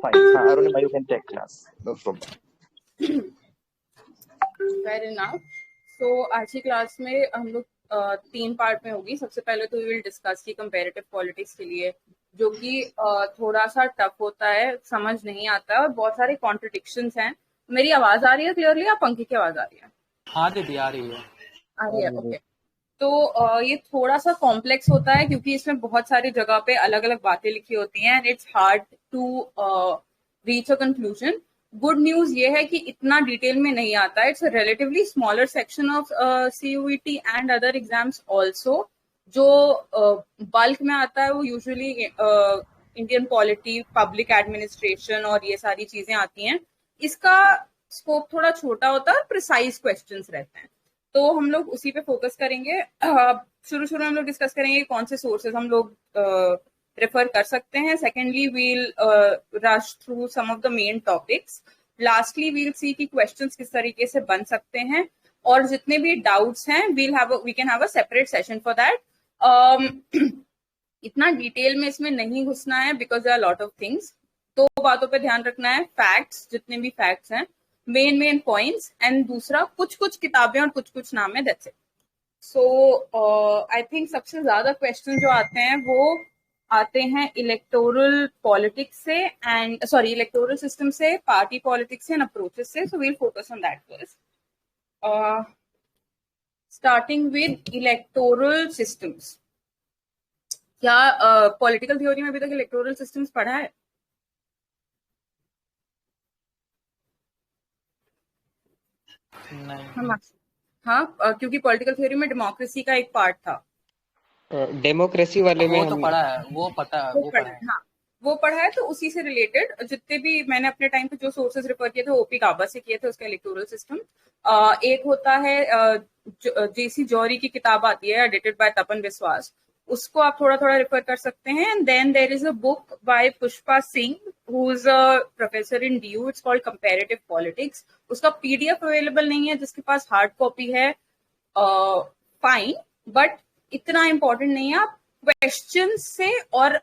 Fine. Arunima, you can take class. No problem. Fair enough. So आज की class में हम लोग 3 पार्ट में होगी. सबसे पहले तो वी विल डिस्कस की कंपैरेटिव पॉलिटिक्स के लिए, जो कि थोड़ा सा टफ होता है, समझ नहीं आता है और बहुत सारे कॉन्ट्रडिक्शंस हैं. मेरी आवाज आ रही है क्लियरली या पंखी की आवाज आ रही है? हाँ दीदी आ रही है. ओके. तो ये थोड़ा सा कॉम्प्लेक्स होता है क्योंकि इसमें बहुत सारी जगह पे अलग अलग बातें लिखी होती हैं and it's hard to reach a conclusion. Good news ये है कि इतना डिटेल में नहीं आता है. It's a relatively smaller section of CUET and other exams also. जो बल्क में आता है वो usually Indian polity, public administration और ये सारी चीजें आती हैं. इसका स्कोप थोड़ा छोटा होता है और प्रिसाइज क्वेश्चंस रहते हैं, तो हम लोग उसी पे फोकस करेंगे. शुरू में हम लोग डिस्कस करेंगे कौन से सोर्सेज हम लोग रेफर कर सकते हैं. Secondly we'll rush through some of the main topics. Lastly we'll see कि क्वेश्चंस किस तरीके से बन सकते हैं और जितने भी डाउट्स हैं we can have a separate session for that. इतना डिटेल में इसमें नहीं घुसना है because there are lot of things. 2 बातों पे ध्यान रखना है. फैक्ट्स, जितने भी फैक्ट्स हैं, मेन पॉइंट्स, एंड दूसरा कुछ किताबें और कुछ नाम है. That's it. So I think सबसे ज्यादा क्वेश्चन जो आते हैं वो आते हैं इलेक्टोरल पॉलिटिक्स से एंड इलेक्टोरल सिस्टम से, पार्टी पॉलिटिक्स से एंड अप्रोचेस से. So we'll focus on that first. Starting with electoral systems. क्या पॉलिटिकल थ्योरी में अभी तक इलेक्टोरल सिस्टम्स पढ़ा है? नहीं. हाँ, क्योंकि पॉलिटिकल थ्योरी में डेमोक्रेसी का एक पार्ट था. डेमोक्रेसी वाले में वो तो पढ़ा है, वो पता है, वो पढ़ा है. हाँ, वो पढ़ा है. तो उसी से रिलेटेड जितने भी मैंने अपने टाइम पे जो सोर्सेज रेफर किए थे, ओपी गाबा से किए थे, उसका इलेक्टोरल सिस्टम. एक होता है JC जौहरी की किताब आती है एडिटेड बाय तपन विश्वास, उसको आप थोड़ा रेफर कर सकते हैं. And then there is a book by Pushpa Singh who is a professor in DU. It's called comparative politics. उसका PDF अवेलेबल नहीं है. जिसके पास हार्ड कॉपी है फाइन, बट इतना इंपॉर्टेंट नहीं है. आप क्वेश्चन से और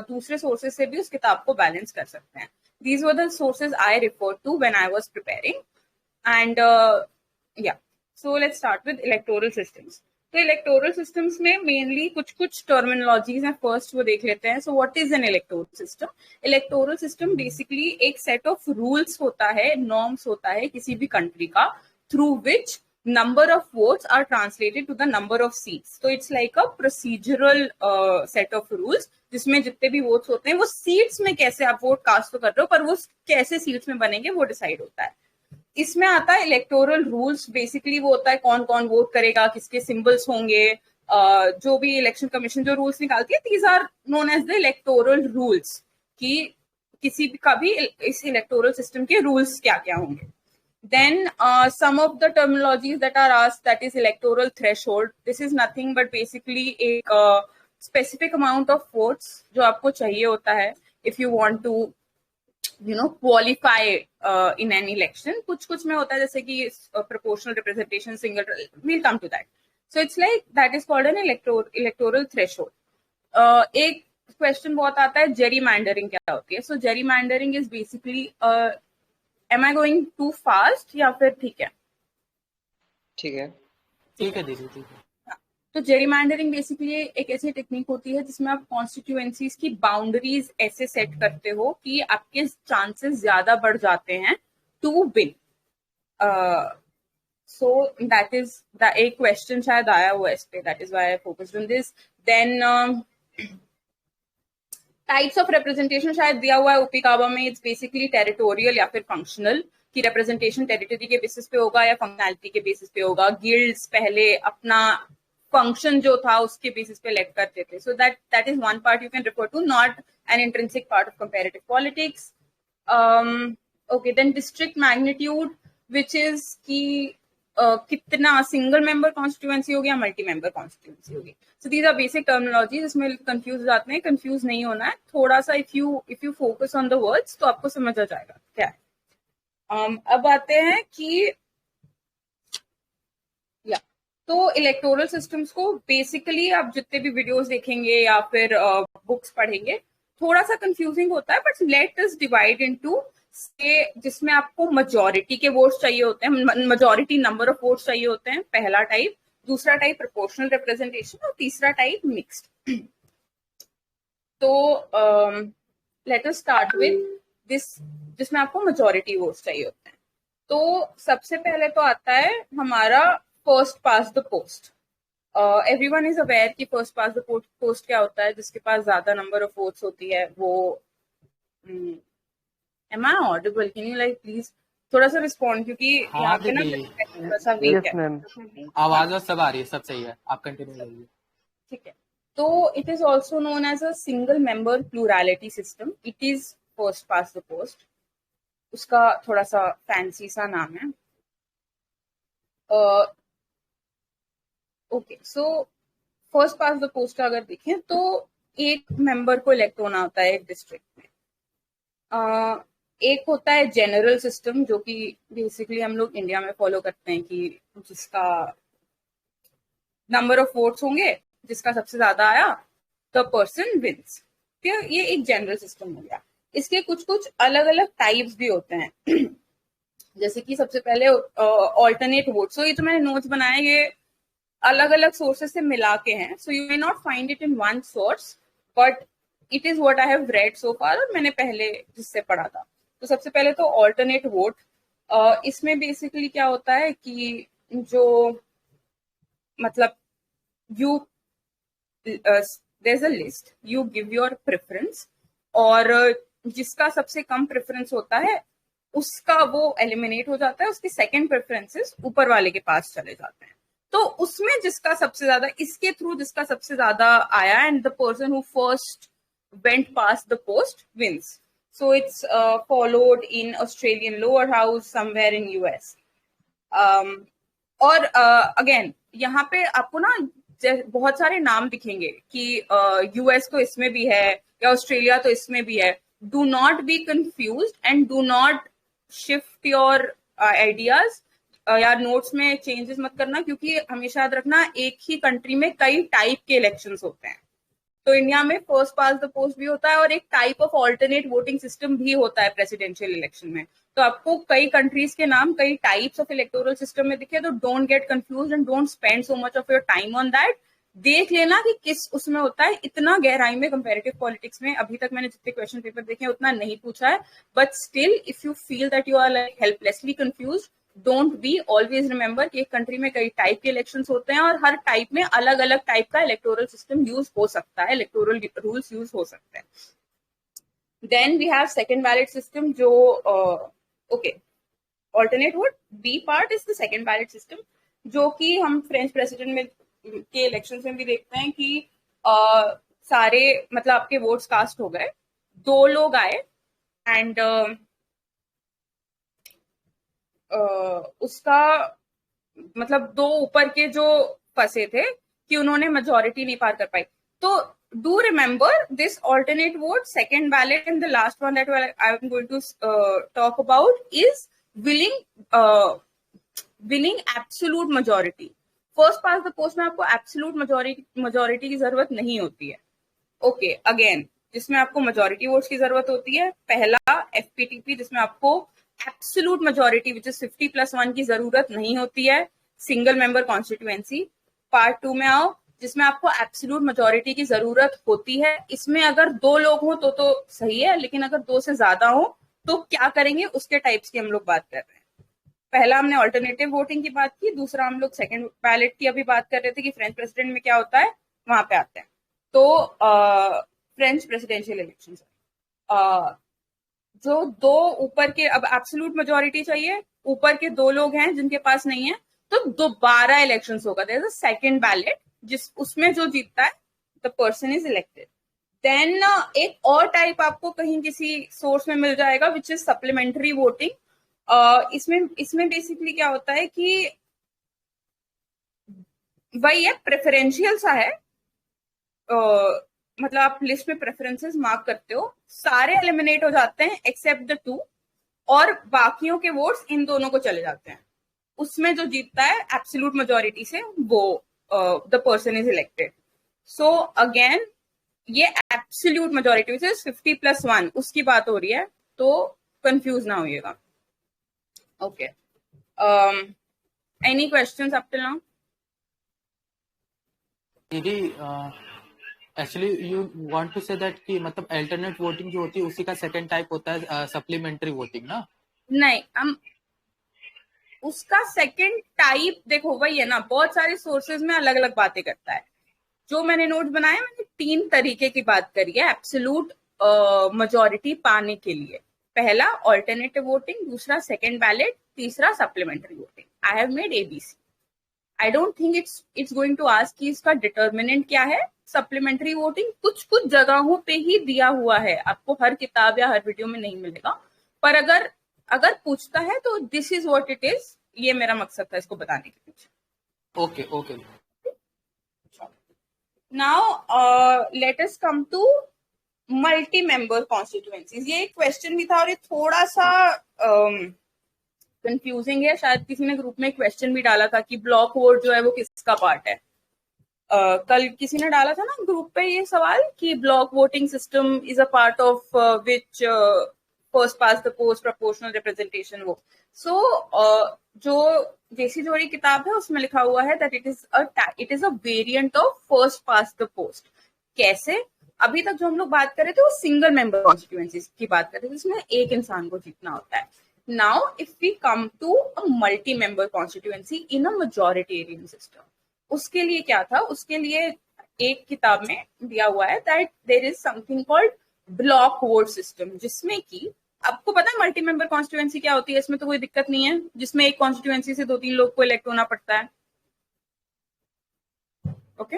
दूसरे सोर्सेज से भी उस किताब को बैलेंस कर सकते हैं. These were the sources I refer to when I was preparing. And या so let's start with electoral systems. तो इलेक्टोरल सिस्टम्स में मेनली कुछ टर्मिनोलॉजीज हैं. फर्स्ट वो देख लेते हैं. So what is an electoral system? Electoral system basically एक सेट ऑफ रूल्स होता है, नॉर्म्स होता है किसी भी कंट्री का, through which number of votes are translated to the number of seats. So it's like a procedural set of rules जिसमें जितने भी वोट्स होते हैं वो सीट्स में कैसे आप वोट कास्ट तो कर रहे हो, पर वो कैसे सीट्स में बनेंगे वो डिसाइड होता है. इसमें आता है इलेक्टोरल रूल्स. बेसिकली वो होता है कौन कौन वोट करेगा, किसके सिंबल्स होंगे, जो भी इलेक्शन कमीशन जो रूल्स निकालती है, these are known as the electoral rules, कि किसी का भी इस इलेक्टोरल सिस्टम के रूल्स क्या क्या होंगे. Then some of the terminologies that are asked, that is electoral threshold. This is nothing but basically एक specific amount of votes जो आपको चाहिए होता है if you want to qualify in an election. कुछ में होता है जैसे कि proportional representation, single. We'll come to that. So it's like that is called an electoral threshold. एक क्वेश्चन बहुत आता है, gerrymandering क्या होती है? So gerrymandering is basically Am I going too fast या फिर ठीक है? ठीक है दीदी, ठीक है. तो जेरीमैंडरिंग बेसिकली एक ऐसी टेक्निक होती है जिसमें आप कॉन्स्टिट्यूएंसीज की बाउंड्रीज ऐसे सेट करते हो कि आपके चांसेस ज्यादा बढ़ जाते हैं to win. So that is the एक क्वेश्चन शायद आया हुआ है इस पे. That is why I focused on this. Then types of representation शायद दिया हुआ है ओपी काबा में. इट्स बेसिकली टेरिटोरियल या फिर फंक्शनल, की रिप्रेजेंटेशन टेरिटरी के बेसिस पे होगा या फंक्शनैलिटी के बेसिस पे होगा. गिल्ड्स पहले अपना फंक्शन जो था उसके बेसिस पे इलेक्ट करते थे. So that is one part you can refer to, not an intrinsic part of comparative politics. Okay, then district magnitude, which is की कितना सिंगल मेंबर कॉन्स्टिट्यूएंसी होगी या मल्टी मेंबर कॉन्स्टिट्यूएंसी होगी. So these are basic terminologies. इसमें confuse हो जाते हैं. Confuse नहीं होना है. थोड़ा सा if you focus on the words तो आपको समझ आ जाएगा क्या है. अब आते हैं कि तो इलेक्टोरल सिस्टम्स को बेसिकली आप जितने भी वीडियोस देखेंगे या फिर बुक्स पढ़ेंगे, थोड़ा सा कंफ्यूजिंग होता है, but let us divide into जिसमें आपको मेजॉरिटी के वोट्स चाहिए होते हैं, मेजॉरिटी नंबर ऑफ वोट्स चाहिए होते हैं, पहला टाइप, दूसरा टाइप प्रोपोर्शनल रिप्रेजेंटेशन और तीसरा टाइप मिक्स्ड। तो let us start with this जिसमें आपको मेजॉरिटी वोट्स चाहिए होते हैं। तो सबसे पहले तो आता है हमारा first past the post. Everyone is aware कि फर्स्ट पास द पोस्ट क्या होता है, जिसके पास ज्यादा नंबर ऑफ वोट्स होती है वो। Am I audible? Can you like please थोड़ा सा रिस्पॉन्ड, क्योंकि हाँ यहाँ पे ना दीदी, थोड़ा सा वीक यस है। मैम। आवाज और सब आ रही है, सब सही है, आप कंटिन्यू करिए। ठीक है, तो it is also known as a single member plurality system. It is first past the post, उसका थोड़ा सा फैंसी सा नाम है। Okay, so first past the post अगर देखें तो एक मेंबर को इलेक्ट होना होता है एक डिस्ट्रिक्ट में। एक होता है जनरल सिस्टम, जो कि बेसिकली हम लोग इंडिया में फॉलो करते हैं, कि जिसका नंबर ऑफ वोट्स होंगे, जिसका सबसे ज्यादा आया द पर्सन विंस। फिर ये एक जनरल सिस्टम हो गया। इसके कुछ कुछ अलग अलग टाइप्स भी होते हैं जैसे कि सबसे पहले ऑल्टरनेट वोट। सो ये जो मैंने नोट्स बनाए ये अलग अलग सोर्सेस से मिला के हैं, so you may not find it in one source, but it is what I have read so far, और मैंने पहले जिससे पढ़ा था। तो सबसे पहले तो ऑल्टरनेट वोट। इसमें बेसिकली क्या होता है कि जो मतलब you there is a list, you give your preference, और जिसका सबसे कम प्रेफरेंस होता है उसका वो एलिमिनेट हो जाता है, उसके सेकंड प्रेफरेंसेस ऊपर वाले के पास चले जाते हैं। तो उसमें जिसका सबसे ज्यादा, इसके थ्रू जिसका सबसे ज्यादा आया, and the person who first went past the post wins. So it's followed in Australian lower house, somewhere in US. और अगेन यहाँ पे आपको ना बहुत सारे नाम दिखेंगे कि यूएस तो इसमें भी है या ऑस्ट्रेलिया तो इसमें भी है। Do not be confused and do not shift your ideas या नोट्स में चेंजेस मत करना, क्योंकि हमेशा याद रखना एक ही कंट्री में कई टाइप के इलेक्शंस होते हैं। तो इंडिया में फर्स्ट पास द पोस्ट भी होता है और एक type of alternate voting system भी होता है प्रेसिडेंशियल इलेक्शन में। तो आपको कई कंट्रीज के नाम कई टाइप्स ऑफ इलेक्टोरल सिस्टम में दिखे, तो don't get confuse and don't spend so much of your time on that. देख लेना कि किस उसमें होता है। इतना गहराई में कंपेरेटिव पॉलिटिक्स में अभी तक मैंने जितने क्वेश्चन पेपर देखे उतना नहीं पूछा है, but still if you feel that you are like helplessly confuse, don't be, always remember कि एक कंट्री में कई टाइप के इलेक्शंस होते हैं और हर टाइप में अलग अलग टाइप का इलेक्टोरल सिस्टम यूज हो सकता है, इलेक्टोरल रूल्स यूज हो सकते हैं। Then we have second ballot system, जो okay alternate vote B part is the second ballot system, जो कि हम फ्रेंच प्रेसिडेंट में के इलेक्शन में भी देखते हैं कि सारे मतलब आपके वोट्स कास्ट हो गए, दो लोग आए एंड उसका मतलब दो ऊपर के जो फंसे थे कि उन्होंने मेजोरिटी नहीं पार कर पाई। तो do remember this alternate vote, second ballot and the last one that I am going to talk about is winning absolute majority. First past the post में आपको एब्सोल्यूट मेजोरिटी की जरूरत नहीं होती है। ओके, अगेन जिसमें आपको मेजोरिटी वोट्स की जरूरत होती है, पहला एफपीटीपी जिसमें आपको एब्सोल्यूट मेजोरिटी विच इज 50+1 की जरूरत नहीं होती है, सिंगल मेंबर कॉन्स्टिट्यूएंसी। पार्ट 2 में आओ जिसमें आपको एब्सोल्यूट मेजोरिटी की जरूरत होती है। इसमें अगर दो लोग हो तो सही है, लेकिन अगर दो से ज्यादा हो तो क्या करेंगे उसके टाइप्स की हम लोग बात कर रहे हैं। पहला हमने ऑल्टरनेटिव वोटिंग की बात की, दूसरा हम लोग सेकंड बैलेट की अभी बात कर रहे थे कि फ्रेंच प्रेसिडेंट में क्या होता है, वहां पे आते हैं। तो फ्रेंच प्रेसिडेंशियल इलेक्शन जो दो ऊपर के, अब एब्सोल्यूट मेजोरिटी चाहिए, ऊपर के दो लोग हैं जिनके पास नहीं है, तो दोबारा इलेक्शन होगा। There is a second ballot, जिस उसमें जो जीतता है the person is elected. Then एक और टाइप आपको कहीं किसी सोर्स में मिल जाएगा विच इज सप्लीमेंट्री वोटिंग। इसमें बेसिकली क्या होता है कि वही है, प्रेफरेंशियल सा है। मतलब आप लिस्ट में प्रेफरेंसेस मार्क करते हो, सारे एलिमिनेट हो जाते हैं एक्सेप्ट द 2, और बाकियों के वोट्स इन दोनों को चले जाते हैं। उसमें जो जीतता है एब्सोल्यूट मेजोरिटी से वो the person is elected. So again ये एब्सोल्यूट मेजोरिटी से 50+1 उसकी बात हो रही है, तो कंफ्यूज ना होइएगा. Okay, any questions up till now? दीदी actually you want to say that कि मतलब अल्टरनेट वोटिंग जो होती है उसी का सेकंड टाइप होता है सप्लीमेंट्री वोटिंग ना? नहीं, हम उसका सेकंड टाइप देखो वही है ना, बहुत सारे सोर्सेज में अलग अलग बातें करता है. जो मैंने नोट्स बनाए मैंने 3 तरीके की बात करी है एब्सोल्यूट मेजोरिटी पाने के लिए. पहला ऑल्टरनेटिव वोटिंग, दूसरा सेकंड बैलेट, तीसरा supplementary voting. I have made A B C. I don't think it's going to ask कि इसका डिटर्मिनेंट क्या है. सप्लीमेंट्री वोटिंग कुछ कुछ जगहों पे ही दिया हुआ है, आपको हर किताब या हर वीडियो में नहीं मिलेगा, पर अगर अगर पूछता है तो this is what it is. ये मेरा मकसद था इसको बताने के पीछे. Okay okay. Now let us come to multi member constituencies. ये एक क्वेश्चन भी था और ये थोड़ा सा कंफ्यूजिंग है. शायद किसी ने ग्रुप में क्वेश्चन भी डाला था कि ब्लॉक वोट जो है वो किसका पार्ट है. कल किसी ने डाला था ना ग्रुप पे ये सवाल कि block voting system is a part of which first past the post proportional representation. वो जो जेसी जोरी किताब है उसमें लिखा हुआ है that it is a variant of first past the post. कैसे? अभी तक जो हम लोग बात कर रहे थे वो सिंगल मेंबर कॉन्स्टिट्यूएंसीज की बात कर रहे थे, जिसमें एक इंसान को जीतना होता है. Now if we come to a multi member constituency in a majoritarian system, उसके लिए क्या था? उसके लिए एक किताब में दिया हुआ है that there is something called block vote system, जिसमें कि आपको पता है मल्टी मेंबर कॉन्स्टिट्यूएंसी क्या होती है. इसमें तो कोई दिक्कत नहीं है, जिसमें एक कॉन्स्टिट्यूएंसी से 2-3 लोग को इलेक्ट होना पड़ता है. ओके,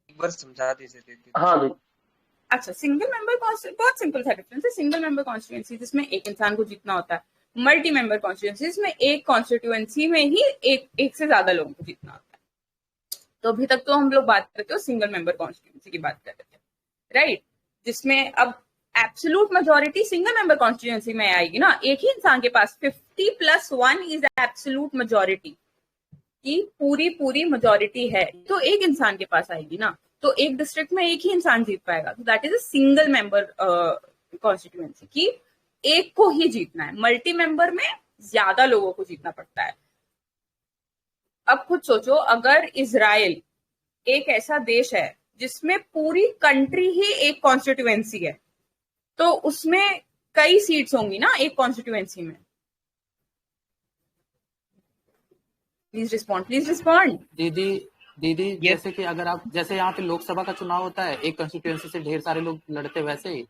एक बार समझा दीजिए. हाँ जी. अच्छा, सिंगल मेंबर बहुत सिंपल सा डिफरेंस है. सिंगल मेंबर कॉन्स्टिट्यूएंसी जिसमें एक इंसान को जीतना होता है, मल्टी मेंबर कॉन्स्टिट्यूएंसी जिसमें एक कॉन्स्टिट्यूएंसी में ही एक से ज्यादा लोगों को जीतना होता है. तो अभी तक तो हम लोग बात करते हो सिंगल मेंबर कॉन्स्टिट्यूएंसी की बात कर रहे थे, राइट? जिसमें अब absolute majority single member constituency में आएगी ना. एक ही इंसान के पास 50+1 इज एब्सोल्यूट मेजोरिटी की पूरी मेजोरिटी है, तो एक इंसान के पास आएगी ना. तो एक डिस्ट्रिक्ट में एक ही इंसान जीत पाएगा, तो that is a single member constituency की एक को ही जीतना है. मल्टी मेंबर में ज्यादा लोगों को जीतना पड़ता है. अब खुद सोचो, अगर इजराइल एक ऐसा देश है जिसमें पूरी कंट्री ही एक कॉन्स्टिट्यूएंसी है, तो उसमें कई सीट्स होंगी ना एक कॉन्स्टिट्यूएंसी में. Please respond. दीदी जैसे कि अगर आप जैसे यहाँ पे लोकसभा का चुनाव होता है, एक कंस्टिट्यूएंसी से ढेर सारे लोग लड़ते, वैसे ही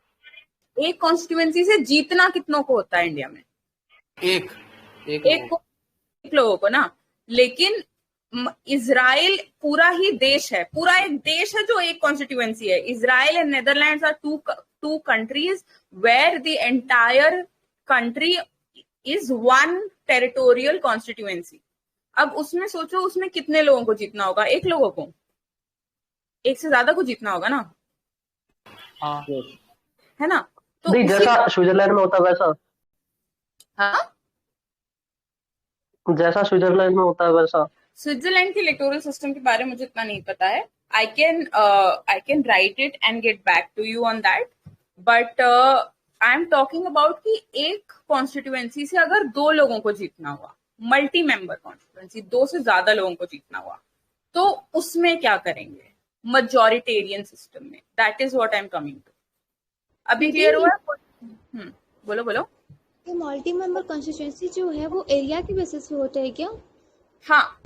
एक कॉन्स्टिट्यूएंसी से जीतना कितनों को होता है इंडिया में? एक लोगों को ना. लेकिन इजराइल पूरा ही देश है, पूरा एक देश है जो एक कॉन्स्टिट्यूएंसी है. Israel and Netherlands are two countries where the entire country is one territorial constituency. अब उसमें सोचो, उसमें कितने लोगों को जीतना होगा? एक लोगों को, एक से ज्यादा को जीतना होगा ना. हाँ है ना. तो नहीं, जैसा स्विट्जरलैंड में होता है वैसा. हाँ, जैसा स्विट्जरलैंड में होता है वैसा. स्विट्जरलैंड के इलेक्टोरल सिस्टम के बारे में मुझे इतना नहीं पता है. I can write it and get back to you on that. But I am talking about कि एक कॉन्स्टिट्यूएंसी से अगर 2 लोगों को जीतना हुआ, मल्टी मेंबर कॉन्स्टिट्यूएंसी 2 से ज्यादा लोगों को जीतना हुआ, तो उसमें क्या करेंगे? मेजोरिटेरियन सिस्टम में. That is what I am coming to. अभी क्लियर हुआ? बोलो. ये मल्टी मेंबर कॉन्स्टिट्यूएंसी जो है वो एरिया की बेसिस पे होता है क्या? हाँ,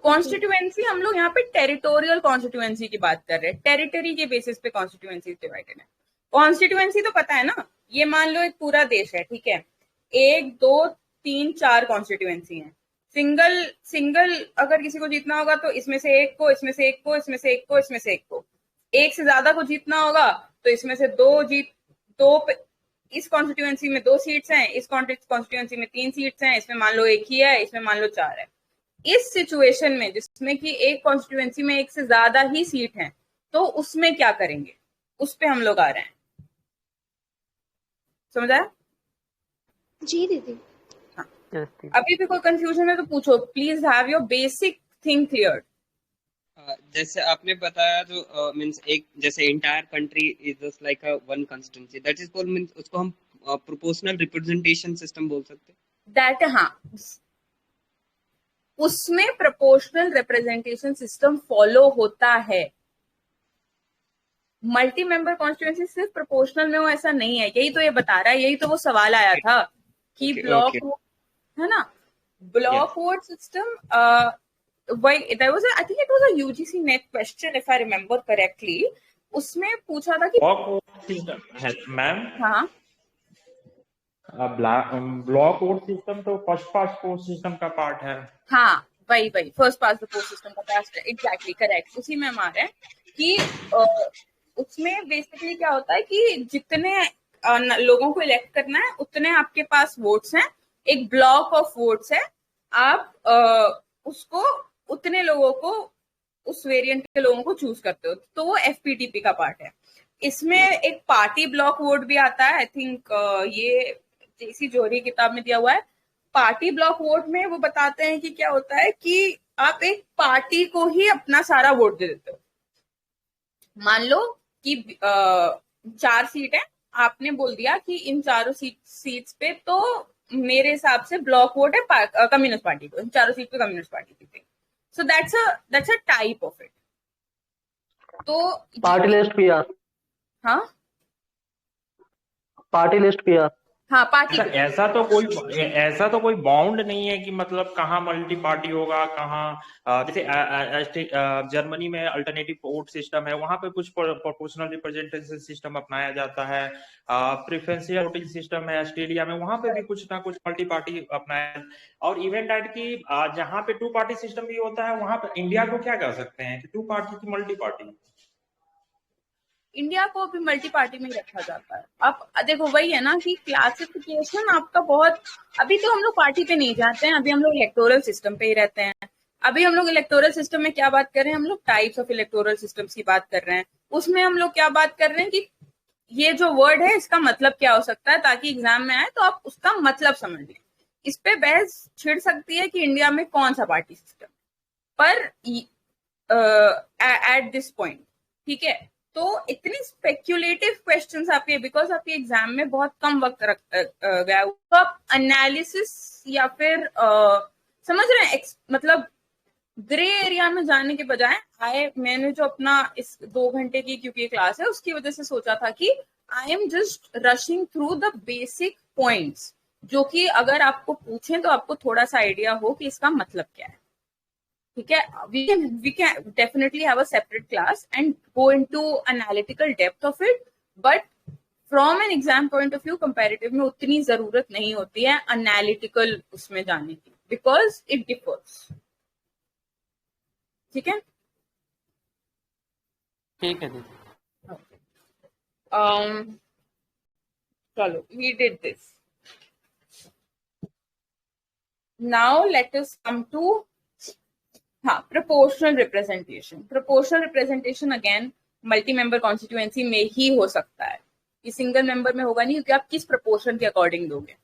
कॉन्स्टिट्यूएंसी हम लोग यहाँ पे टेरिटोरियल कॉन्स्टिट्यूएंसी की बात कर रहे हैं. टेरिटरी के बेसिस पे कॉन्स्टिट्यूएंसी डिवाइडेड है. कॉन्स्टिट्यूएंसी तो पता है ना, ये मान लो एक पूरा देश है, ठीक है. 1 2 3 4 कॉन्स्टिट्यूएंसी है. सिंगल अगर किसी को जीतना होगा तो इसमें से एक को, इसमें से एक को, इसमें से एक को, इसमें से एक को. एक से ज्यादा को जीतना होगा तो इसमें से दो इस कॉन्स्टिट्यूएंसी में 2 सीट्स हैं, इस कॉन्स्टिट्यूएंसी में 3 सीट्स हैं, इसमें मान लो 1 ही है, इसमें मान लो 4 है. इस सिचुएशन में जिसमें कि एक कॉन्स्टिट्यूएंसी में एक से ज्यादा ही सीट है, तो उसमें क्या करेंगे? उस पे हम लोग आ रहे हैं. समझ आया? जी दीदी. हाँ. अभी भी कोई कंफ्यूजन है तो पूछो. Please have your basic thing clear. जैसे आपने बताया जो मींस एक जैसे entire country is just like a one constituency, that is called means उसको हम प्रोपोर्शनल रिप्रेजेंटेशन सिस्टम बोल सकते हैं। दैट हाँ, उसमें प्रोपोर्शनल रिप्रेजेंटेशन सिस्टम फॉलो होता है। मल्टी मेंबर कॉन्स्टिट्यूएंसी सिर्फ प्रोपोर्शनल में हो ऐसा नहीं है, यही तो ये बता रहा है, यही तो वो सवाल आया था कि Okay, ब्लॉक okay. है ना, block vote system. there was I think it was a UGC net question if I remember correctly, उसमें पूछा था कि ब्लॉक वोट सिस्टम है मैम। हाँ ब्लॉक वोट सिस्टम तो फर्स्ट पास्ट पोस्ट सिस्टम का पार्ट है। हाँ, वही first past the post system का पास, एग्जैक्टली करेक्ट, उसी में हम आ रहे हैं कि उसमें बेसिकली क्या होता है कि जितने लोगों को इलेक्ट करना है उतने आपके पास वोट्स हैं, एक ब्लॉक ऑफ वोट्स है, आप उसको उतने लोगों को, उस वेरिएंट के लोगों को चूज करते हो, तो वो एफपीटीपी का पार्ट है। इसमें एक पार्टी ब्लॉक वोट भी आता है, आई थिंक ये जेसी जौहरी किताब में दिया हुआ है। पार्टी ब्लॉक वोट में वो बताते हैं कि क्या होता है कि आप एक पार्टी को ही अपना सारा वोट दे देते हो। मान लो कि 4 सीट है, आपने बोल दिया कि इन चारों सीट्स पे तो मेरे हिसाब से ब्लॉक वोट है कम्युनिस्ट पार्टी को, इन चारों सीट पे कम्युनिस्ट पार्टी की थी। So that's a type of it. तो पार्टी लिस्ट पीआर, हाँ पार्टी लिस्ट पीआर। हाँ, पार्टी ऐसा तो कोई बाउंड नहीं है कि मतलब कहाँ मल्टी पार्टी होगा, कहाँ जैसे जर्मनी में अल्टरनेटिव वोट सिस्टम है, वहां पे कुछ प्रोपोर्शनल रिप्रेजेंटेशन सिस्टम अपनाया जाता है। प्रेफरेंशियल वोटिंग सिस्टम है ऑस्ट्रेलिया में, वहां पे भी कुछ ना कुछ मल्टी पार्टी अपनाया। और इवन दैट की जहाँ पे 2 पार्टी सिस्टम भी होता है, वहां पे इंडिया को क्या कर सकते हैं कि 2 पार्टी की मल्टी पार्टी। इंडिया को भी मल्टी पार्टी में ही रखा जाता है। अब देखो वही है ना कि क्लासिफिकेशन आपका बहुत, अभी तो हम लोग पार्टी पे नहीं जाते हैं, अभी हम लोग इलेक्टोरल सिस्टम पे ही रहते हैं। अभी हम लोग इलेक्टोरल सिस्टम में क्या बात कर रहे हैं, हम लोग टाइप्स ऑफ इलेक्टोरल सिस्टम्स की बात कर रहे हैं। उसमें हम लोग क्या बात कर रहे हैं कि ये जो वर्ड है इसका मतलब क्या हो सकता है, ताकि एग्जाम में आए तो आप उसका मतलब समझ लें। इस पे बहस छिड़ सकती है कि इंडिया में कौन सा पार्टी सिस्टम, पर एट दिस पॉइंट ठीक है। तो इतनी स्पेक्यूलेटिव क्वेश्चंस आपके, बिकॉज आपके एग्जाम में बहुत कम वक्त गया, तो आप एनालिसिस या फिर समझ रहे हैं मतलब ग्रे एरिया में जाने के बजाय मैंने जो अपना इस 2 घंटे की क्योंकि क्लास है उसकी वजह से सोचा था कि I am just rushing through the basic points, जो कि अगर आपको पूछें तो आपको थोड़ा सा आइडिया हो कि इसका मतलब क्या है। ठीक है, we can definitely have a separate class and go into analytical depth of it, but from an exam point of view comparative में उतनी जरूरत नहीं होती है analytical उसमें जाने की, because it differs। ठीक है, ठीक है दीदी। चलो, we did this, now let us come to हाँ, proportional representation. Proportional representation again multi member constituency में ही हो सकता है, ये सिंगल मेंबर में होगा नहीं, क्योंकि आप किस प्रोपोर्शन के अकॉर्डिंग दोगे।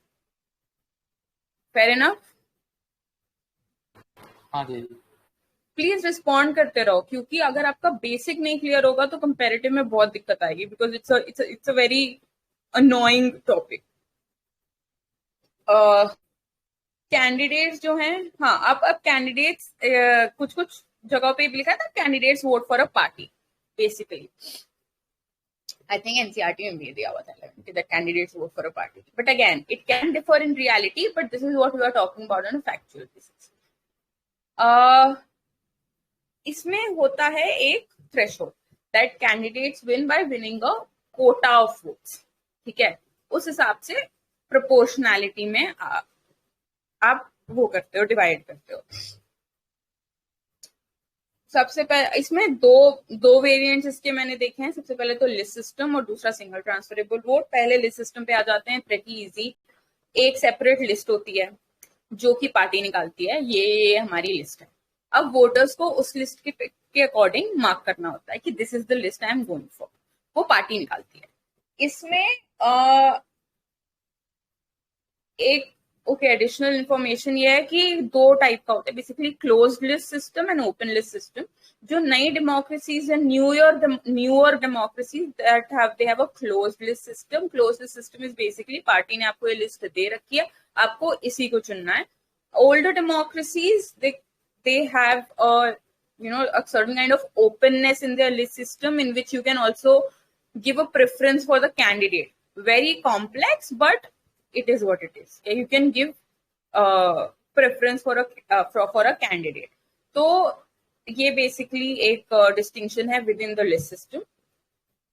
Fair enough? हाँ दीदी। प्लीज रिस्पॉन्ड करते रहो, क्योंकि अगर आपका बेसिक नहीं क्लियर होगा तो कंपैरेटिव में बहुत दिक्कत आएगी, because it's a very annoying topic. Candidates जो हैं, हाँ अब कैंडिडेट्स कुछ कुछ जगहों पे भी लिखा था candidates vote for a party, basically I think NCERT में भी दिया हुआ था that candidates vote for a party, but again it can differ in reality, but this is what we are talking about on a factual basis. इसमें होता है एक threshold that candidates win by winning a quota of votes. ठीक है, उस हिसाब से proportionality में आप वो करते हो, डिवाइड करते हो। सबसे पहले इसमें दो वेरिएंट्स इसके मैंने देखे हैं। सबसे पहले तो लिस्ट सिस्टम और दूसरा सिंगल ट्रांसफरेबल वोट। पहले लिस्ट सिस्टम पे आ जाते हैं, प्रेटी इजी। एक सेपरेट लिस्ट होती है जो कि पार्टी निकालती है, ये हमारी लिस्ट है। अब वोटर्स को उस लिस्ट के अकॉर्डिंग मार्क करना होता है कि this is the list I am going for, वो पार्टी निकालती है। इसमें एक ओके, एडिशनल इंफॉर्मेशन ये है कि दो टाइप का होता है basically, closed list system and open list system. जो नई डेमोक्रेसीज है, newer democracies that have they have a closed list system. Closed list system is basically party ने आपको ये लिस्ट दे रखी है, आपको इसी को चुनना है. Older democracies, they have a certain kind of openness in their list system in which you can also give a preference for the candidate. Very complex, but it is what it is. You can give preference for a candidate. तो ये basically एक distinction है within the list system.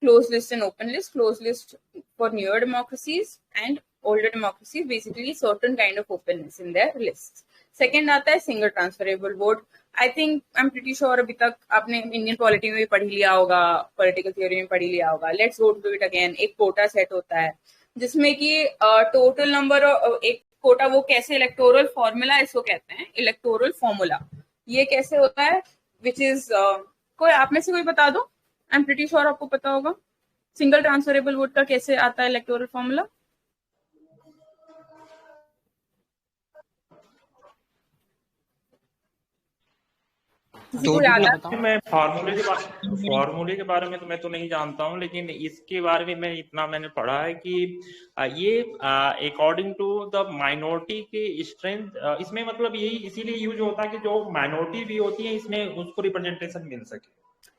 Closed list and open list. Closed list for newer democracies and older democracies, basically certain kind of openness in their lists. Second आता है single transferable vote. I think I'm pretty sure अभी तक आपने Indian polity में भी पढ़ लिया होगा, पॉलिटिकल थ्योरी में पढ़ लिया होगा. Let's go to it again. एक कोटा सेट होता है जिसमें कि टोटल नंबर, एक कोटा, वो कैसे, इलेक्टोरल फॉर्मूला इसको कहते हैं, इलेक्टोरल फॉर्मूला. ये कैसे होता है, विच इज कोई आप में से कोई बता दो. आई एम प्रीटी श्योर आपको पता होगा सिंगल ट्रांसफरेबल वोट का कैसे आता है इलेक्टोरल फॉर्मूला. किसी को याद है? मैं फॉर्मूले के बारे में तो मैं तो नहीं जानता हूँ, लेकिन इसके बारे में मैंने पढ़ा है कि ये अकॉर्डिंग टू द माइनॉरिटी के स्ट्रेंथ, इसमें मतलब यही इसीलिए यूज होता है कि जो माइनॉरिटी भी होती है इसमें उसको रिप्रेजेंटेशन मिल सके.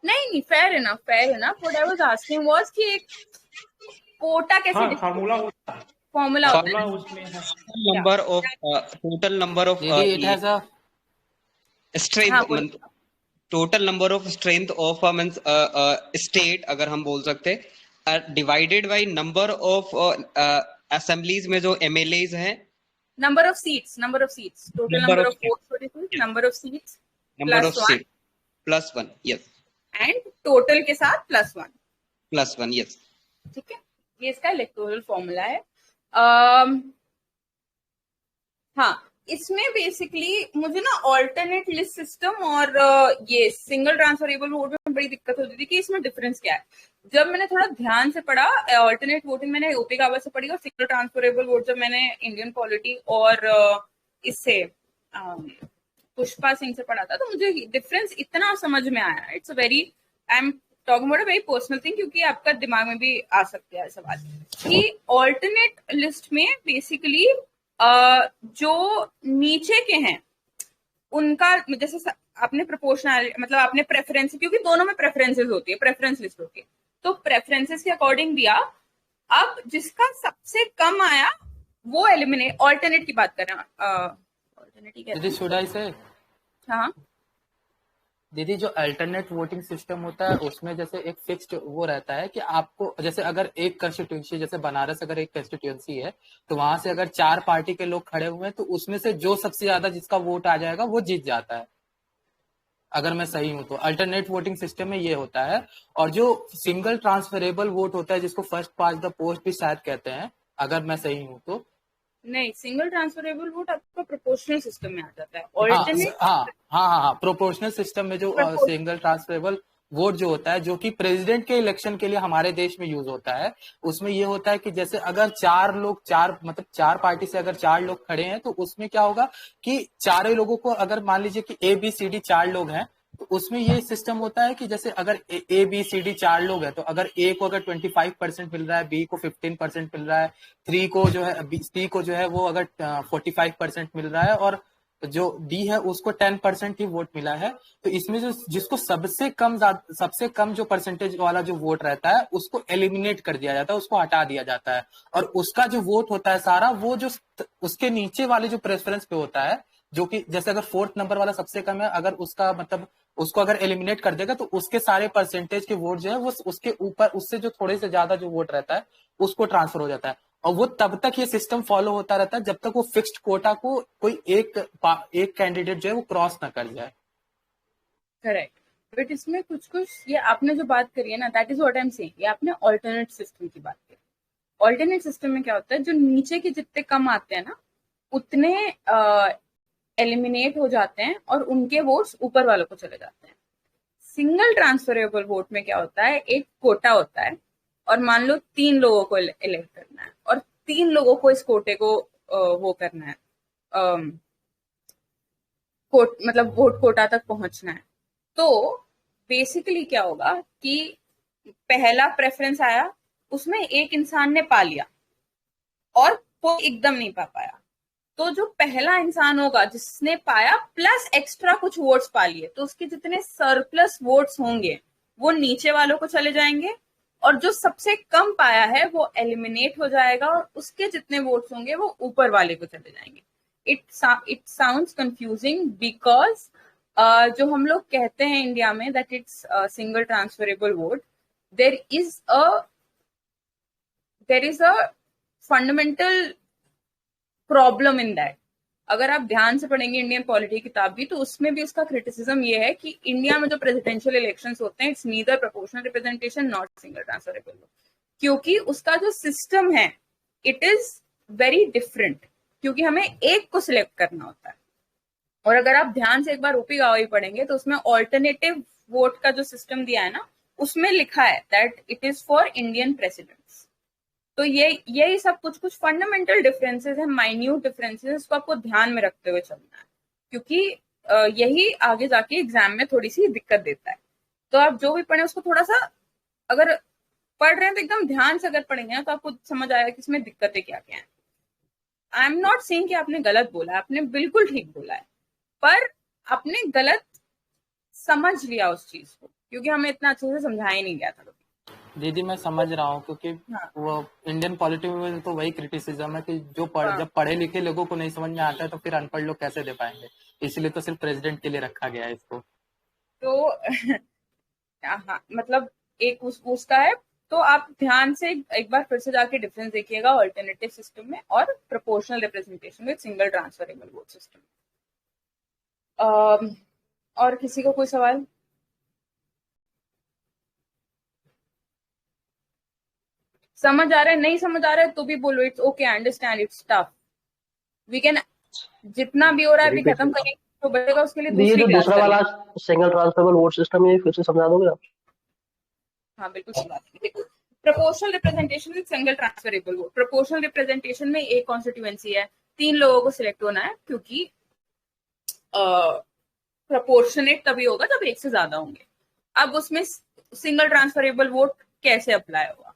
नहीं, fair enough. What I was asking was कि एक कोटा कैसे, फॉर्मूला होता है, फॉर्मूला उसमें number of total number of it has a strength, total number of strength of means state अगर हम बोल सकते हैं, divided by number of assemblies में जो एमएलएज हैं, number of seats, total number of votes, number of seats plus 1, yes, and total के साथ प्लस 1, यस. ठीक है, ये इसका इलेक्टोरल फॉर्मूला है. हाँ, इसमें बेसिकली मुझे ना ऑल्टरनेट लिस्ट सिस्टम और ये सिंगल ट्रांसफरेबल वोट में बड़ी दिक्कत होती थी कि इसमें डिफरेंस क्या है. जब मैंने थोड़ा ध्यान से पढ़ा, ऑल्टरनेट वोटिंग मैंने ओपी काबा से पढ़ी, और सिंगल ट्रांसफरेबल वोट जब मैंने इंडियन पॉलिटी और इससे पुष्पा सिंह से पढ़ा था, तो मुझे डिफरेंस इतना समझ में आया. It's very, I am talking about a very personal thing, क्योंकि आपका दिमाग में भी आ सकते हैं सवाल कि ऑल्टरनेट लिस्ट में बेसिकली जो नीचे के हैं उनका, जैसे आपने प्रोपोर्शनल, मतलब आपने प्रेफरेंस, क्योंकि दोनों में प्रेफरेंसेस होती है, प्रेफरेंस लिस्ट होती है, तो प्रेफरेंसेस के अकॉर्डिंग दिया. अब जिसका सबसे कम आया वो एलिमिनेट, ऑल्टरनेट की बात कर रहे हैं, ऑल्टरनेट शुड आई से. हाँ दीदी, जो अल्टरनेट वोटिंग सिस्टम होता है उसमें जैसे एक फिक्स्ड वो रहता है कि आपको, जैसे अगर एक कंस्टिट्यूंसी, जैसे बनारस अगर एक कंस्टिट्यूंसी है तो वहां से अगर 4 पार्टी के लोग खड़े हुए हैं तो उसमें से जो सबसे ज्यादा जिसका वोट आ जाएगा वो जीत जाता है, अगर मैं सही हूं तो. अल्टरनेट वोटिंग सिस्टम में ये होता है. और जो सिंगल ट्रांसफरेबल वोट होता है, जिसको फर्स्ट पास्ट द पोस्ट भी शायद कहते हैं, अगर मैं सही हूं तो. नहीं, सिंगल ट्रांसफरेबल वोट आपका प्रोपोर्शनल सिस्टम में आ जाता है. ऑल्टरनेट, हाँ, प्रोपोर्शनल सिस्टम में जो सिंगल ट्रांसफरेबल वोट जो होता है, जो कि प्रेसिडेंट के इलेक्शन के लिए हमारे देश में यूज होता है, उसमें ये होता है कि जैसे अगर 4 पार्टी से अगर 4 लोग खड़े हैं तो उसमें क्या होगा कि चारों लोगों को, अगर मान लीजिए कि ABCD 4 लोग हैं, तो उसमें ये सिस्टम होता है कि जैसे अगर ABCD 4 लोग हैं तो अगर A को अगर 25% मिल रहा है, B को 15% मिल रहा है, C को जो है वो अगर 45% मिल रहा है, और जो D है उसको 10% ही वोट मिला है, तो इसमें जो जिसको सबसे कम जो परसेंटेज वाला जो वोट रहता है उसको एलिमिनेट कर दिया जाता है, उसको हटा दिया जाता है. और उसका जो वोट होता है सारा, वो जो उसके नीचे वाले जो प्रेफरेंस पे होता है, जो कि जैसे अगर 4th नंबर वाला सबसे कम है, अगर उसका मतलब उसको अगर एलिमिनेट कर देगा तो उसके सारे परसेंटेज के वोट जो है वो उसके ऊपर, उससे जो थोड़े से ज्यादा जो वोट रहता है उसको ट्रांसफर हो जाता है. और वो तब तक ये सिस्टम फॉलो होता रहता है जब तक वो फिक्स्ड कोटा को कोई एक कैंडिडेट जो है वो क्रॉस ना कर जाए. करेक्ट. बट इसमें कुछ ये आपने जो बात करी है ना, that is what I am saying. ये आपने ऑल्टरनेट सिस्टम की बात करी. ऑल्टरनेट सिस्टम में क्या होता है, जो नीचे के जितने कम आते हैं ना, उतने एलिमिनेट हो जाते हैं और उनके वोट्स ऊपर वालों को चले जाते हैं. सिंगल ट्रांसफरेबल वोट में क्या होता है, एक कोटा होता है और मान लो 3 लोगों को इलेक्ट करना है और 3 लोगों को इस कोटे को वो करना है, मतलब वोट कोटा तक पहुंचना है। तो बेसिकली क्या होगा कि पहला प्रेफरेंस आया, उसमें एक इंसान ने पा लिया और कोई एकदम नहीं पा पाया। तो जो पहला इंसान होगा जिसने पाया प्लस एक्स्ट्रा कुछ वोट्स पा लिए, तो उसके जितने सरप्लस वोट्स होंगे वो नीचे वालों को चले जाएंगे, और जो सबसे कम पाया है वो एलिमिनेट हो जाएगा, और उसके जितने वोट्स होंगे वो ऊपर वाले को चले जाएंगे। इट साउंड्स कंफ्यूजिंग बिकॉज जो हम लोग कहते हैं इंडिया में that it's single transferable vote, there is a fundamental problem in that. अगर आप ध्यान से पढ़ेंगे इंडियन पॉलिटी किताब भी, तो उसमें भी उसका क्रिटिसिज्म ये है कि इंडिया में जो प्रेसिडेंशियल इलेक्शंस होते हैं, it's neither proportional representation not single transferable, क्योंकि उसका जो सिस्टम है इट इज वेरी डिफरेंट, क्योंकि हमें एक को सिलेक्ट करना होता है। और अगर आप ध्यान से एक बार ओपी गावाई पढ़ेंगे तो उसमें ऑल्टरनेटिव वोट का जो सिस्टम दिया है ना, उसमें लिखा है that it is for Indian presidents. तो यही सब कुछ फंडामेंटल डिफरेंसेस है, माइन्यूट डिफरेंसेस, इसको आपको ध्यान में रखते हुए चलना है, क्योंकि यही आगे जाके एग्जाम में थोड़ी सी दिक्कत देता है। तो आप जो भी पढ़े उसको थोड़ा सा, अगर पढ़ रहे हैं तो एकदम ध्यान से अगर पढ़ेंगे ना, तो आपको समझ आएगा कि इसमें दिक्कतें क्या क्या हैं। आई एम नॉट सेइंग कि आपने गलत बोला है, आपने बिल्कुल ठीक बोला है, पर आपने गलत समझ लिया उस चीज को, क्योंकि हमें इतना अच्छे से समझाया ही नहीं गया था। दीदी मैं समझ रहा हूँ, क्योंकि हाँ। वो इंडियन पॉलिटी में तो वही क्रिटिसिज्म है कि जो हाँ। जब पढ़े लिखे लोगों को नहीं समझ में आता है तो फिर अनपढ़ लोग कैसे दे पाएंगे, इसलिए तो सिर्फ प्रेसिडेंट के लिए रखा गया है इसको। तो हाँ, मतलब एक उसका है। तो आप ध्यान से एक बार फिर से जाके डिफरेंस देखिएगा ऑल्टरनेटिव सिस्टम में और proportional representation with single transferable vote system. और किसी को कोई सवाल? समझ आ रहा है? नहीं समझ आ रहा है तो भी बोलो, it's okay, I understand, it's tough, we can, जितना भी हो रहा है अभी खत्म करेंगे तो बचेगा उसके लिए ये दूसरी जो क्लास दूसरा वाला सिंगल ट्रांसफरेबल वोट सिस्टम, ये फिर से समझा दोगे आप? हाँ बिल्कुल समझा देंगे। देखो, proportional representation with single transferable vote. Proportional representation में एक कॉन्स्टिट्यूएंसी है, 3 लोगों को सिलेक्ट होना है, क्योंकि प्रोपोर्शनेट तभी होगा जब एक से ज्यादा होंगे। अब उसमें सिंगल ट्रांसफरेबल वोट कैसे अप्लाई होगा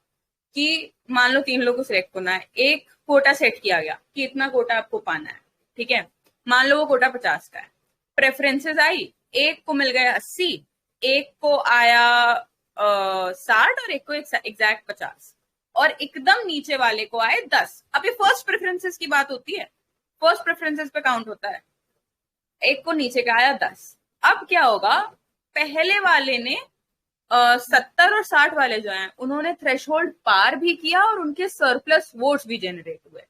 कि मान लो 3 लोगों को सिलेक्ट होना है, एक कोटा सेट किया गया कि इतना कोटा आपको पाना है, ठीक है। मान लो वो कोटा 50 का है, प्रेफरेंसेस आई, एक को मिल गया 80, एक को आया 60 और एक को एग्जैक्ट 50, और एकदम नीचे वाले को आए 10। अब ये फर्स्ट प्रेफरेंसेस की बात होती है, फर्स्ट प्रेफरेंसेस पे काउंट होता है। एक को नीचे का आया 10। अब क्या होगा, पहले वाले ने 70 और 60 वाले जो हैं उन्होंने थ्रेशोल्ड पार भी किया और उनके सरप्लस वोट्स भी जनरेट हुए।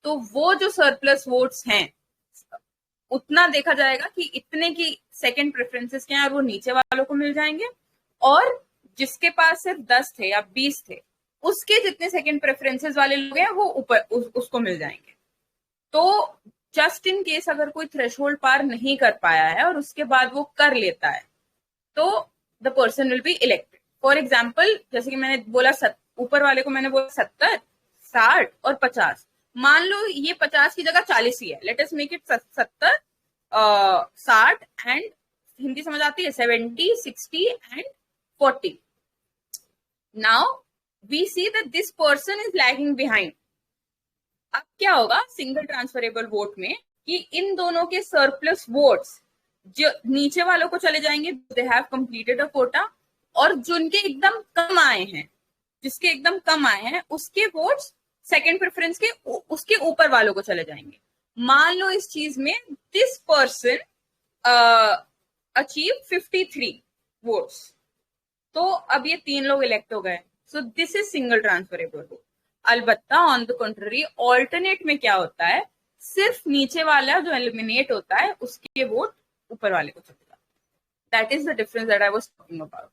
तो वो जो सरप्लस वोट्स हैं उतना देखा जाएगा कि इतने की सेकंड प्रेफरेंसेस क्या है, और वो नीचे वालों को मिल जाएंगे, और जिसके पास सिर्फ 10 थे या 20 थे उसके जितने सेकंड प्रेफरेंसेस वाले लोग हैं वो ऊपर उसको मिल जाएंगे। तो जस्ट इन केस अगर कोई थ्रेशोल्ड पार नहीं कर पाया है और उसके बाद वो कर लेता है तो the person will be elected. For example, जैसे कि मैंने बोला ऊपर वाले को मैंने बोला 70, 60 और 50। मान लो ये 50 की जगह 40 ही है, let us make it 70, 60 and Hindi समझ आती है 70, 60 and 40। Now we see that this person is lagging behind. अब क्या होगा सिंगल ट्रांसफरेबल वोट में कि इन दोनों के सरप्लस वोट्स जो नीचे वालों को चले जाएंगे, they have completed a quota, और जिनके एकदम कम आए हैं, जिसके एकदम कम आए हैं उसके वोट्स सेकंड प्रेफरेंस के उसके ऊपर वालों को चले जाएंगे। मान लो इस चीज में दिस पर्सन अचीव 53 वोट्स, तो अब ये 3 लोग इलेक्ट हो गए, सो this is single transferable vote. अलबत्ता ऑन द कंट्री ऑल्टरनेट में क्या होता है, सिर्फ नीचे वाला जो एलिमिनेट होता है उसके वोट ऊपर वाले को चले जाते हैं। That is the difference that I was talking about.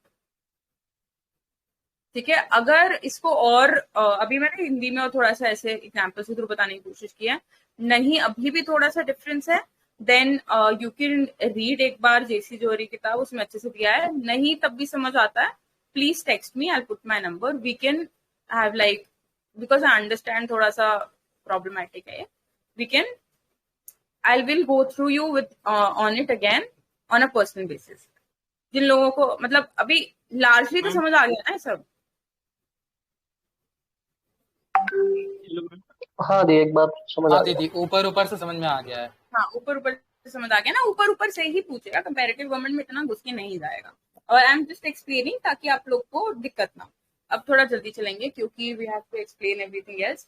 ठीक है, अगर इसको और अभी मैंने हिंदी में और थोड़ा सा ऐसे एग्जाम्पल के थ्रू बताने की कोशिश की है, नहीं अभी भी थोड़ा सा डिफरेंस है, देन यू कैन रीड एक बार जेसी जौहरी किताब, उसमें अच्छे से दिया है। नहीं तब भी समझ आता है, please text me, I put my number, we can have like, because I understand थोड़ा सा प्रॉब्लमैटिक है, we can I will go through you with on it again on a personal basis. जिन लोगों को मतलब अभी लार्जली तो समझ आ गया ना ये सब। हाँ दी, एक बार समझ आ हाँ गया। दीदी, ऊपर ऊपर से समझ में आ गया है। हाँ, ऊपर ऊपर से समझ आ गया ना, ऊपर ऊपर से ही पूछेगा, कंपैरेटिव गवर्नमेंट में इतना घुस के नहीं जाएगा। और आई एम जस्ट एक्सप्लेनिंग ताकि आप लोग को दिक्कत ना हो। अब थोड़ा जल्दी चलेंगे क्योंकि we have to explain everything else.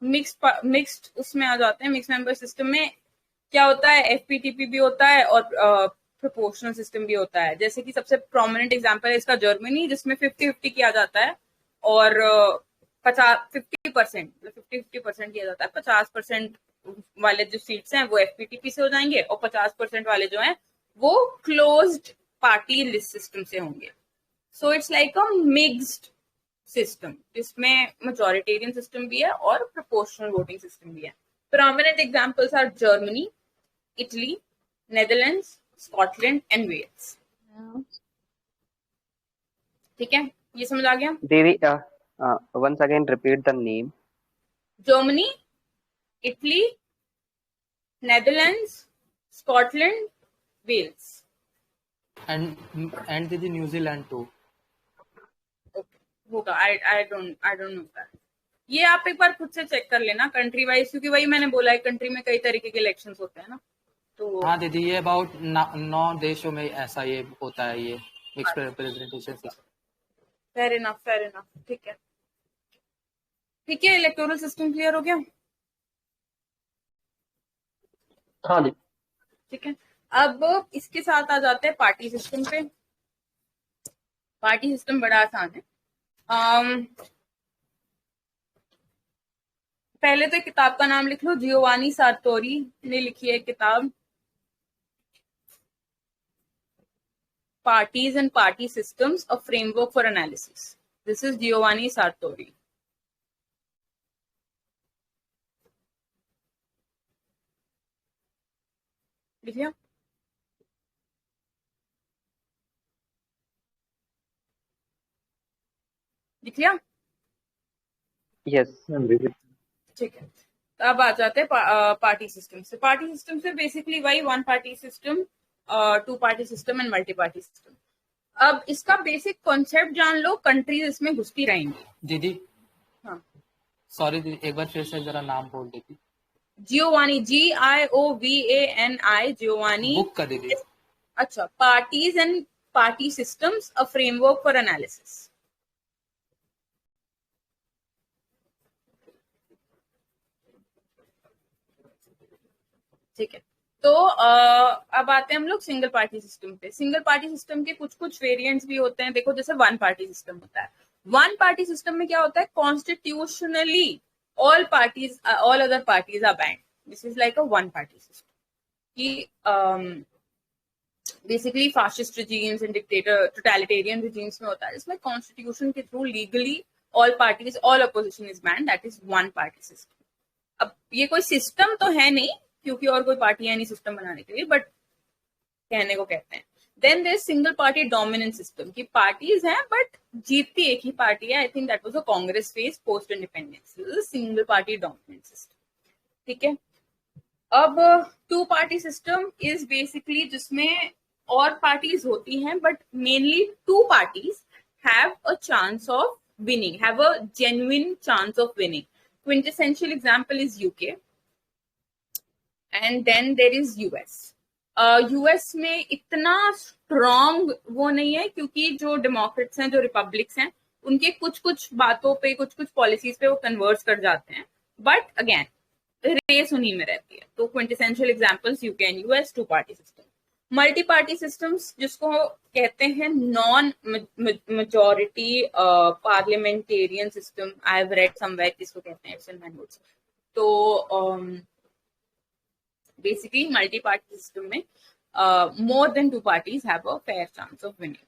Mixed उसमें आ जाते हैं। मिक्स मेंबर सिस्टम में क्या होता है, एफपीटीपी भी होता है और प्रोपोर्शनल सिस्टम भी होता है। जैसे कि सबसे प्रोमिनेंट एग्जांपल है इसका जर्मनी, जिसमें 50-50 किया जाता है और 50% किया जाता है। 50% वाले जो सीट्स हैं वो एफपीटीपी से हो जाएंगे और 50% वाले जो हैं वो क्लोज्ड पार्टी लिस्ट सिस्टम से होंगे। So it's like a mixed system जिसमें मेजोरिटेरियन सिस्टम भी है और प्रोपोर्शनल वोटिंग सिस्टम भी है। Prominent examples are Germany, Italy, Netherlands, Scotland and Wales. ठीक है, ये समझ आ गया। Devi, once again repeat the name. Germany, Italy, Netherlands, Scotland, Wales. And दीदी न्यूजीलैंड टू। होगा, आई डोंट नो दैट। ये आप एक बार खुद से चेक कर लेना कंट्री वाइज, क्योंकि वही मैंने बोला है कंट्री में कई तरीके के इलेक्शंस होते हैं ना। तो हाँ दीदी, ये अबाउट 9 देशों में ऐसा ये होता है, ये mixed representation system. Fair enough. ठीक है, इलेक्टोरल सिस्टम क्लियर हो गया। हाँ दी। ठीक है, अब इसके साथ आ जाते हैं पार्टी सिस्टम पे। पार्टी सिस्टम बड़ा आसान है। पहले तो किताब का नाम लिख लो, जियोवानी सार्तोरी ने लिखी है किताब, parties and party systems, a framework for analysis. This is Giovanni Sartori. लिख लिया? लिख लिया? Yes. ठीक है, तो अब आ जाते हैं पार्टी सिस्टम से। पार्टी सिस्टम से बेसिकली वही one party system, two party system and multi party system. अब इसका बेसिक कॉन्सेप्ट जान लो, कंट्रीज इसमें घुसती रहेंगी। दीदी हाँ, सॉरी दीदी, एक बार फिर से जरा नाम बोल देती। Giovanni, GIOVANI, Giovanni. बुक का दीदी। अच्छा, parties and party systems, a framework for analysis. ठीक है, तो अब आते हैं हम लोग सिंगल पार्टी सिस्टम पे। सिंगल पार्टी सिस्टम के कुछ कुछ वेरिएंट्स भी होते हैं। देखो, जैसे वन पार्टी सिस्टम होता है। वन पार्टी सिस्टम में क्या होता है, constitutionally all other parties are banned. This is like a one party system कि basically fascist regimes and totalitarian regimes में होता है, जिसमें कॉन्स्टिट्यूशन के through legally all parties, all opposition is banned. That is one party system. अब ये कोई system तो है नहीं, क्योंकि और कोई पार्टी है नहीं सिस्टम बनाने के लिए, बट कहने को कहते हैं। Then there single party dominant system की पार्टीज हैं बट जीतती एक ही पार्टी है। I think that was a Congress phase post independence. Single party dominant system. ठीक है, अब two party system is basically जिसमें और पार्टीज होती हैं but mainly two parties have a chance of winning, have a genuine chance of winning. Quintessential example is UK and then there is US. US में इतना strong वो नहीं है, क्योंकि जो डेमोक्रेट्स हैं, जो रिपब्लिक्स हैं, उनके कुछ कुछ बातों पे, कुछ कुछ पॉलिसीज पे वो कन्वर्ट कर जाते हैं, बट अगेन रेस उन्हीं में रहती है। तो quintessential examples UK and US, two party system. Multi party systems जिसको कहते हैं non majority parliamentarian system. I have read somewhere जिसको कहते हैं, इट्स इन माय नोट्स। तो basically multi-party system में more than two parties have a fair chance of winning.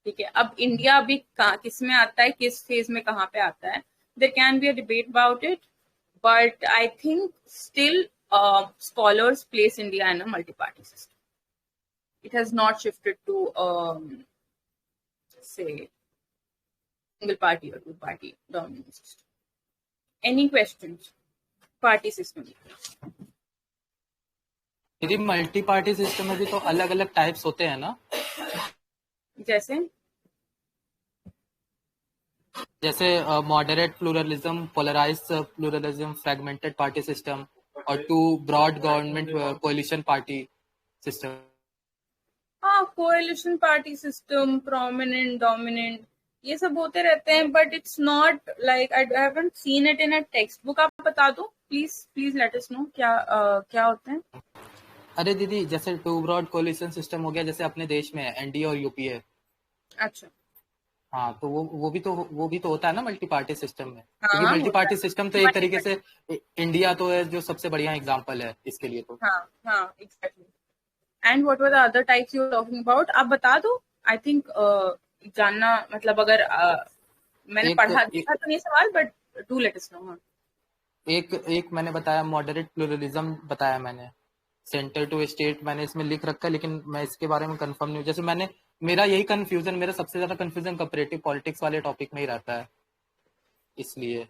ठीक है, अब इंडिया अभी किस में आता है, किस फेज में कहाँ पे आता है, there can be a debate about it, but I think still scholars place India in a multi-party system. It has not shifted to say single party or two party dominant system. Any questions? Party system. दीदी multi party system में भी तो अलग अलग types होते हैं ना, जैसे जैसे moderate pluralism, polarise pluralism, fragmented party system और two broad government coalition party system. हाँ, coalition party system, prominent, dominant, ये सब होते रहते हैं, but it's not like I haven't seen it in a textbook. आप बता दो please, please let us know क्या होते हैं। अरे दीदी जैसे टू ब्रॉड कोalition सिस्टम हो गया, जैसे अपने देश में एनडीए और यूपीए। अच्छा, हाँ तो वो भी तो होता है ना मल्टी पार्टी सिस्टम में, हाँ क्योंकि हाँ मल्टी होता पार्टी है। सिस्टम तो एक तरीके से इंडिया तो है जो सबसे बढ़िया एग्जांपल है इसके लिए तो। हाँ हाँ exactly. And what were the other types you are talking about, आप बता दो। आई थिंक जानना, मतलब अगर मैंने एक पढ़ा एक देखा तो नहीं सवाल, but do let us no. एक मैंने बताया मॉडरेट प्लूरलिज्म बताया मैंने, सेंटर टू स्टेट मैंने इसमें लिख रखा है, लेकिन मैं इसके बारे में कंफर्म नहीं हूँ। जैसे मैंने मेरा यही कंफ्यूजन, मेरा सबसे ज्यादा कंफ्यूजन कंपैरेटिव पॉलिटिक्स वाले टॉपिक में ही रहता है, इसलिए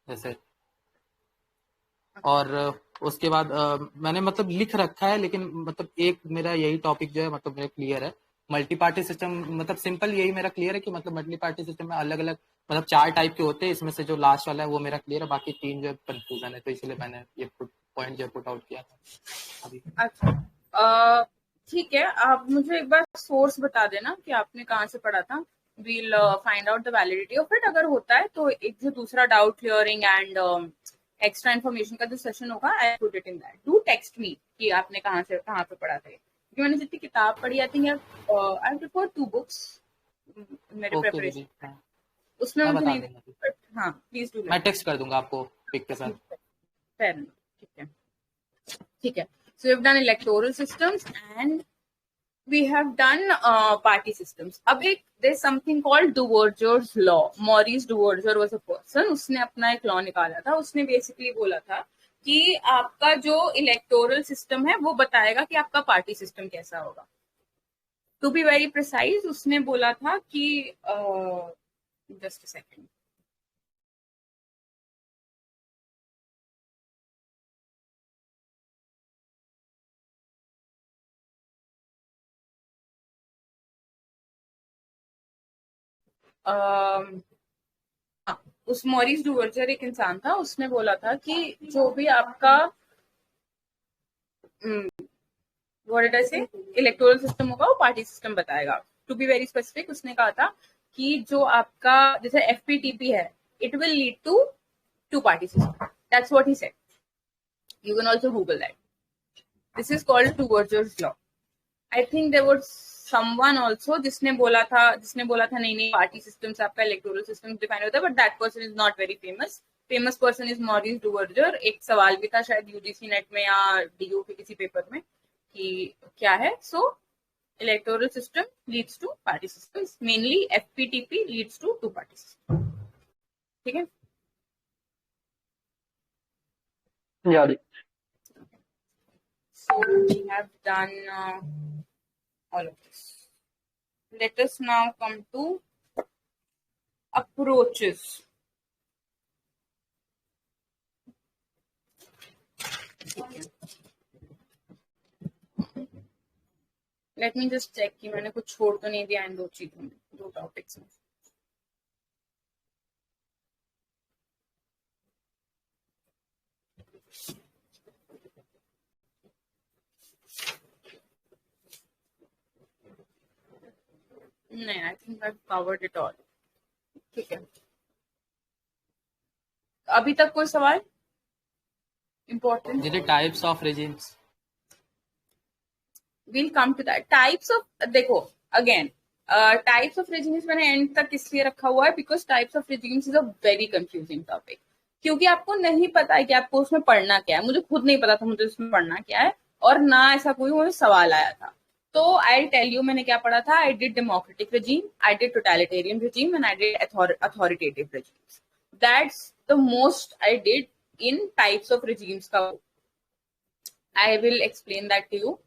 जैसे। और उसके बाद मैंने मतलब लिख रखा है, लेकिन मतलब एक मेरा यही टॉपिक जो है मतलब मेरा क्लियर है। मल्टी पार्टी सिस्टम मतलब सिंपल यही मेरा क्लियर है कि मतलब मल्टी पार्टी सिस्टम में अलग अलग मतलब 4 टाइप के होते हैं, इसमें से जो लास्ट वाला है वो मेरा क्लियर है, बाकी 3 जो कंफ्यूजन है, तो इसलिए मैंने ये पॉइंट जो पुट आउट किया था अभी। अच्छा, ठीक है, आप मुझे एक बार सोर्स बता देना कि आपने कहाँ से पढ़ा था। We'll find out the validity of it. अगर होता है तो एक जो दूसरा doubt clearing and extra information का जो सेशन होगा, I put it in that. Do text me कि आपने कहाँ पे पढ़ा था, क्योंकि मैंने जितनी किताब पढ़ी, आई थिंक आई प्रेफर 2 बुक्स मेरे ओके प्रिपरेशन दीदी, हाँ, उसमें मैं मुझे बता नहीं दूंगा, दिखा, बट हाँ प्लीज डू मैं लेट। टेक्स्ट कर दूंगा आपको पिक के साथ। फेयर एनफ, ठीक है, ठीक है। So we have done electoral systems and we have done party systems. अब एक there's something called Duverger's law. Maurice Duverger was a person. उसने अपना एक लॉ निकाला था। उसने बेसिकली बोला था कि आपका जो इलेक्टोरल सिस्टम है वो बताएगा कि आपका पार्टी सिस्टम कैसा होगा। टू बी वेरी प्रिसाइज, उसने बोला था कि जस्ट अ सेकेंड, उस मॉरिस डुवर्जर एक इंसान था, उसने बोला था कि जो भी आपका व्हाट डिड आई से इलेक्टोरल सिस्टम होगा वो पार्टी सिस्टम बताएगा। टू बी वेरी स्पेसिफिक, उसने कहा था कि जो आपका जैसे एफपीटीपी है, it will lead to 2 party system. That's what he said. You can also Google that. This is called Duverger's law. I think there was someone also जिसने बोला था नहीं नहीं पार्टी सिस्टम से आपका इलेक्टोरल सिस्टम डिफाइन होता है, but that person is not very famous. Famous person is Maurice Duverger. एक सवाल भी था शायद यूजीसी नेट में या डीयू के किसी पेपर में कि क्या है। So electoral system leads to party system, mainly FPTP leads to 2 party system. ठीक है, या दी। so we have done all of this. Let us now come to approaches. Let me just check कि मैंने कुछ छोड़ तो नहीं दिया इन 2 चीजों में, 2 टॉपिक्स में। नहीं, आई think I covered it all. ठीक है, अभी तक कोई सवाल इम्पोर्टेंट? दीदी types of regimes, we'll come to that. Types of, देखो अगेन, टाइप्स ऑफ रेजिम्स मैंने एंड तक इसलिए रखा हुआ है because types of regimes is a very confusing topic, क्योंकि आपको नहीं पता है कि आपको उसमें पढ़ना क्या है। मुझे खुद नहीं पता था मुझे उसमें पढ़ना क्या है, और ना ऐसा कोई मुझे सवाल आया था। तो आई टेल यू मैंने क्या पढ़ा था। I did democratic regime, I did totalitarian regime and I did authoritative regimes. That's the most I did in types of regimes का। I will explain that to you.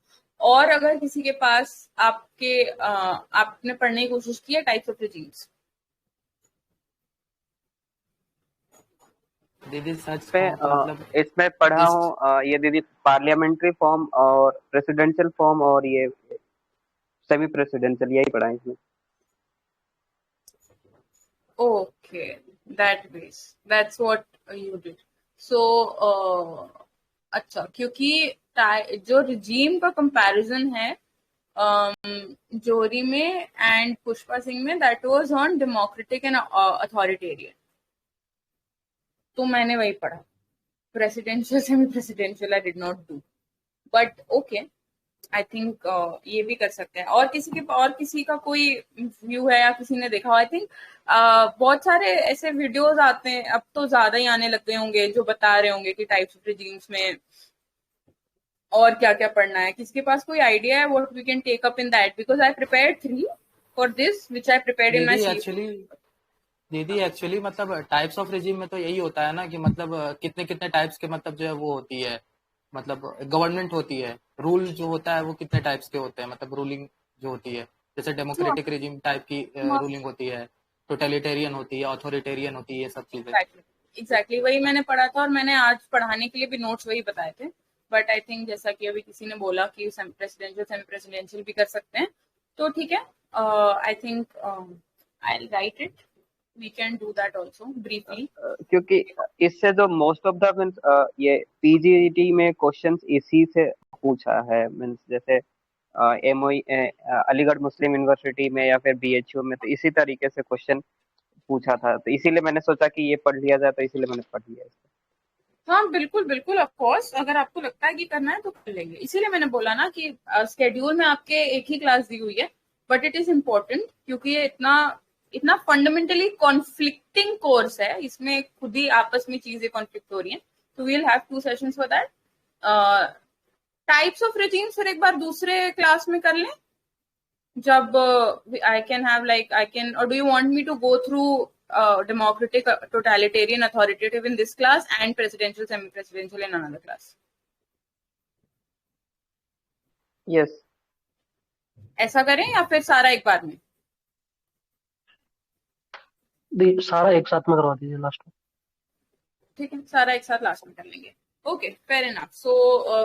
और अगर किसी के पास आपने पढ़ने की कोशिश की है टाइप्स ऑफ रेजिम्स? दीदी सच पे कहूँ तो मतलब इसमें पढ़ा इस हूँ ये दीदी, पार्लियामेंट्री फॉर्म और प्रेसिडेंशियल फॉर्म और ये सेमी प्रेसिडेंशियल, यही पढ़ा है इसमें। Okay, that base. That's what you did. So, अच्छा, क्योंकि जो रिजीम का कंपैरिजन है जोरी में एंड पुष्पा सिंह में, that was on democratic and authoritarian, तो मैंने वही पढ़ा। Presidential semi presidential I did not do, but okay, I think ये भी कर सकते हैं। और किसी का कोई व्यू है या किसी ने देखा हो? आई थिंक बहुत सारे ऐसे वीडियोस आते हैं, अब तो ज्यादा ही आने लग गए होंगे, जो बता रहे होंगे कि टाइप्स ऑफ रिजीम्स में और क्या क्या पढ़ना है। किसके पास कोई आइडिया है what we can take up in that? Because I prepared 3 for this which I prepared in my दीदी एक्चुअली मतलब टाइप्स ऑफ रिजीम में तो यही होता है ना कि मतलब कितने कितने टाइप्स के मतलब जो है वो होती है, मतलब गवर्नमेंट होती है, रूल जो होता है वो कितने टाइप्स के होते हैं, मतलब रूलिंग जो होती है, जैसे डेमोक्रेटिक रिजीम टाइप की रूलिंग होती है, टोटलिटेरियन होती है, ऑथोरिटेरियन होती है, ये सब चीजें। एग्जैक्टली वही मैंने पढ़ा था और मैंने आज पढ़ाने के लिए भी नोट्स वही बताए थे। बट आई थिंक जैसा कि अभी किसी ने बोला कि प्रेसिडेंशियल सेमी प्रेसिडेंशियल भी कर सकते हैं, तो ठीक है। I think I will write it, we can do that also briefly, क्योंकि इससे जो मोस्ट ऑफ द मीन्स ये पीजीटी में क्वेश्चंस इसी से पूछा है, मीन्स जैसे एमओई अलीगढ़ मुस्लिम यूनिवर्सिटी में या फिर बीएचयू में, तो इसी तरीके से क्वेश्चन पूछा था, तो इसीलिए मैंने सोचा कि ये पढ़ लिया जाए, तो इसीलिए मैंने पढ़ लिया इसको। हाँ बिल्कुल बिल्कुल, ऑफ कोर्स, अगर आपको लगता है कि करना है तो कर लेंगे। इसीलिए मैंने बोला ना कि स्केड्यूल में आपके एक ही क्लास दी हुई है, बट इट इज इम्पोर्टेंट क्योंकि ये इतना फंडामेंटली कॉन्फ्लिक्टिंग कोर्स है, इसमें खुद ही आपस में चीजें कॉन्फ्लिक्ट हो रही हैं, तो we will have 2 sessions for that. Types of regimes फिर एक बार दूसरे क्लास में कर लें, जब I can have like I can, और do you want me to go through democratic, totalitarian, authoritative in this class and presidential, semi-presidential in another class? Yes. ऐसा करें या फिर सारा एक बार में? सारा एक साथ में करवा दीजिए लास्ट में। ठीक है, सारा एक साथ लास्ट में कर लेंगे। Okay, fair enough. So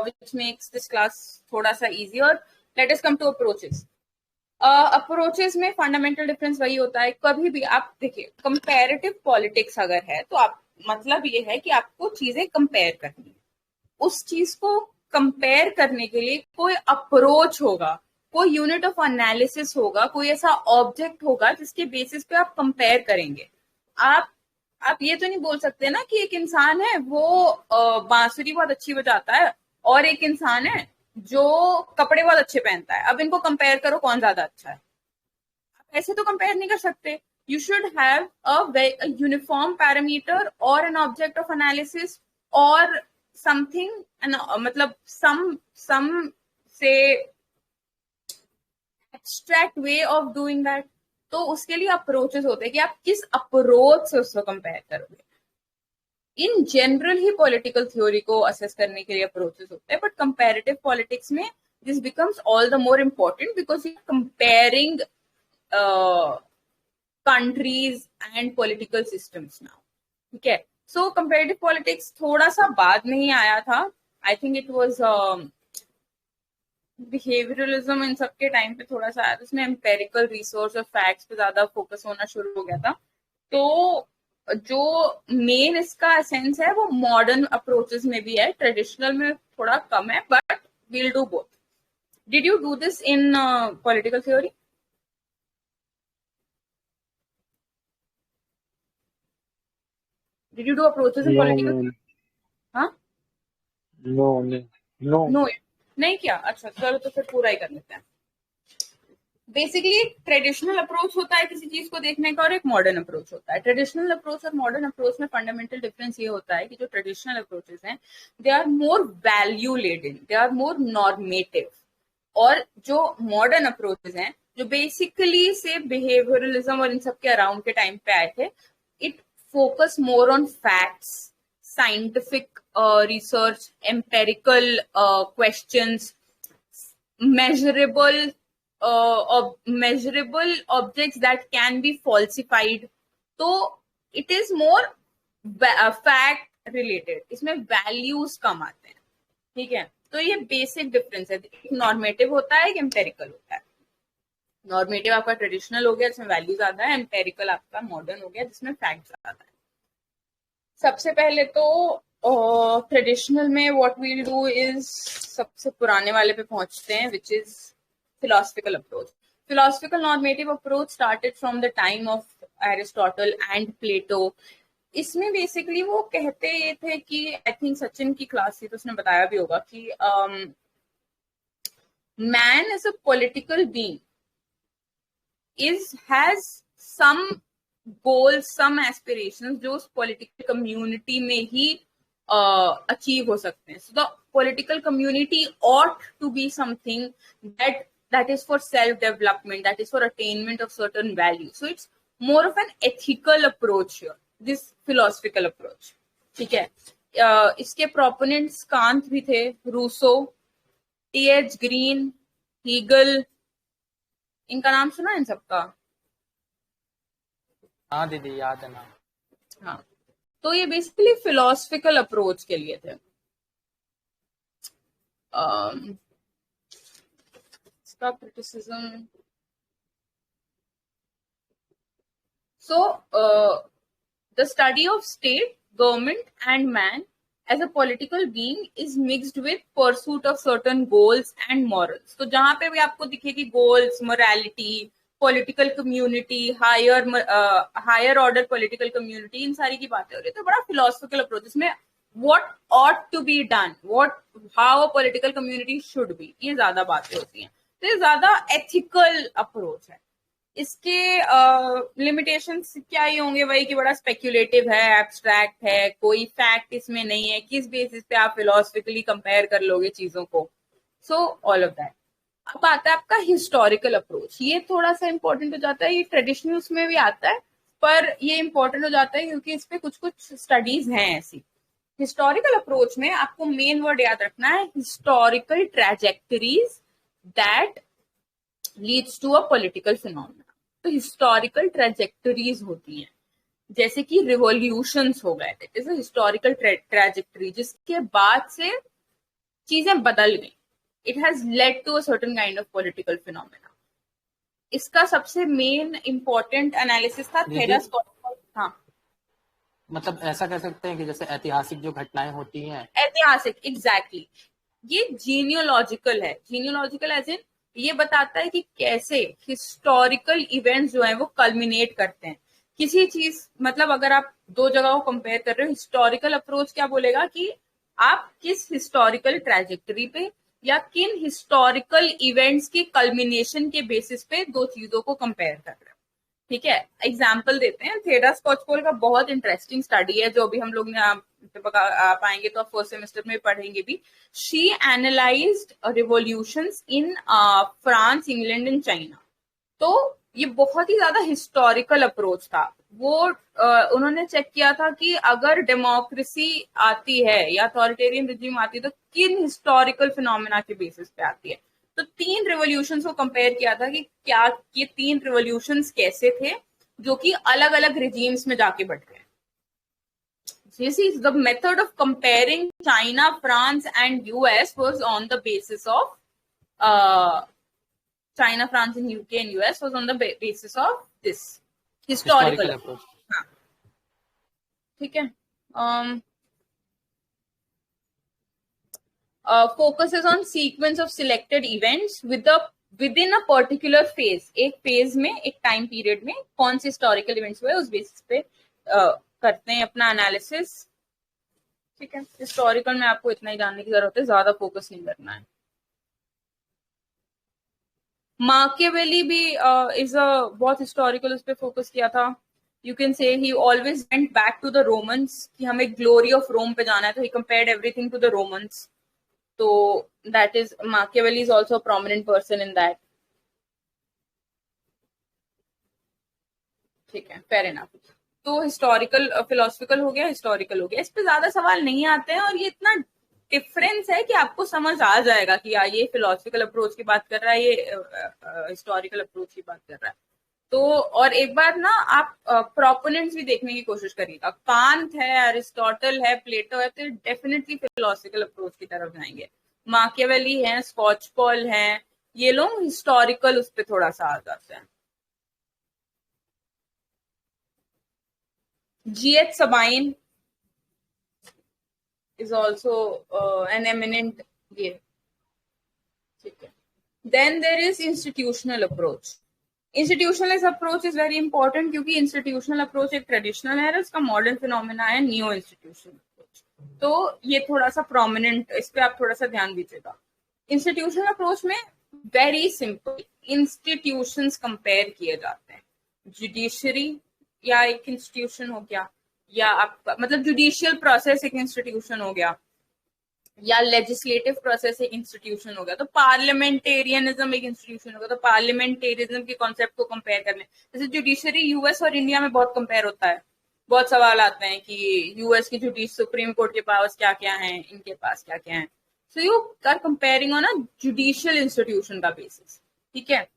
which makes this class थोड़ा सा easier. Late us come two approaches. Approaches में फंडामेंटल डिफरेंस वही होता है। कभी भी आप देखिए, कंपैरेटिव पॉलिटिक्स अगर है तो आप मतलब ये है कि आपको चीजें कंपेयर करनी है, उस चीज को कंपेयर करने के लिए कोई अप्रोच होगा, कोई यूनिट ऑफ एनालिसिस होगा, कोई ऐसा ऑब्जेक्ट होगा जिसके बेसिस पे आप कंपेयर करेंगे। आप ये तो नहीं बोल सकते ना कि एक इंसान है वो बांसुरी बहुत अच्छी बजाता है और एक इंसान है जो कपड़े बहुत अच्छे पहनता है, अब इनको कंपेयर करो कौन ज्यादा अच्छा है। आप ऐसे तो कंपेयर नहीं कर सकते। You should have a uniform parameter और एन ऑब्जेक्ट ऑफ एनालिसिस और समथिंग, मतलब सम से abstract way of doing that. तो उसके लिए अप्रोचेस होते हैं कि आप किस अप्रोच से उसको कंपेयर करोगे। In general he political theory को असेस करने के लिए अप्रोचेस होते हैं, बट कंपैरेटिव पॉलिटिक्स में this becomes all the more important because you comparing countries and political systems now. ठीक है, सो कंपैरेटिव पॉलिटिक्स थोड़ा सा बाद में ही आया था। I think it was behaviouralism इन सबके टाइम पे थोड़ा सा आया, उसमें एम्पेरिकल रिसोर्स और फैक्ट्स पे ज्यादा फोकस होना शुरू हो गया था। तो जो मेन इसका एसेंस है वो मॉडर्न अप्रोचेस में भी है, ट्रेडिशनल में थोड़ा कम है, but we'll do both. Did you do this in political theory? Did you do approaches in political? हाँ, नो नहीं किया। अच्छा चलो, तो फिर पूरा ही कर लेते हैं। बेसिकली ट्रेडिशनल अप्रोच होता है किसी चीज को देखने का और एक मॉडर्न अप्रोच होता है। ट्रेडिशनल अप्रोच और मॉडर्न अप्रोच में फंडामेंटल डिफरेंस ये होता है कि जो ट्रेडिशनल अप्रोचेस हैं they are more value laden, they are more normative, और जो मॉडर्न अप्रोचेस हैं जो बेसिकली से बिहेवियरलिज्म और इन सब के अराउंड के टाइम पे आए थे, it focus more on facts, scientific research, empirical questions, measurable objects that can be falsified. So it is more fact related, इसमें वैल्यूज कम आते हैं, ठीक है। तो ये बेसिक डिफरेंस है, एक नॉर्मेटिव होता है, एक एम्पेरिकल होता है। नॉर्मेटिव आपका ट्रेडिशनल हो गया जिसमें वैल्यू ज्यादा है, एम्पेरिकल आपका मॉडर्न हो गया जिसमें फैक्ट ज्यादा है। सबसे पहले तो ट्रेडिशनल में व्हाट वील डू इज, सबसे पुराने वाले पे पहुंचते हैं, which is philosophical approach. Philosophical normative approach started from the time of Aristotle and Plato. इसमें बेसिकली वो कहते ये थे कि, आई थिंक सचिन की क्लास थी तो उसने बताया भी होगा कि man as a political being has some goals, some aspirations जो उस political community में ही achieve हो सकते हैं. So the political community ought to be something that is for self development, that is for attainment of certain values. So it's more of an ethical approach here, this philosophical approach. ठीक है. इसके proponents Kant भी थे, Rousseau, T.H. Green, Hegel, इनका नाम सुना इन सबका? हाँ दीदी याद है ना। हाँ, तो ये बेसिकली फिलोसफिकल अप्रोच के लिए थे। इसका criticism, so the study of state, government and man as a political being is mixed with pursuit of certain goals and morals. तो जहां पे भी आपको दिखेगी goals, morality, political community, higher order political community, इन सारी की बातें हो रही है, तो बड़ा philosophical approach इसमें what ought to be done, how a political community should be, ये ज्यादा बातें होती हैं। तो ये ज्यादा ethical approach है। इसके लिमिटेशंस क्या ही होंगे, वही कि बड़ा स्पेक्यूलेटिव है, एब्स्ट्रैक्ट है, कोई फैक्ट इसमें नहीं है, किस बेसिस पे आप फिलोसफिकली कंपेयर कर लोगे चीजों को। So all of that. अब आता है आपका हिस्टोरिकल अप्रोच। ये थोड़ा सा इंपॉर्टेंट हो जाता है, ये ट्रेडिशनल्स में भी आता है, पर ये इंपॉर्टेंट हो जाता है क्योंकि इस पे कुछ कुछ स्टडीज हैं ऐसी। हिस्टोरिकल अप्रोच में आपको मेन वर्ड याद रखना है, historical trajectories that leads to a political phenomena. तो हिस्टोरिकल ट्रैजेक्टरीज होती हैं, जैसे कि रिवॉल्यूशंस हो गए, that is a historical trajectory, जिसके बाद से चीजें बदल गई, it has led to a certain kind of political phenomena. इसका सबसे मेन इंपॉर्टेंट एनालिसिस था थेरस। हाँ, मतलब ऐसा कह सकते हैं कि जैसे ऐतिहासिक जो घटनाएं होती हैं, ऐतिहासिक, एग्जैक्टली। ये जीनियोलॉजिकल है, जीनियोलॉजिकल एज इन ये बताता है कि कैसे हिस्टोरिकल इवेंट्स जो हैं वो कल्मिनेट करते हैं किसी चीज। मतलब अगर आप दो जगह को कंपेयर कर रहे हो, हिस्टोरिकल अप्रोच क्या बोलेगा कि आप किस हिस्टोरिकल ट्रैजेक्टरी पे या किन हिस्टोरिकल इवेंट्स की कल्मिनेशन के बेसिस पे दो चीजों को कंपेयर कर रहे हो। ठीक है, एग्जाम्पल देते हैं। थेडर स्कॉचपोल का बहुत इंटरेस्टिंग स्टडी है जो अभी हम लोग पाएंगे तो फर्स्ट सेमेस्टर में पढ़ेंगे भी। She analysed revolutions in France, England and China. तो ये बहुत ही ज्यादा हिस्टोरिकल अप्रोच था। वो उन्होंने चेक किया था कि अगर डेमोक्रेसी आती है या अथॉरिटेरियन रिजीम आती है तो किन हिस्टोरिकल फिनोमेना के बेसिस पे आती है। तो 3 रिवॉल्यूशंस को कंपेयर किया था कि क्या ये 3 रिवॉल्यूशंस कैसे थे जो कि अलग अलग रिजीम्स में जाके बढ़ गए। This is the method of comparing China, France and US was on the basis of China, France and UK and US was on the basis of this historical approach. हाँ, ठीक है। Focuses on sequence of selected events within a particular phase. एक phase में, एक time period में कौन से historical events हुए उस basis पे करते हैं अपना एनालिसिस। ठीक है, हिस्टोरिकल में आपको इतना ही जानने की जरूरत है, ज्यादा फोकस नहीं करना है। माकियावेली भी इज अ बहुत हिस्टोरिकल, उस पर फोकस किया था। You can say he always went back to the Romans कि हमें ग्लोरी ऑफ रोम पे जाना है, तो he compared everything to the Romans. तो that is Machiavelli is also a prominent person in that. ठीक है, फेयर इनफ। तो हिस्टोरिकल फिलोसफिकल हो गया, हिस्टोरिकल हो गया। इस पे ज्यादा सवाल नहीं आते हैं और ये इतना डिफरेंस है कि आपको समझ आ जाएगा कि ये फिलोसफिकल अप्रोच की बात कर रहा है, ये हिस्टोरिकल अप्रोच की बात कर रहा है। तो और एक बार ना आप प्रोपोनेंट्स भी देखने की कोशिश करिएगा, कांत है, अरिस्टोटल है, प्लेटो है, तो डेफिनेटली फिलोसॉफिकल अप्रोच की तरफ जाएंगे। माकियावेली है, स्कॉचपॉल है, ये लोग हिस्टोरिकल उस पर थोड़ा सा आ जाते हैं। G.H. Sabine is also an eminent ये, ठीक है। Then there is institutional approach. Institutionalist approach is very important क्योंकि institutional approach एक traditional है, उसका modern phenomena है neo institutional approach। तो ये थोड़ा सा prominent, इस पे आप थोड़ा सा ध्यान दीजिएगा। Institutional approach में very simple institutions compare किए जाते हैं। Judiciary या एक इंस्टीट्यूशन हो गया, या आपका मतलब जुडिशियल प्रोसेस एक इंस्टीट्यूशन हो गया, या लेजिस्लेटिव प्रोसेस एक इंस्टीट्यूशन हो गया, तो पार्लियामेंटेरियनिज्म एक इंस्टीट्यूशन होगा। तो पार्लियामेंटेरियनिज्म के कॉन्सेप्ट को कंपेयर करने, जैसे जुडिशरी यूएस और इंडिया में बहुत कंपेयर होता है, बहुत सवाल आते हैं कि यूएस की जुडिश सुप्रीम कोर्ट के पास क्या क्या है, इनके पास क्या क्या है। So you are comparing on a judicial institution का बेसिस, ठीक है।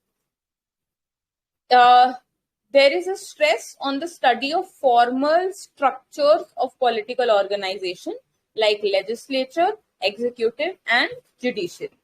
There is a stress on the study of formal structures of political organization like legislature, executive and judiciary.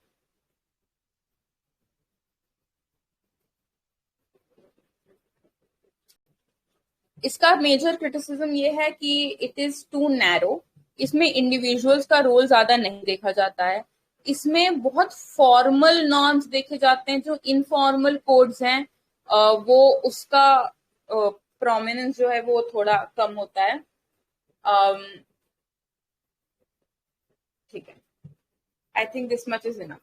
इसका मेजर क्रिटिसिज्म ये है कि इट इज टू नैरो, इसमें individuals का role ज्यादा नहीं देखा जाता है, इसमें बहुत फॉर्मल नॉर्म्स देखे जाते हैं, जो इनफॉर्मल कोड्स हैं वो उसका प्रोमिनेंस जो है वो थोड़ा कम होता है। ठीक है, I think this much is enough,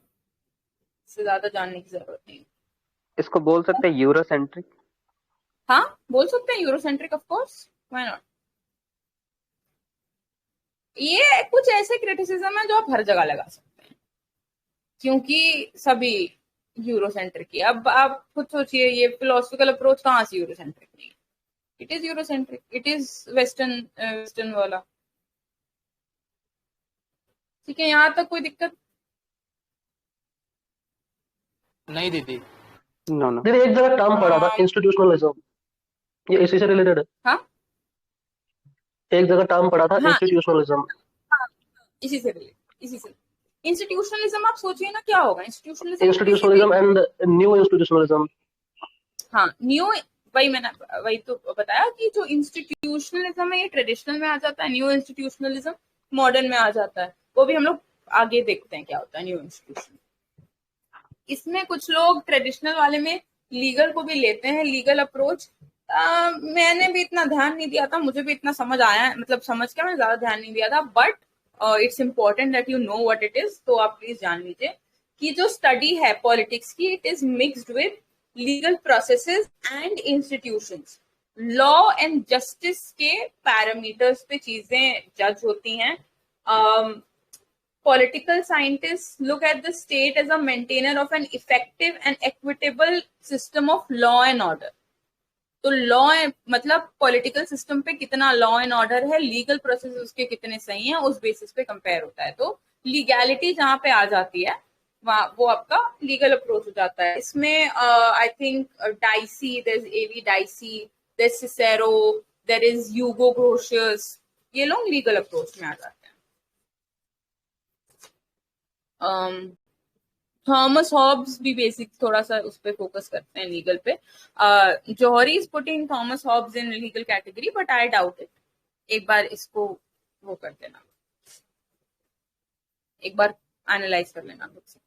इससे ज्यादा जानने की जरूरत नहीं। इसको बोल सकते हैं यूरोसेंट्रिक। हाँ बोल सकते हैं Eurocentric, of course, why not. ये कुछ ऐसे क्रिटिसिज्म है जो आप हर जगह लगा सकते हैं क्योंकि सभी यूरोसेंट्रिक ही। अब आप खुद सोचिए, ये फिलोसफिकल अप्रोच कहाँ से यूरोसेंट्रिक नहीं है? It is Eurocentric, it is western वाला, ठीक है। यहाँ तक कोई दिक्कत नहीं दीदी? नो नो दीदी एक जगह टर्म पढ़ा था इंस्टीट्यूशनलिज्म, ये इसी से रिलेटेड है। हाँ एक जगह टर्म पढ़ा था हाँ, इंस्टीट्यूशनलिज्म। हाँ, इसी से इंस्टीट्यूशनलिज्म। आप सोचिए ना क्या होगा इंस्टीट्यूशनलिज्म एंड न्यू इंस्टीट्यूशनलिज्म। हाँ न्यू, वही तो बताया कि जो इंस्टीट्यूशनलिज्म है ये ट्रेडिशनल में आ जाता है, न्यू इंस्टीट्यूशनलिज्म मॉडर्न में आ जाता है। वो भी हम लोग आगे देखते हैं क्या होता है न्यू इंस्टीट्यूशन। इसमें कुछ लोग ट्रेडिशनल वाले में लीगल को भी लेते हैं, लीगल अप्रोच। मैंने भी इतना ध्यान नहीं दिया था, मुझे भी इतना समझ आया, मतलब समझ के मैंने ज्यादा ध्यान नहीं दिया था, but it's important that you know what it is. तो आप प्लीज जान लीजिए कि जो स्टडी है पॉलिटिक्स की, it is mixed with legal processes and institutions. Law and justice के पैरामीटर्स पे चीजें जज होती हैं। Political scientists look at the state as a maintainer of an effective and equitable system of law and order. तो law मतलब political system पे कितना लॉ एंड ऑर्डर है, लीगल प्रोसेस उसके कितने सही हैं, उस बेसिस पे कंपेयर होता है। तो लीगैलिटी जहां पे आ जाती है वहां वो आपका लीगल अप्रोच हो जाता है। इसमें I think Dicey, there is AV Dicey, there is Cicero, there is Hugo Grotius, ये लोग लीगल अप्रोच में आ जाते हैं। थॉमस हॉब्स भी बेसिक थोड़ा सा उस पे फोकस करते हैं लीगल पे। Johari is putting Thomas Hobbes in legal category, but I doubt it. एक बार इसको वो कर देना, एक बार एनालाइज कर लेना खुद से।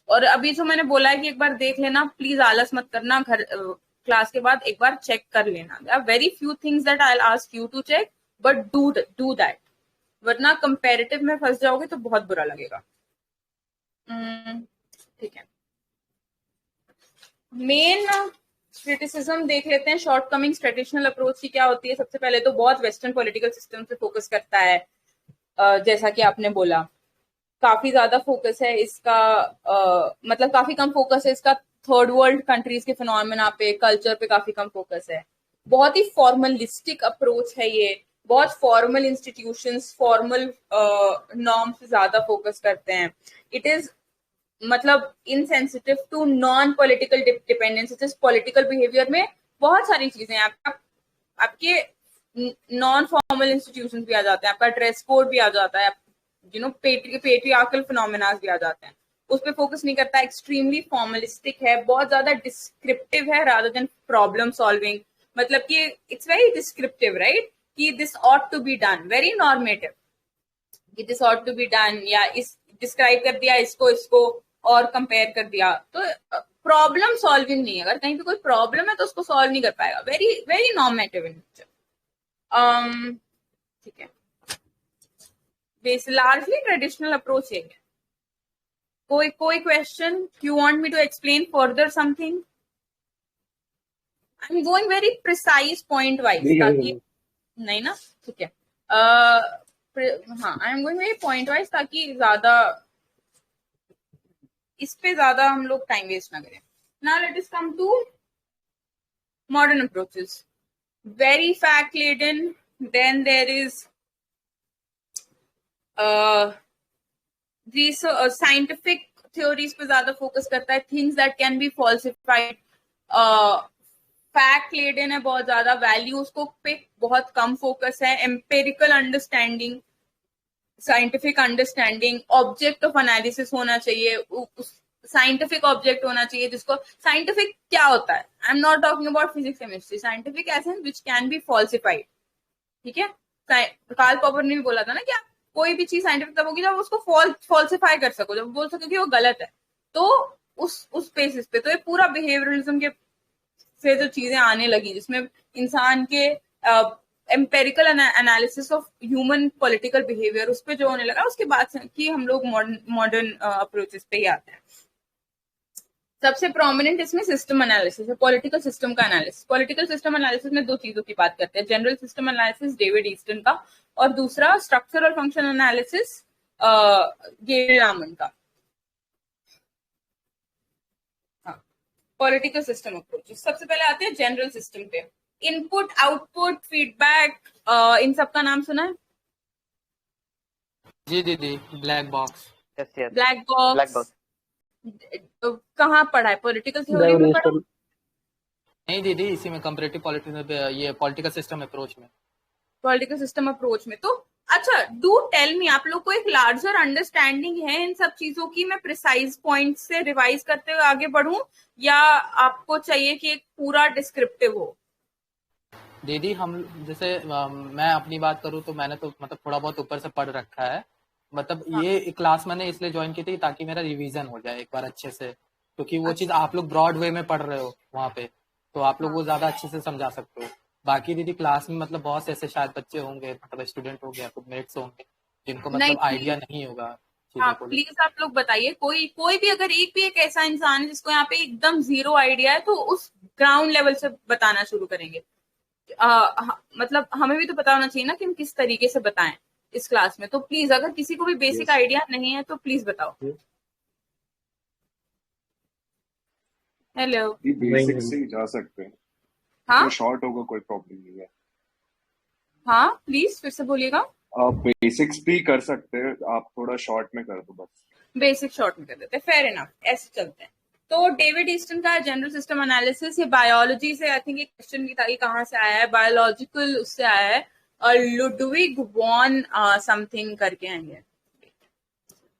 और अभी जो मैंने बोला है कि एक बार देख लेना, प्लीज आलस मत करना, घर क्लास के बाद एक बार चेक कर लेना। There are very few things that I will ask you to check, but do that, वरना कंपैरेटिव में फंस जाओगे तो बहुत बुरा लगेगा। ठीक है, मेन क्रिटिसिज्म देख लेते हैं। शॉर्टकमिंग्स ट्रेडिशनल अप्रोच की क्या होती है? सबसे पहले तो बहुत वेस्टर्न पॉलिटिकल सिस्टम पे फोकस करता है, जैसा कि आपने बोला, काफी ज्यादा फोकस है इसका, मतलब काफी कम फोकस है इसका थर्ड वर्ल्ड कंट्रीज के फिनोमेना पे, कल्चर पे काफी कम फोकस है। बहुत ही फॉर्मलिस्टिक अप्रोच है ये, बहुत फॉर्मल इंस्टीट्यूशंस, फॉर्मल नॉर्म्स पे ज्यादा फोकस करते हैं। इट इज मतलब insensitive to non political dependence, political behaviour में बहुत सारी चीजें हैं। आपके नॉन फॉर्मल इंस्टीट्यूशन भी आ जाते हैं, आपका ड्रेस कोड भी आ जाता है, पेट्रियार्कल फिनोमेना भी आ जाते हैं। उस पर फोकस नहीं करता, एक्सट्रीमली फॉर्मलिस्टिक है, बहुत ज्यादा डिस्क्रिप्टिव है रादर देन प्रॉब्लम सॉल्विंग। मतलब कि इट्स वेरी डिस्क्रिप्टिव, राइट, कि this ought to be done, very normative, कि this ought to be done, या इस डिस्क्राइब कर दिया इसको और कंपेयर कर दिया। तो प्रॉब्लम सॉल्विंग नहीं है, अगर कहीं पे कोई प्रॉब्लम है तो उसको सॉल्व नहीं कर पाएगा, very very normative in nature. ठीक है, बेस लार्जली ट्रेडिशनल अप्रोच है। कोई question, you want me to explain further something? I am going very precise point wise, ताकि नहीं ना, ठीक है, हाँ, I am going very point wise, ताकि ज्यादा इस पे ज्यादा हम लोग टाइम वेस्ट ना करें। Now let us come to modern approaches, very fact laden, then there is scientific theories पे ज्यादा फोकस करता है, things that can be falsified, fact laden है बहुत ज्यादा, वैल्यूज को पे बहुत कम फोकस है, empirical understanding, scientific understanding, object of analysis होना चाहिए, साइंटिफिक ऑब्जेक्ट होना चाहिए, जिसको साइंटिफिक क्या होता है, आई am not talking about physics chemistry, scientific essence which can be falsified. ठीक है, कार्ल पॉपर ने भी बोला था ना कि आप कोई भी चीज साइंटिफिक तब होगी जब उसको फॉल्सिफाई कर सको, जब बोल सको कि वो गलत है, तो उस बेसिस पे। तो ये पूरा बिहेवियरलिज्म के से जो चीजें आने लगी, जिसमें इंसान के empirical analysis of human political behaviour, उस पर जो होने लगा, उसके बाद कि हम लोग मॉडर्न अप्रोचेस पे ही आते हैं। सबसे प्रोमिनेंट इसमें सिस्टम एनालिसिस है, पॉलिटिकल सिस्टम का एनालिसिस। पॉलिटिकल सिस्टम एनालिसिस में दो चीजों की बात करते हैं, general system analysis David Easton का, और दूसरा स्ट्रक्चरल फंक्शन एनालिसिस गेरी रामन का। पॉलिटिकल सिस्टम अप्रोच, सबसे पहले आते हैं जनरल सिस्टम पे। इनपुट, आउटपुट, फीडबैक, इन सब का नाम सुना है? जी दीदी, black box. Yes yes, black box, black box कहाँ पढ़ा है? पॉलिटिकल थ्योरी में पढ़ा? नहीं दीदी, इसी में कंपैरेटिव पॉलिटिक्स, ये पॉलिटिकल सिस्टम अप्रोच में। पॉलिटिकल सिस्टम अप्रोच में। तो अच्छा, डू टेल मी, आप लोग को एक लार्जर अंडरस्टैंडिंग है इन सब चीजों की? मैं प्रिसाइज पॉइंट से रिवाइज करते हुए आगे बढ़ूं, या आपको चाहिए कि एक पूरा डिस्क्रिप्टिव हो? दीदी, हम जैसे मैं अपनी बात करूँ तो मैंने तो मतलब थोड़ा बहुत ऊपर से पढ़ रखा है। मतलब ये क्लास मैंने इसलिए ज्वाइन की थी ताकि मेरा रिवीजन हो जाए एक बार अच्छे से, क्योंकि वो चीज आप लोग ब्रॉड वे में पढ़ रहे हो वहाँ पे, तो आप लोग वो ज्यादा अच्छे से समझा सकते हो। बाकी दीदी क्लास में मतलब बहुत से ऐसे शायद बच्चे होंगे, मतलब स्टूडेंट होंगे या फिर मेट्स होंगे, जिनको मतलब आइडिया नहीं होगा हाँ, चीजों को। प्लीज आप लोग बताइए, कोई भी अगर एक भी एक ऐसा इंसान है जिसको यहाँ पे एकदम जीरो आइडिया है, तो उस ग्राउंड लेवल से बताना शुरू करेंगे। मतलब हमें भी तो पता होना चाहिए ना कि हम किस तरीके से बताएं इस क्लास में। तो प्लीज, अगर किसी को भी बेसिक आइडिया नहीं है तो प्लीज बताओ। हेलो, बेसिक से ही जा सकते हैं। हाँ तो शॉर्ट होगा, कोई प्रॉब्लम नहीं है। हाँ, प्लीज फिर से बोलिएगा। आप बेसिक्स भी कर सकते हैं, आप थोड़ा शॉर्ट में कर दो बस। बेसिक शॉर्ट में कर देते हैं, फेयर इनफ, ऐसे चलते हैं। तो डेविड ईस्टन का जनरल सिस्टम एनालिसिस, ये बायोलॉजी से, आई थिंक एक क्वेश्चन भी था कि कहाँ से आया है, बायोलॉजिकल उससे आया है, और लुडविग वॉन समथिंग करके आएंगे,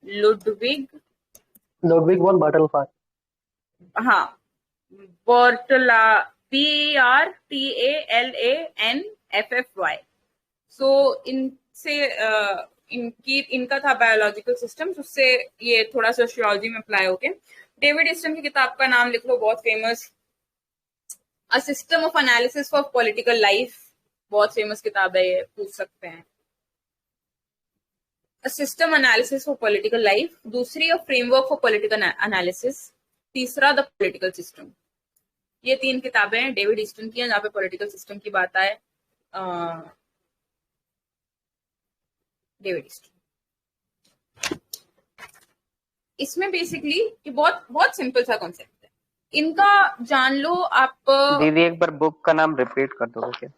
लुडविग वॉन बार्टलफाई, हाँ, बॉर्टला, BARTALANFFY। सो इनसे इनका था बायोलॉजिकल सिस्टम्स, उससे ये थोड़ा सोशियोलॉजी में अप्लाई हो गया। डेविड ईस्टन की किताब का नाम लिख लो, बहुत famous, a system of analysis for political life, बहुत फेमस किताब है ये, पूछ सकते हैं। A system analysis for political life, दूसरी a framework for political analysis, तीसरा द पॉलिटिकल सिस्टम। ये 3 किताबें हैं डेविड ईस्टन की, जहाँ पे पॉलिटिकल सिस्टम की बात आए, डेविड ईस्टन। इसमें बेसिकली ये बहुत बहुत सिंपल सा कॉन्सेप्ट है, इनका जान लो आप। दीदी एक बार बुक का नाम रिपीट कर दोगे क्या?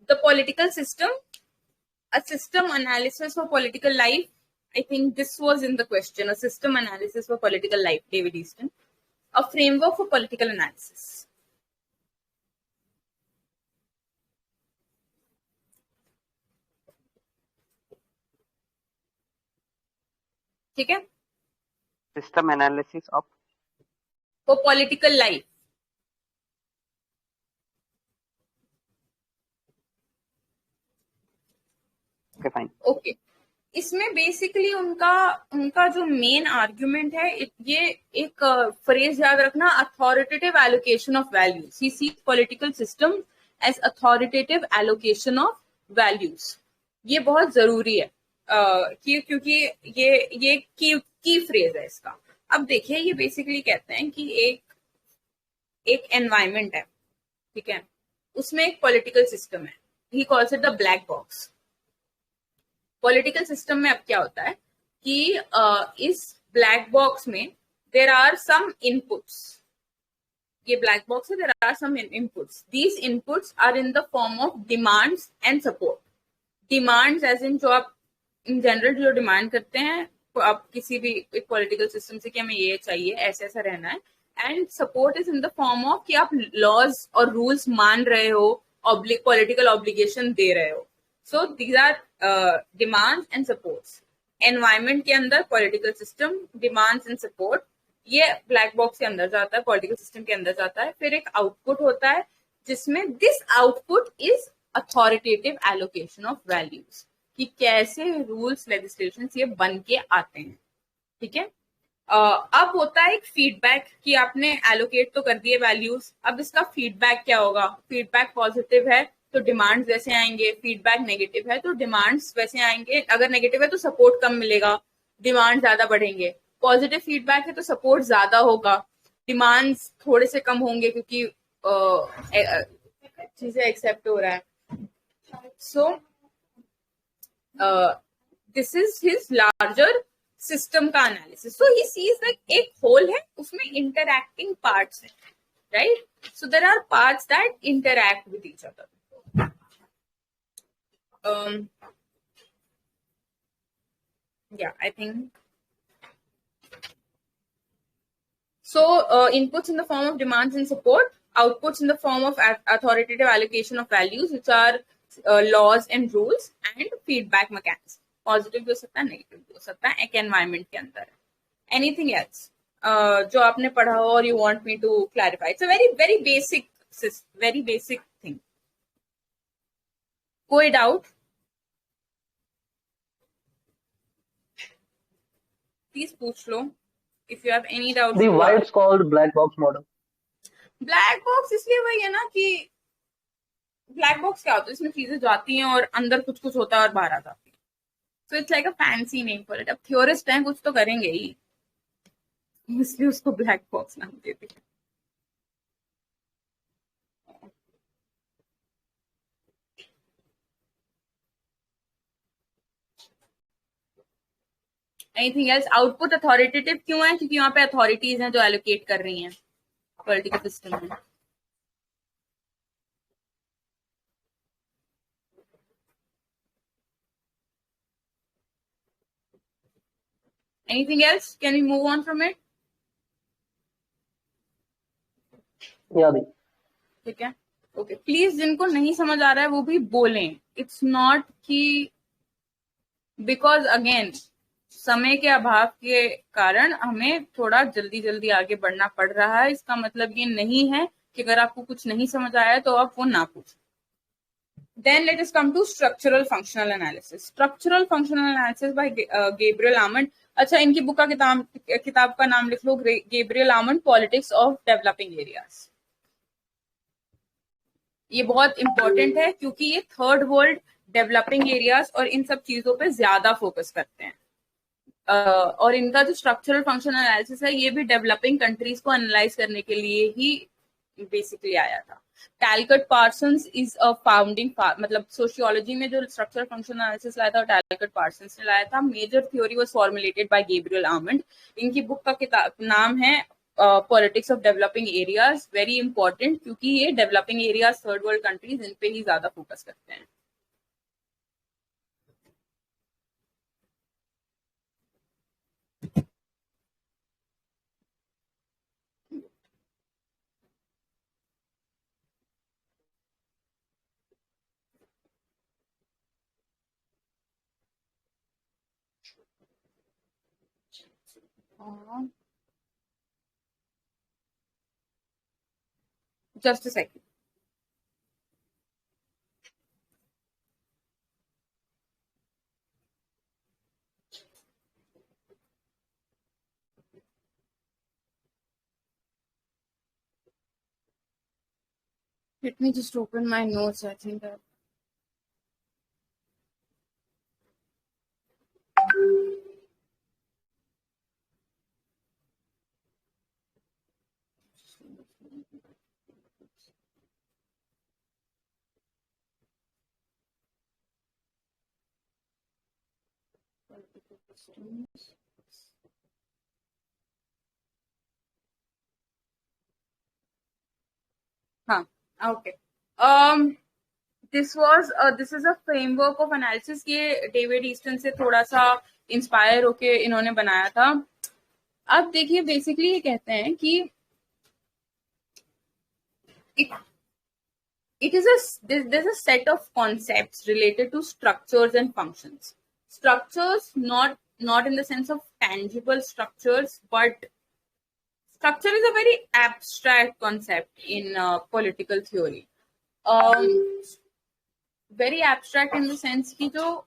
The political system, a system analysis for political life I think this was in the question, a system analysis for political life, David Easton. A framework for political analysis. ठीक है, System analysis of for political life. okay, fine. Okay, इसमें basically उनका जो main argument है, ये एक phrase याद रखना, authoritative allocation of values. He sees political system as authoritative allocation of values. ये बहुत जरूरी है क्योंकि ये की फ्रेज है इसका. अब देखिए, ये बेसिकली कहते हैं कि एक एनवायरमेंट है, ठीक है, उसमें एक पॉलिटिकल सिस्टम है. He calls it the black box. Political system में अब क्या होता है कि इस ब्लैक बॉक्स में देर आर सम इनपुट्स. ये ब्लैक बॉक्स है, there are some inputs. These inputs are in the form of demands and support. Demands as in जो आप इन जनरल जो डिमांड करते हैं आप किसी भी एक पॉलिटिकल सिस्टम से कि हमें ये चाहिए, ऐसा ऐसा रहना है. And support is in the form of कि आप लॉज और रूल्स मान रहे हो, पॉलिटिकल ऑब्लिगेशन दे रहे हो. So these are demands and supports. Environment के अंदर political system, demands and support, ये ब्लैक बॉक्स के अंदर जाता है, पॉलिटिकल सिस्टम के अंदर जाता है. फिर एक आउटपुट होता है जिसमें this output is authoritative allocation of values, कि कैसे रूल्स लेजिस्लेशन ये बन के आते हैं. ठीक है, अब होता है एक फीडबैक कि आपने एलोकेट तो कर दिए वैल्यूज. अब इसका फीडबैक क्या होगा? फीडबैक पॉजिटिव है तो डिमांड्स वैसे आएंगे, फीडबैक नेगेटिव है तो डिमांड्स वैसे आएंगे. अगर नेगेटिव है तो सपोर्ट कम मिलेगा, डिमांड ज्यादा बढ़ेंगे. पॉजिटिव फीडबैक है तो सपोर्ट ज्यादा होगा, डिमांड्स थोड़े से कम होंगे क्योंकि चीजें एक्सेप्ट हो रहा है. So this is his larger system का analysis. So he sees like एक होल है, उसमें इंटरैक्टिंग पार्ट्स है, right? So there are parts that interact with each other. Yeah, I think so. Inputs in the form of demands and support, outputs in the form of authoritative allocation of values, which are laws and rules, and feedback mechanism. Positive भी हो सकता है, negative भी हो सकता है, एक environment के अंदर. Anything else जो आपने पढ़ा हो और you want me to clarify? It's a very basic thing. कोई डाउट? प्लीज पूछ लो if you have any doubts. Why it's called black box model? Black box इसलिए वही है ना कि ब्लैक बॉक्स क्या होता है, इसमें चीजें जाती हैं और अंदर कुछ कुछ होता है और बाहर आ जाती है. सो it's like a fancy name for it. अब थ्योरिस्ट हैं, कुछ तो करेंगे ही, इसलिए उसको ब्लैक बॉक्स नाम देते हैं. Anything else? आउटपुट अथॉरिटेटिव क्यों है? क्योंकि यहाँ पे अथॉरिटीज हैं जो एलोकेट कर रही हैं पॉलिटिकल सिस्टम में. Anything else? Can we move on from it? ठीक है, ओके. प्लीज जिनको नहीं समझ आ रहा है वो भी बोलें. इट्स नॉट कि बिकॉज अगेन समय के अभाव के कारण हमें थोड़ा जल्दी आगे बढ़ना पड़ रहा है. इसका मतलब ये नहीं है कि अगर आपको कुछ नहीं समझ आया तो आप वो ना पूछें. Then let us come to structural functional analysis. Structural functional analysis by Gabriel Almond. अच्छा, इनकी बुक का किताब का नाम लिख लो, Gabriel Almond, Politics of Developing Areas. ये बहुत इंपॉर्टेंट है क्योंकि ये थर्ड वर्ल्ड डेवलपिंग एरियाज और इन सब चीजों पे ज्यादा फोकस करते हैं. और इनका जो स्ट्रक्चरल फंक्शनल एनालिसिस है ये भी डेवलपिंग कंट्रीज को एनालाइज करने के लिए ही बेसिकली आया था. Talcott Parsons is a founding, मतलब सोशियोलॉजी में जो स्ट्रक्चरल फंक्शनल एनालिसिस लाया था टैलकट पार्सन्स ने लाया था. Major theory was formulated by Gabriel Almond. इनकी बुक का नाम है politics of developing areas. Very important क्योंकि ये developing areas, third world countries, इन पे ही ज्यादा फोकस करते हैं. Just a second. Let me just open my notes. I think that. हाँ, okay. This is a framework of analysis. ये डेविड ईस्टन से थोड़ा सा इंस्पायर होके इन्होंने बनाया था. अब देखिए बेसिकली ये कहते हैं कि there's a set of concepts related to structures and functions. Structures not in the sense of tangible structures, but structure is a very abstract concept in political theory. Very abstract in the sense कि जो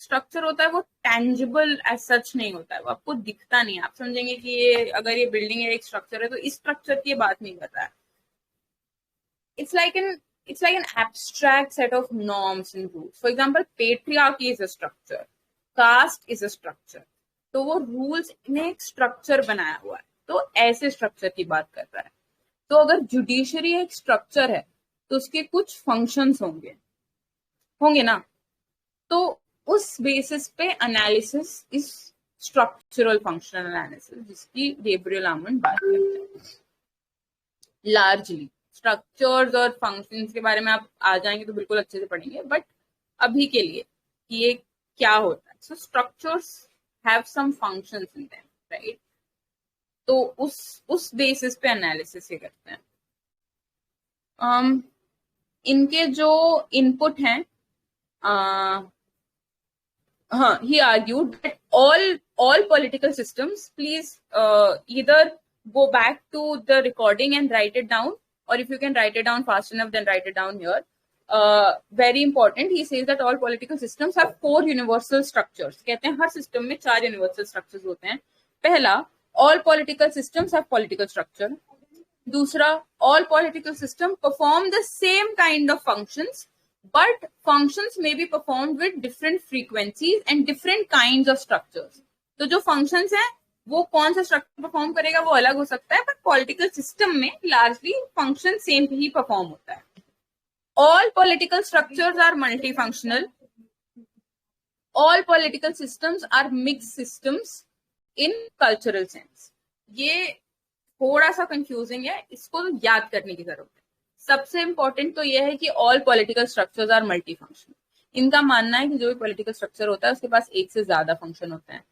structure होता है वो tangible as such नहीं होता है, वो आपको दिखता नहीं है. आप समझेंगे कि ये अगर ये बिल्डिंग है, एक स्ट्रक्चर है, तो इस स्ट्रक्चर की बात नहीं कर रहा है. It's like an abstract set of norms and rules. For example, patriarchy is a structure, caste is a structure. तो वो रूल्स ने एक स्ट्रक्चर बनाया हुआ है, तो ऐसे स्ट्रक्चर की बात कर रहा है. तो अगर जुडिशरी एक स्ट्रक्चर है तो उसके कुछ फंक्शंस होंगे ना, तो उस बेसिस पे analysis is structural functional analysis, जिसकी गैब्रियल आमंड बात करते हैं. लार्जली स्ट्रक्चर्स और फंक्शंस के बारे में आप आ जाएंगे तो बिल्कुल अच्छे से पढ़ेंगे, बट अभी के लिए कि ये क्या होता है. So structures have some functions in them, right. तो उस बेसिस पे एनालिसिस ये करते हैं. इनके जो इनपुट हैं, he argued that all political systems, please either go back to the recording and write it down, or if you can write it down fast enough, then write it down here. Very important, he says that all political systems have 4 universal structures. कहते हैं हर system में 4 universal structures होते हैं. पहला, all political systems have political structure. दूसरा, all political systems perform the same kind of functions, but functions may be performed with different frequencies and different kinds of structures. तो जो functions हैं वो कौन सा स्ट्रक्चर परफॉर्म करेगा वो अलग हो सकता है, पर पॉलिटिकल सिस्टम में लार्जली फंक्शन सेम ही परफॉर्म होता है. All political structures are multifunctional. All political systems are mixed systems in cultural sense. ये थोड़ा सा कंफ्यूजिंग है, इसको तो याद करने की जरूरत है. सबसे इंपॉर्टेंट तो ये है कि all political structures are multifunctional. इनका मानना है कि जो भी पॉलिटिकल स्ट्रक्चर होता है उसके पास एक से ज्यादा फंक्शन होते हैं.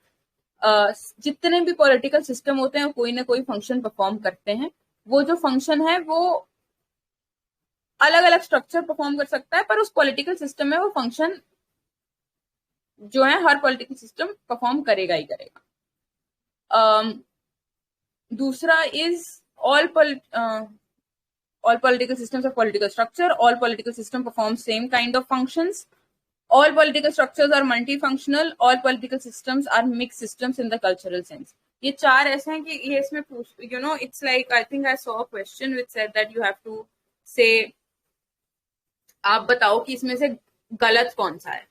जितने भी पॉलिटिकल सिस्टम होते हैं वो कोई ना कोई फंक्शन परफॉर्म करते हैं. वो जो फंक्शन है वो अलग अलग स्ट्रक्चर परफॉर्म कर सकता है, पर उस पॉलिटिकल सिस्टम में वो फंक्शन जो है हर पॉलिटिकल सिस्टम परफॉर्म करेगा ही करेगा. दूसरा is all political systems have political structure. All political systems perform same kind of functions. All political structures are multifunctional. All political systems are mixed systems in the cultural sense. ये 4 ऐसे हैं कि ये इसमें it's like I think I saw a question which said that you have to say, आप बताओ कि इसमें से गलत कौन सा है.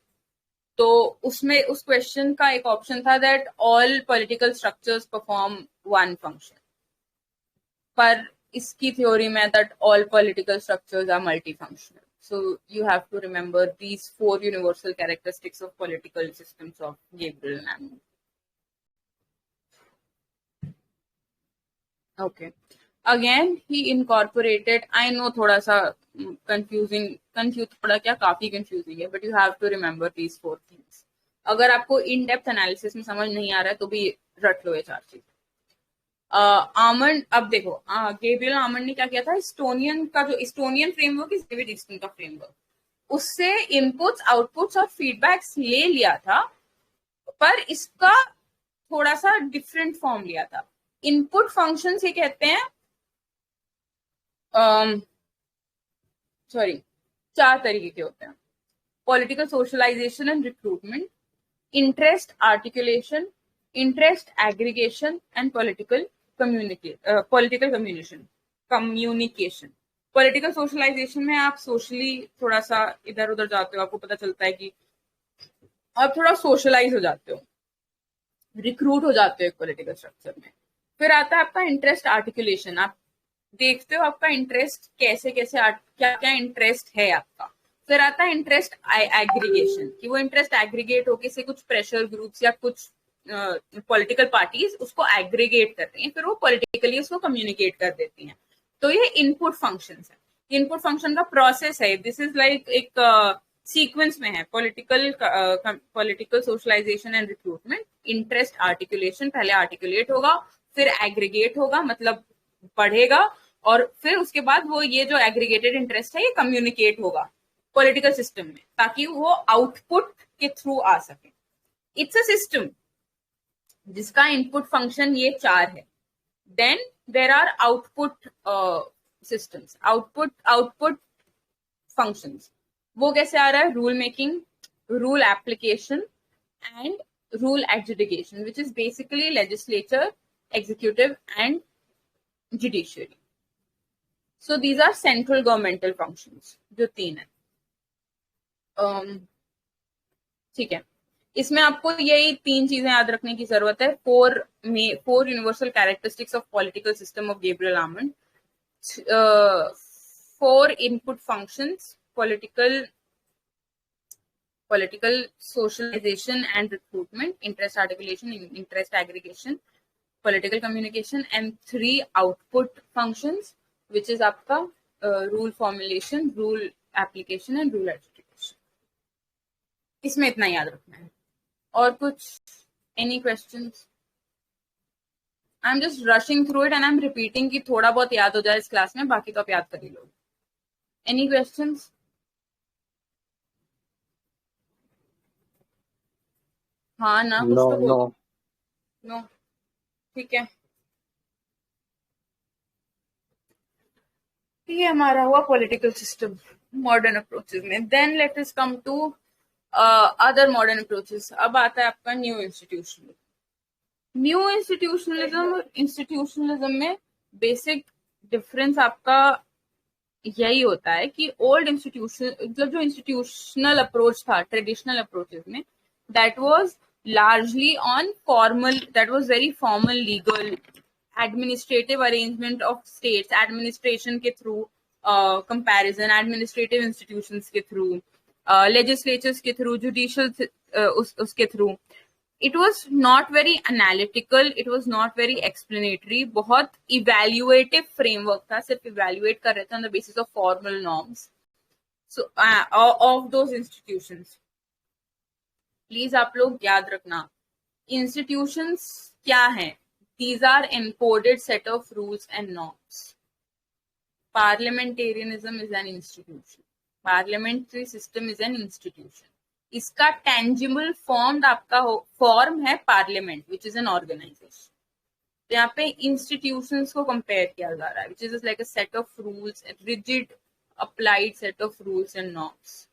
तो उसमें उस क्वेश्चन का एक ऑप्शन था that all political structures perform one function. पर इसकी थ्योरी में that all political structures are multifunctional. So you have to remember these 4 universal characteristics of political systems of Gabriel Hammond. Okay. Again, he incorporated, I know थोड़ा सा थोड़ा क्या काफी confusing है, but you have to remember these 4 things. अगर आपको in depth analysis में समझ नहीं आ रहा है तो भी रट लो ये 4 चीज. आमंड, अब देखो गैब्रियल आमंड ने क्या किया था, Eastonian framework is David Easton का फ्रेमवर्क, उससे इनपुट्स आउटपुट्स और फीडबैक्स ले लिया था, पर इसका थोड़ा सा डिफरेंट फॉर्म लिया था। इनपुट फंक्शंस ये कहते हैं, सॉरी, 4 तरीके के होते हैं: political socialisation and recruitment, interest articulation, interest aggregation and political communication. Political socialisation में आप सोशली थोड़ा सा इधर उधर जाते हो, आपको पता चलता है कि आप थोड़ा सोशलाइज हो जाते हो, रिक्रूट हो जाते हो एक पॉलिटिकल स्ट्रक्चर में। फिर आता है आपका इंटरेस्ट आर्टिकुलेशन, आप देखते हो आपका इंटरेस्ट कैसे कैसे, क्या क्या इंटरेस्ट है आपका। फिर आता है इंटरेस्ट एग्रीगेशन, कि वो इंटरेस्ट एग्रीगेट होके से कुछ प्रेशर ग्रुप्स या कुछ पॉलिटिकल पार्टीज उसको एग्रीगेट कर रही हैं, फिर वो पॉलिटिकली उसको कम्युनिकेट कर देती हैं। तो ये इनपुट फंक्शंस है, इनपुट फंक्शन का प्रोसेस है। दिस इज लाइक एक सीक्वेंस में है: political socialisation and recruitment, interest articulation, पहले आर्टिकुलेट होगा, फिर एग्रीगेट होगा, मतलब बढ़ेगा, और फिर उसके बाद वो ये जो एग्रीगेटेड इंटरेस्ट है ये कम्युनिकेट होगा पॉलिटिकल सिस्टम में, ताकि वो आउटपुट के थ्रू आ सके। इट्स अ सिस्टम जिसका इनपुट फंक्शन ये 4 है। Then there are output systems, output functions. वो कैसे आ रहा है? Rule making, rule application and rule adjudication, which is basically legislature, executive and judiciary. So these are central governmental functions, जो 3 है। ठीक है, इसमें आपको यही 3 चीजें याद रखने की जरूरत है। 4 universal characteristics of political system of Gabriel Armand, 4 input functions: political socialization and recruitment, interest articulation, interest aggregation, political communication, and 3 output functions, which is आपका rule formulation, rule application and rule adjudication. इसमें इतना याद रखना है। और कुछ any questions? I'm just rushing through it and I'm repeating कि थोड़ा बहुत याद हो जाए इस क्लास में, बाकी तो आप याद कर ही लोगे। Any questions? हाँ ना, कुछ तो बोलो। नो, ठीक है। ये हमारा हुआ पॉलिटिकल सिस्टम मॉडर्न अप्रोचेस में। Then let us come to other modern approaches. अब आता है आपका न्यू इंस्टीट्यूशनलिज्म। न्यू इंस्टीट्यूशनलिज्म में बेसिक डिफरेंस आपका यही होता है कि ओल्ड इंस्टीट्यूशन, मतलब जो इंस्टीट्यूशनल अप्रोच था ट्रेडिशनल अप्रोचेस में, that was largely on formal, that was very formal legal administrative arrangement of states, administration के through comparison, administrative institutions के through, legislatures के through, judicial उसके through. It was not very analytical, it was not very explanatory, बहुत evaluative framework था, सिर्फ evaluate कर रहे थे on the basis of formal norms so of those institutions. Please आप लोग याद रखना, इंस्टीट्यूशंस क्या हैं? These are encoded set of rules and norms. Parliamentarianism is an institution, parliamentary system is an institution. इसका टेंजिबल फॉर्म आपका form है parliament, which is an organisation. तो यहाँ पे इंस्टीट्यूशंस को कंपेयर किया जा रहा है, which is like a set of rules, rigid applied set of rules and norms.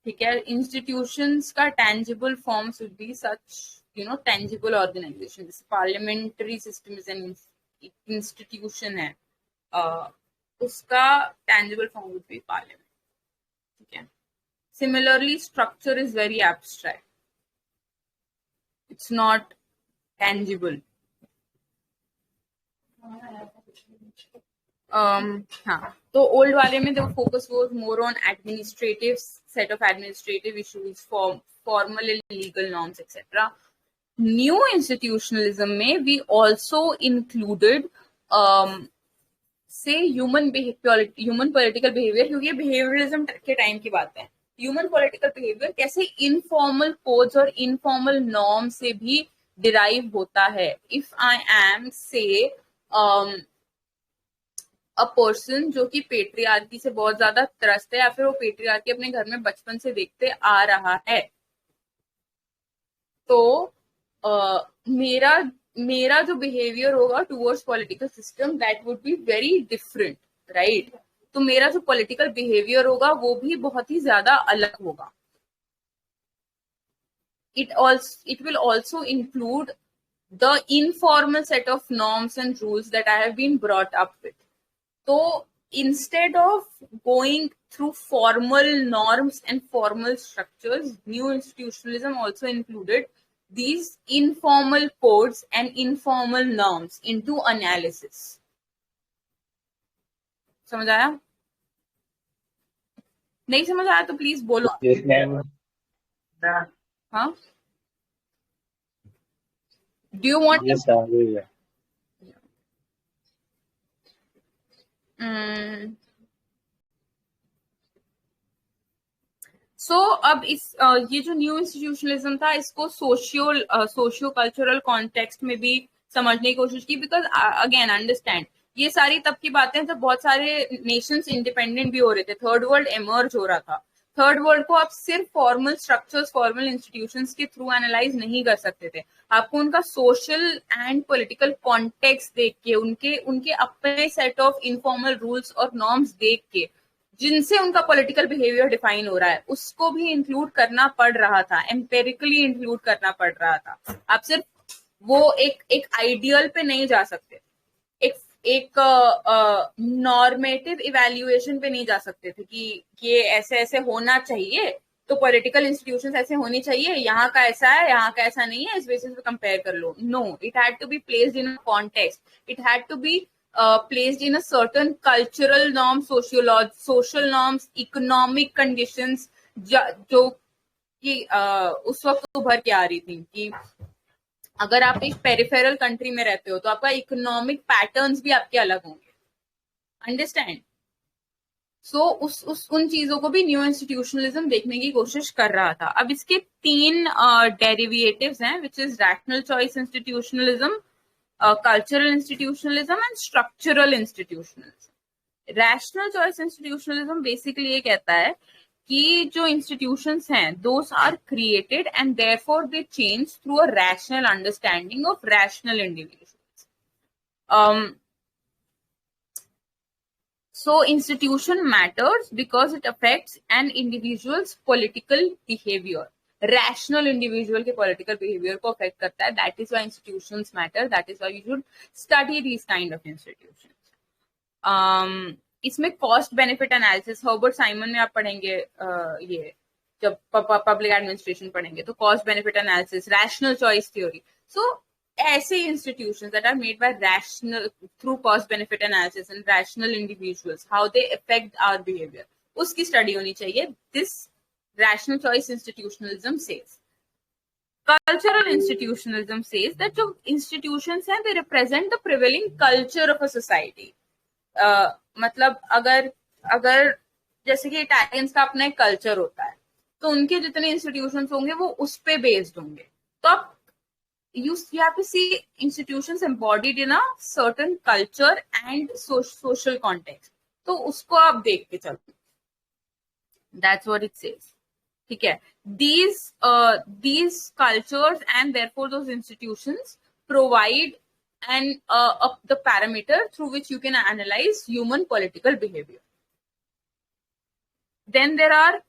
ठीक है, इंस्टीट्यूशंस का tangible form should be such, tangible organisation. जैसे parliamentary system is an institution है, उसका tangible form would be parliament. ठीक है, similarly structure is very abstract, it's not tangible. हाँ, तो ओल्ड वाले में the focus was more on administrative, set of administrative issues, formal and legal norms etcetera. New institutionalism में we also included से human political behaviour, क्योंकि behaviourism के time की बात है। ह्यूमन पॉलिटिकल बिहेवियर कैसे इनफॉर्मल कोड्स और इनफॉर्मल नॉर्म से भी डिराइव होता है। इफ आई एम से अ पर्सन जो कि पेट्रियार्की से बहुत ज्यादा त्रस्त है, या फिर वो पेट्रियार्की अपने घर में बचपन से देखते आ रहा है, तो मेरा मेरा जो बिहेवियर होगा towards political system that would be very different, right? तो मेरा जो पॉलिटिकल बिहेवियर होगा वो भी बहुत ही ज्यादा अलग होगा. It will also include the informal set of norms and rules that I have been brought up with. So instead of going through formal norms and formal structures, new institutionalism also included these informal codes and informal norms into analysis. समझ आया? नहीं समझ आया तो please बोलो. हाँ, do you want सो अब इस ये जो न्यू इंस्टीट्यूशनलिज्म था इसको सोशियो कल्चरल कॉन्टेक्स्ट में भी समझने की कोशिश की, बिकॉज अगेन अंडरस्टैंड ये सारी तब की बातें जब बहुत सारे नेशंस इंडिपेंडेंट भी हो रहे थे, थर्ड वर्ल्ड एमर्ज हो रहा था. थर्ड वर्ल्ड को आप सिर्फ फॉर्मल स्ट्रक्चर्स, फॉर्मल इंस्टीट्यूशंस के थ्रू एनालाइज नहीं कर सकते थे. आपको उनका सोशल एंड पॉलिटिकल कॉन्टेक्स्ट देख के, उनके अपने सेट ऑफ इनफॉर्मल रूल्स और नॉर्म्स देख के जिनसे उनका पॉलिटिकल बिहेवियर डिफाइन हो रहा है उसको भी इंक्लूड करना पड़ रहा था, एम्पेरिकली इंक्लूड करना पड़ रहा था. आप सिर्फ वो एक आइडियल पे नहीं जा सकते, एक नॉर्मेटिव इवैल्यूएशन पे नहीं जा सकते थे कि ये ऐसे ऐसे होना चाहिए तो पॉलिटिकल इंस्टीट्यूशंस ऐसे होनी चाहिए, यहाँ का ऐसा है यहाँ का ऐसा नहीं है, इस बेसिस पे कंपेयर कर लो. No, it had to be placed in a context, it had to be placed in a certain cultural norms, social norms, economic conditions जो कि उस वक्त उभर के आ रही थी कि अगर आप एक पेरिफेरल कंट्री में रहते हो तो आपका इकोनॉमिक पैटर्न्स भी आपके अलग होंगे. अंडरस्टैंड? सो उन चीजों को भी न्यू इंस्टीट्यूशनलिज्म देखने की कोशिश कर रहा था. अब इसके 3 डेरिवेटिव्स हैं, which is rational choice institutionalism, cultural institutionalism and structural institutionalism. Rational choice institutionalism basically ये कहता है कि जो institutions हैं those are created and therefore they change through a rational understanding of rational individuals. So institution matters because it affects an individual's political behavior. Rational individual के political behaviour को affect करता है. That is why institutions matter, that is why we should study these kind of institutions. इसमें cost benefit analysis Herbert Simon में आप पढ़ेंगे, ये जब पब्लिक एडमिनिस्ट्रेशन पढ़ेंगे तो cost benefit analysis, rational choice theory. So ऐसे institutions that are made by rational through cost benefit analysis and rational individuals, how they affect our behaviour, उसकी study होनी चाहिए. This rational choice institutionalism says. Cultural institutionalism says that जो institutions हैं they represent the prevailing culture of a society. मतलब अगर जैसे कि Italians का अपना एक कल्चर होता है तो उनके जितने इंस्टीट्यूशंस होंगे वो उस पे बेस्ड होंगे. तो आप you have to see institutions embodied in a certain culture and social context. तो उसको आप देख के चलो. That's what it says. ठीक है. These cultures and therefore those institutions provide the parameter through which you can analyze human political behavior. Then there are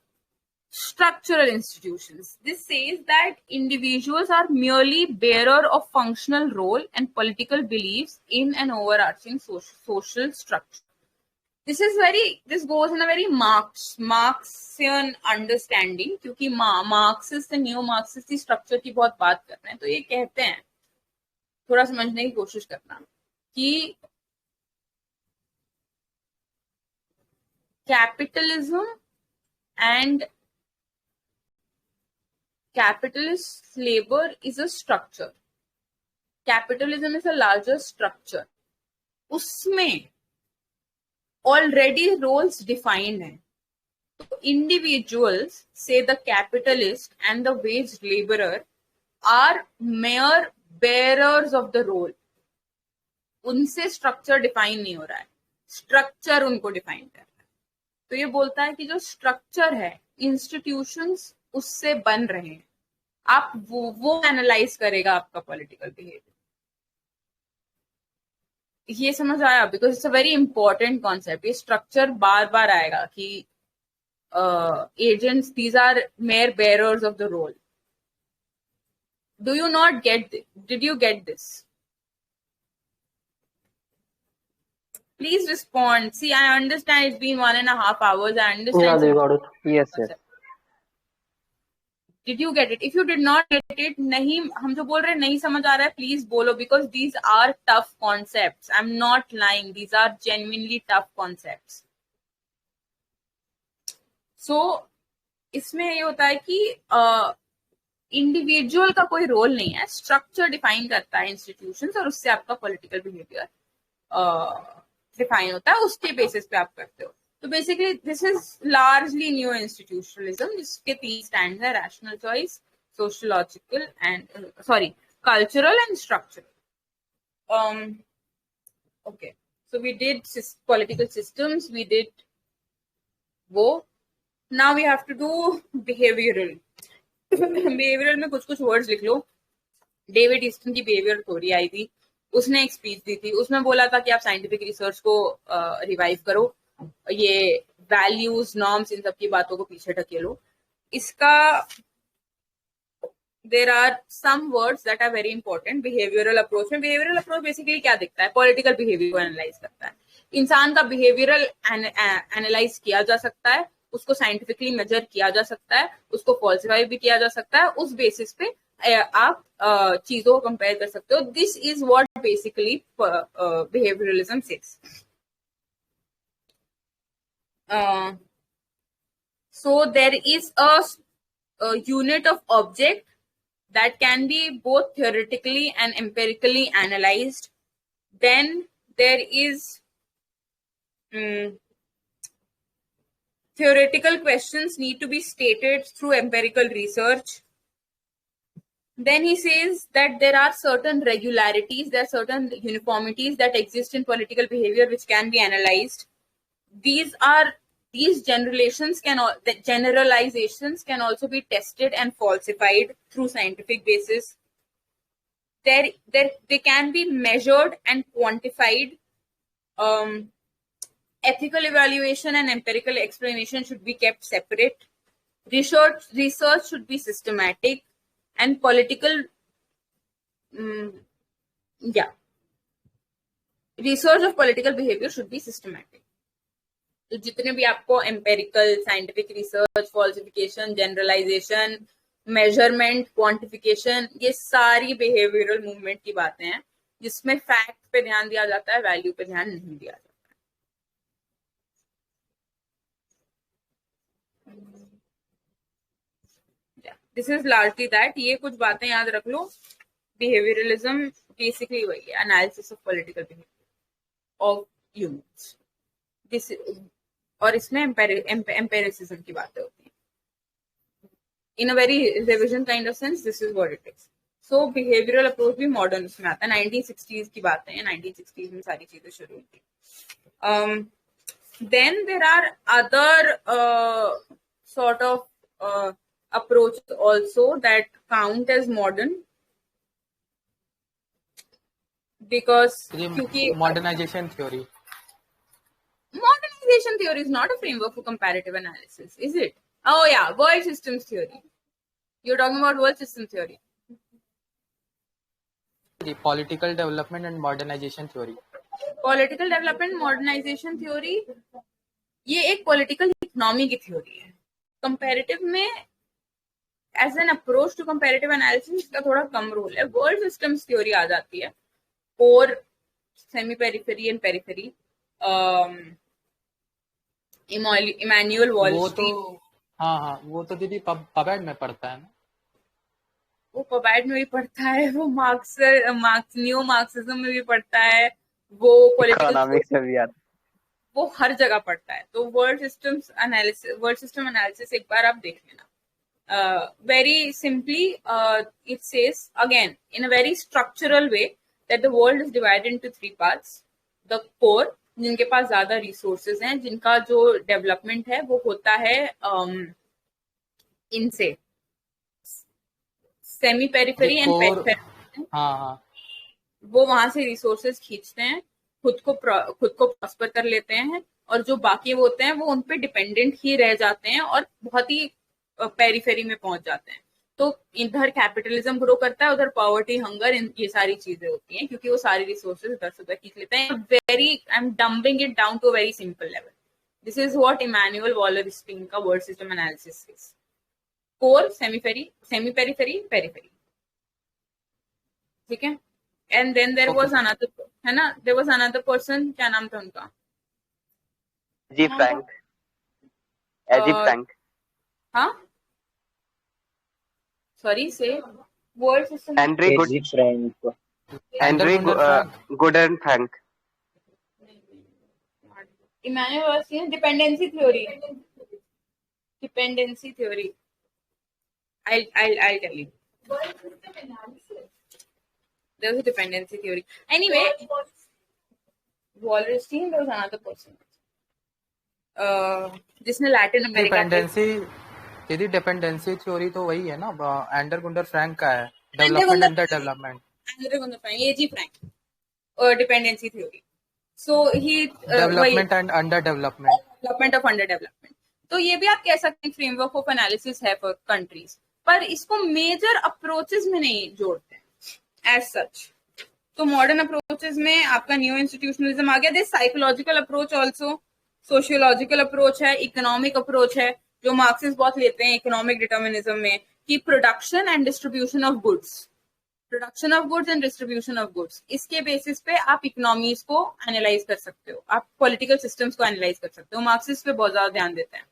structural institutions. This says that individuals are merely bearer of functional role and political beliefs in an overarching social structure. This goes in a very Marxian understanding, क्योंकि Marxist and new Marxist structure की बहुत बात कर रहे हैं. तो ये कहते हैं, थोड़ा समझने की कोशिश करना, कि capitalism and capitalist labor is a structure. Capitalism is a larger structure. उसमें already roles defined हैं. So individuals, say the capitalist and the wage laborer, are mere bearers of the role. उनसे structure define नहीं हो रहा है, structure उनको define कर रहा है. तो ये बोलता है कि जो structure है, institutions उससे बन रहे हैं. आप वो एनालाइज करेगा आपका पॉलिटिकल बिहेवियर। ये समझ आया? Because it's a very important concept. ये स्ट्रक्चर बार बार आएगा कि agents, these are mere bearers of the role. Do you not get this? Did you get this? Please respond. See, I understand it's been 1.5 hours. I understand. Yeah, they got it. Yes, yes. Did you get it? If you did not get it, नहीं, हम जो बोल रहे हैं नहीं समझ आ रहा है, please बोलो, because these are tough concepts. I'm not lying. These are genuinely tough concepts. So, इसमें ये होता है कि इंडिविजुअल का कोई रोल नहीं है, स्ट्रक्चर डिफाइन करता है इंस्टीट्यूशंस, और उससे आपका पॉलिटिकल बिहेवियर डिफाइन होता है, उसके बेसिस पे आप करते हो। तो basically this is largely new institutionalism, जिसके 3 स्टैंड्स है: rational choice, sociological and cultural and structural. Okay, so we did political systems, we did वो। Now we have to do behavioral. Behavioral में कुछ वर्ड्स लिख लो। डेविड ईस्टन की behaviour theory आई थी, उसने एक स्पीच दी थी, उसमें बोला था कि आप साइंटिफिक रिसर्च को रिवाइव करो, ये वैल्यूज, नॉर्म्स, इन सब की बातों को पीछे ढकेलो। इसका there are some words that are very important. Behavioural approach में, बिहेवियरल अप्रोच बेसिकली क्या दिखता है? पॉलिटिकल बिहेवियर को एनालाइज करता है। इंसान का बिहेवियरल एनालाइज किया जा सकता है, उसको साइंटिफिकली मेजर किया जा सकता है, उसको फॉल्सिफाई भी किया जा सकता है, उस बेसिस पे आप चीजों को कंपेयर कर सकते हो। This is what basically behaviouralism says. So there is a unit of object that can be both theoretically and empirically analyzed. Then there is theoretical questions need to be stated through empirical research. Then he says that there are certain regularities, there are certain uniformities that exist in political behavior which can be analyzed. These generalizations can also be tested and falsified through scientific basis. They can be measured and quantified. Ethical evaluation and empirical explanation should be kept separate. Research should be systematic, and political, research of political behavior should be systematic. तो जितने भी आपको empirical, scientific research, falsification, generalisation, measurement, quantification, ये सारी behavioural movement की बातें हैं, जिसमें फैक्ट पे ध्यान दिया जाता है, वैल्यू पे ध्यान नहीं दिया जाता है। This is largely that. ये कुछ बातें याद रख लो। बिहेवियरलिज्म बेसिकली वही है, analysis of political behaviour of humans. This, और इसमें एम्पेरिसिज्म की बातें होती हैं। In a very revision kind of sense, this is what it is. So behavioural approach भी मॉडर्न उसमें आता है। 1960s की बातें हैं, 1960s में सारी चीजें शुरू हुई थी। Then there are other sort of approach also that count as modern, because क्योंकि modernisation theory, modernization theory is not a framework for comparative analysis, is it? Oh yeah, world systems theory. You're talking about world system theory. the political development and modernization theory. Political development, modernization theory, ये एक political economy की theory है। Comparative में as an approach to comparative analysis का थोड़ा कम role है। World systems theory आ जाती है, और semi-periphery and periphery. Emmanuel walls, वो तो हाँ, वो तो दीदी पबैड में पढ़ता है ना? वो पबैड में भी पढ़ता है, वो न्यू मार्क्सिज्म में भी पढ़ता है, वो इकोनॉमिक्स में भी आता है, वो हर जगह पढ़ता है। तो वर्ल्ड सिस्टम एनालिसिस एक बार आप देख लेना। Very simply it says again in a very structural way that the world is divided into 3 parts. The poor, जिनके पास ज्यादा रिसोर्सेज हैं, जिनका जो डेवलपमेंट है वो होता है इनसे, semi periphery and core- periphery, हाँ हाँ, वो वहां से रिसोर्सेज खींचते हैं, खुद को प्रॉस्पर कर लेते हैं, और जो बाकी वो होते हैं वो उन पे डिपेंडेंट ही रह जाते हैं और बहुत ही पेरिफेरी में पहुंच जाते हैं। तो इधर कैपिटलिज्म ग्रो करता है, उधर पॉवर्टी, हंगर, ये सारी चीजें होती हैं, क्योंकि वो सारी रिसोर्सेज इधर से उधर खींच लेते हैं। Very I am dumping it down to very simple level. This is what Immanuel Wallerstein का world system analysis is. Core, semi periphery, periphery, ठीक है। And then there was another, है ना, देयर वाज अनदर पर्सन, क्या नाम था उनका? G Frank, A G Frank, हाँ, sorry say world system, Henry Gunder Frank, Immanuel Wallerstein, dependency theory, dependency theory, I'll tell you. There was a dependency theory. Anyway, Wallerstein, there was another person. जिसने Latin America dependency, dependency theory तो वही है ना, ender Gundar Frank का है, development under development, ये जी Frank, और dependency theory. So he development and under development, development of under development. तो ये भी आप कह सकते हैं फ्रेमवर्क ऑफ एनालिसिस है फॉर कंट्रीज, पर इसको मेजर अप्रोचेस में नहीं जोड़ते एज सच। तो मॉडर्न अप्रोचेस में आपका न्यू इंस्टीट्यूशनलिज्म आ गया। This psychological approach also, sociological approach है, इकोनॉमिक अप्रोच है, जो मार्क्सिस्ट बहुत लेते हैं इकोनॉमिक डिटर्मिनिज्म में, कि production and distribution of goods, production of goods and distribution of goods, इसके बेसिस पे आप इकोनॉमीज को एनालाइज कर सकते हो, आप पॉलिटिकल सिस्टम्स को एनालाइज कर सकते हो। मार्क्सिस्ट पे बहुत ज्यादा ध्यान देते हैं।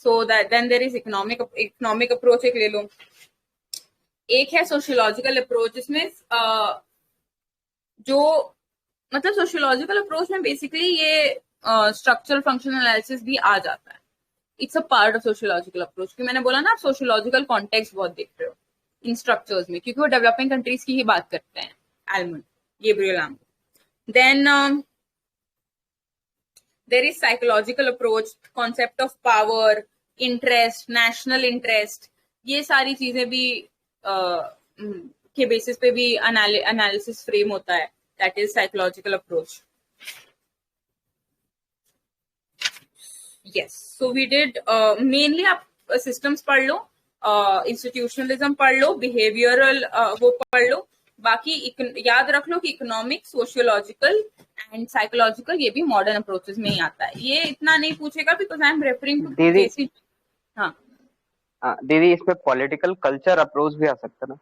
So that then there is economic approach, एक ले लो। एक है सोशियोलॉजिकल अप्रोच, जिसमें जो मतलब सोशियोलॉजिकल अप्रोच में बेसिकली ये स्ट्रक्चरल फंक्शनल एनालिसिस भी आ जाता है। It's a part of sociological approach, कि मैंने बोला ना आप सोशियोलॉजिकल कॉन्टेक्स्ट बहुत देख रहे हो इन स्ट्रक्चर्स में, क्योंकि वो डेवलपिंग कंट्रीज की ही बात करते हैं, Almond, Gabriel Almond. Then there is psychological approach, concept of power, interest, national interest, ये सारी चीजें भी के बेसिस पे भी एनालिसिस फ्रेम होता है, that is psychological approach. Yes, so we did mainly, आप सिस्टम्स पढ़ लो, इंस्टीट्यूशनलिज्म पढ़ लो, बिहेवियरल वो पढ़ लो, बाकी याद रख लो कि इकोनॉमिक, सोशियोलॉजिकल एंड साइकोलॉजिकल ये भी मॉडर्न अप्रोचेस में ही आता है। ये इतना नहीं पूछेगा because I am referring to दीदी, हाँ दीदी इसमें पॉलिटिकल कल्चर अप्रोच भी आ सकता है ना?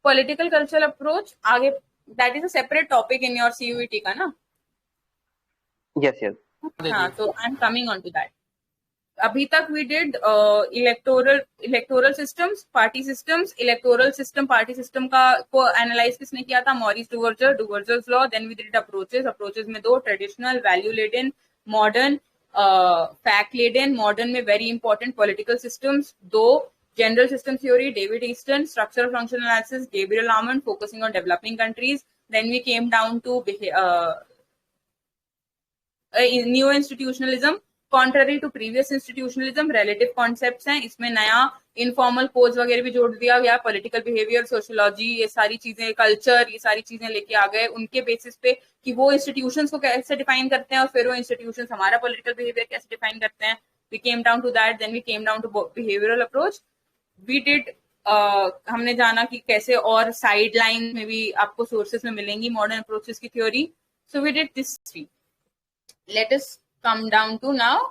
पॉलिटिकल कल्चर अप्रोच आगे, that is a separate topic in your CUET का ना। यस यस, हाँ, तो I am coming on to that. अभी तक we did electoral systems, party systems, electoral system, party system का को एनालाइज किसने किया था? Maurice Duverger's law. Then we did approaches में दो, traditional, value laden, modern, fact laden. Modern में वेरी इंपॉर्टेंट पॉलिटिकल सिस्टम्स दो, general system theory, David Easton, structural functional analysis, Gabriel Almond, focusing on developing countries. Then we came down to new institutionalism, contrary to previous institutionalism, relative concepts हैं इसमें, नया informal course वगैरह भी जोड़ दिया गया, political behaviour, sociology, ये सारी चीजें, कल्चर, ये सारी चीजें लेके आ गए उनके बेसिस पे कि वो इंस्टीट्यूशंस को कैसे डिफाइन करते हैं और फिर वो इंस्टीट्यूशंस हमारा पॉलिटिकल बिहेवियर कैसे डिफाइन करते हैं। We came down to that. Then we came down to behavioural approach. We did हमने जाना कि कैसे और साइड लाइन में भी आपको सोर्सेस में मिलेंगी मॉडर्न अप्रोचेस की theory. So we did this three. Let us come down to now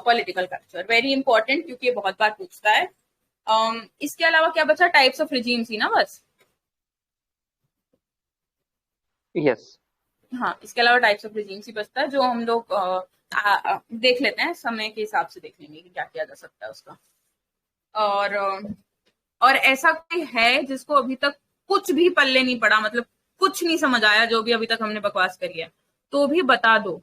political culture, very important क्योंकि ये बहुत बार पूछता है। इसके अलावा क्या बचा? टाइप्स ऑफ रिजीम्स ही ना बस। यस, हाँ, इसके अलावा टाइप्स ऑफ रिजीम्स ही बचता है, जो हम लोग देख लेते हैं, समय के हिसाब से देख लेंगे कि क्या किया जा सकता है उसका। और ऐसा कोई है जिसको अभी तक कुछ भी पल्ले नहीं पड़ा, मतलब कुछ नहीं समझ आया जो भी अभी तक हमने बकवास करी है, तो भी बता दो।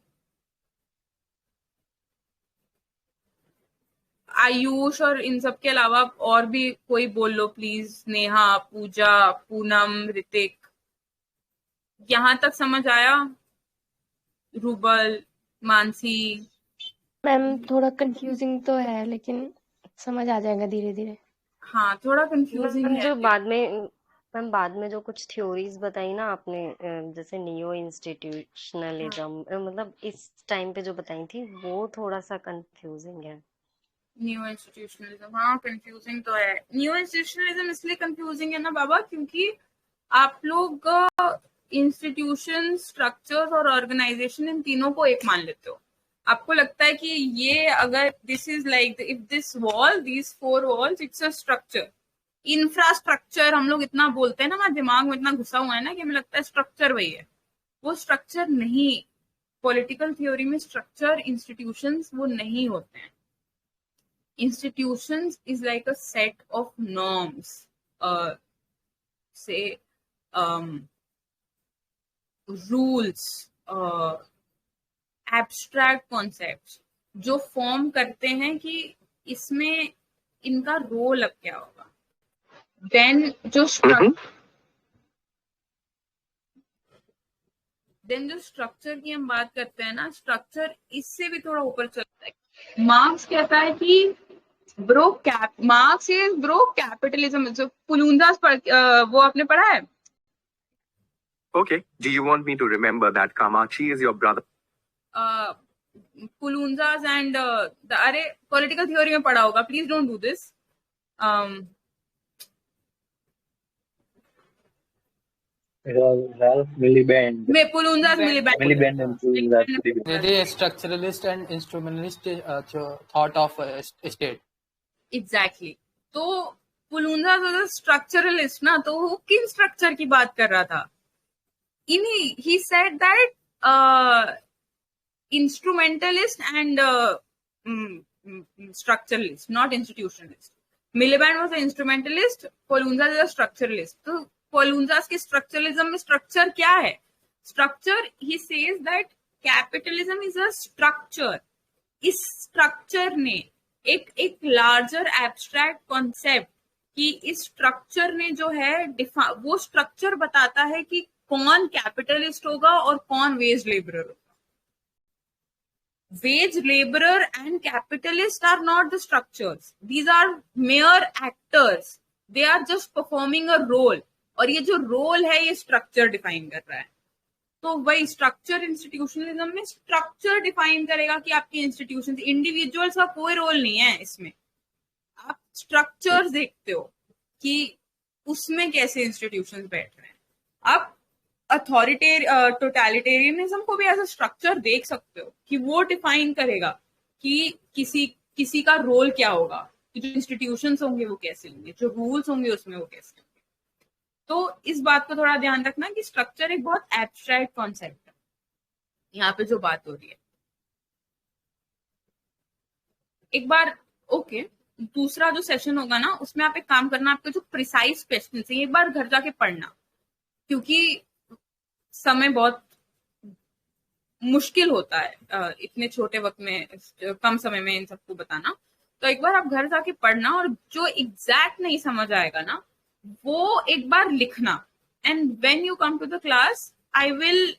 आयुष और इन सब के अलावा और भी कोई बोल लो प्लीज। नेहा, पूजा, पूनम, ऋतिक, यहां तक समझ आया? रूबल, मानसी? मैम थोड़ा कंफ्यूजिंग तो है लेकिन समझ आ जाएगा धीरे धीरे। हाँ थोड़ा कंफ्यूजिंग मैम है। जो बाद में जो कुछ थ्योरीज बताई ना आपने, जैसे नियो इंस्टीट्यूशनलिज्म, मतलब इस टाइम पे जो बताई थी वो थोड़ा सा कंफ्यूजिंग है। न्यू इंस्टीट्यूशनलिज्म, हाँ कंफ्यूजिंग तो है। न्यू इंस्टीट्यूशनलिज्म इसलिए कंफ्यूजिंग है ना बाबा, क्योंकि आप लोग इंस्टीट्यूशन, स्ट्रक्चर्स और ऑर्गेनाइजेशन इन तीनों को एक मान लेते हो। आपको लगता है कि ये अगर this is like if this wall, these 4 walls, it's a structure. Infrastructure हम लोग इतना बोलते हैं ना, हमारे दिमाग में इतना घुसा हुआ है ना कि हमें लगता है स्ट्रक्चर वही है। वो स्ट्रक्चर नहीं। पॉलिटिकल थ्योरी में स्ट्रक्चर, इंस्टीट्यूशंस वो नहीं होते हैं। Institutions is like a set of norms, say rules, abstract concepts जो फॉर्म करते हैं कि इसमें इनका रोल अब क्या होगा। देन जो स्ट्रक्चर की हम बात करते हैं ना, स्ट्रक्चर इससे भी थोड़ा ऊपर चलता है। मार्क्स कहता है कि मार्क्स इज कैपिटलिज्म। जो पुलुंजास वो आपने पढ़ा है? Okay. Do you want me to remember that Kamachi is your brother? Poulantzas and अरे पॉलिटिकल थ्योरी में पढ़ा होगा, please don't do this. Ralph Miliband. Poulantzas Miliband. Miliband and Ralph Miliband. The structuralist and instrumentalist thought of state. Exactly. तो पुलुंजा structuralist ना, तो वो किन structure की बात कर रहा था? इन्हीं he said that instrumentalist and structuralist, not institutionalist. Miliband was a instrumentalist, Poulantzas is a structuralist. तो पुलुंजा के स्ट्रक्चरलिज्म में स्ट्रक्चर क्या है? Structure, he says that capitalism is a structure. इस स्ट्रक्चर ने एक लार्जर एब्स्ट्रैक्ट कॉन्सेप्ट कि इस स्ट्रक्चर ने जो है वो स्ट्रक्चर बताता है कि कौन कैपिटलिस्ट होगा और कौन वेज लेबरर होगा। Wage labourer and capitalist are not the structures, these are mere actors, they are just performing a role. और ये जो रोल है ये स्ट्रक्चर डिफाइन कर रहा है। तो वही स्ट्रक्चर इंस्टीट्यूशनलिज्म में स्ट्रक्चर डिफाइन करेगा कि आपकी इंस्टीट्यूशन, इंडिविजुअल्स का कोई रोल नहीं है इसमें। आप स्ट्रक्चर्स देखते हो कि उसमें कैसे इंस्टीट्यूशंस बैठ रहे हैं। आप टोटलिटेरियनिज्म को भी एज अ स्ट्रक्चर देख सकते हो कि वो डिफाइन करेगा कि किसी का रोल क्या होगा, कि जो इंस्टीट्यूशंस होंगे वो कैसे होंगे, जो रूल्स होंगे उसमें वो कैसे होंगे। तो इस बात को थोड़ा ध्यान रखना कि स्ट्रक्चर एक बहुत एब्स्ट्रैक्ट कॉन्सेप्ट है यहाँ पे जो बात हो रही है। एक बार ओके, दूसरा जो सेशन होगा ना उसमें आप एक काम करना, आपके जो प्रिसाइज क्वेश्चन है एक बार घर जाके पढ़ना, क्योंकि समय बहुत मुश्किल होता है इतने छोटे वक्त में, कम समय में इन सबको बताना। तो एक बार आप घर जाके पढ़ना और जो एग्जैक्ट नहीं समझ आएगा ना वो एक बार लिखना। And when you come to the class I will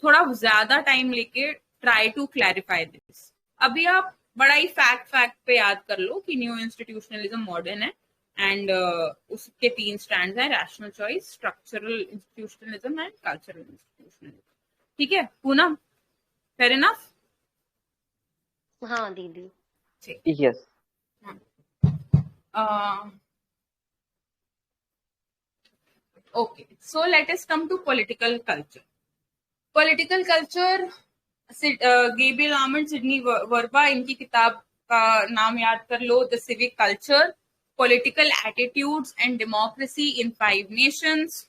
थोड़ा ज्यादा टाइम लेके ट्राई टू क्लैरिफाई दिस। अभी आप बड़ा ही फैक्ट पे याद कर लो कि न्यू इंस्टीट्यूशनलिज्म मॉडर्न है एंड उसके 3 स्टैंड्स हैं, rational choice, structural institutionalism and cultural institutionalism. ठीक है पूनम, फेयर इनफ? हाँ दीदी। Yes. Okay, so let us come to political culture. Political culture, Gabriel Almond, Sidney Verba, इनकी किताब का नाम याद कर लो, the civic culture, political attitudes and democracy in 5 nations.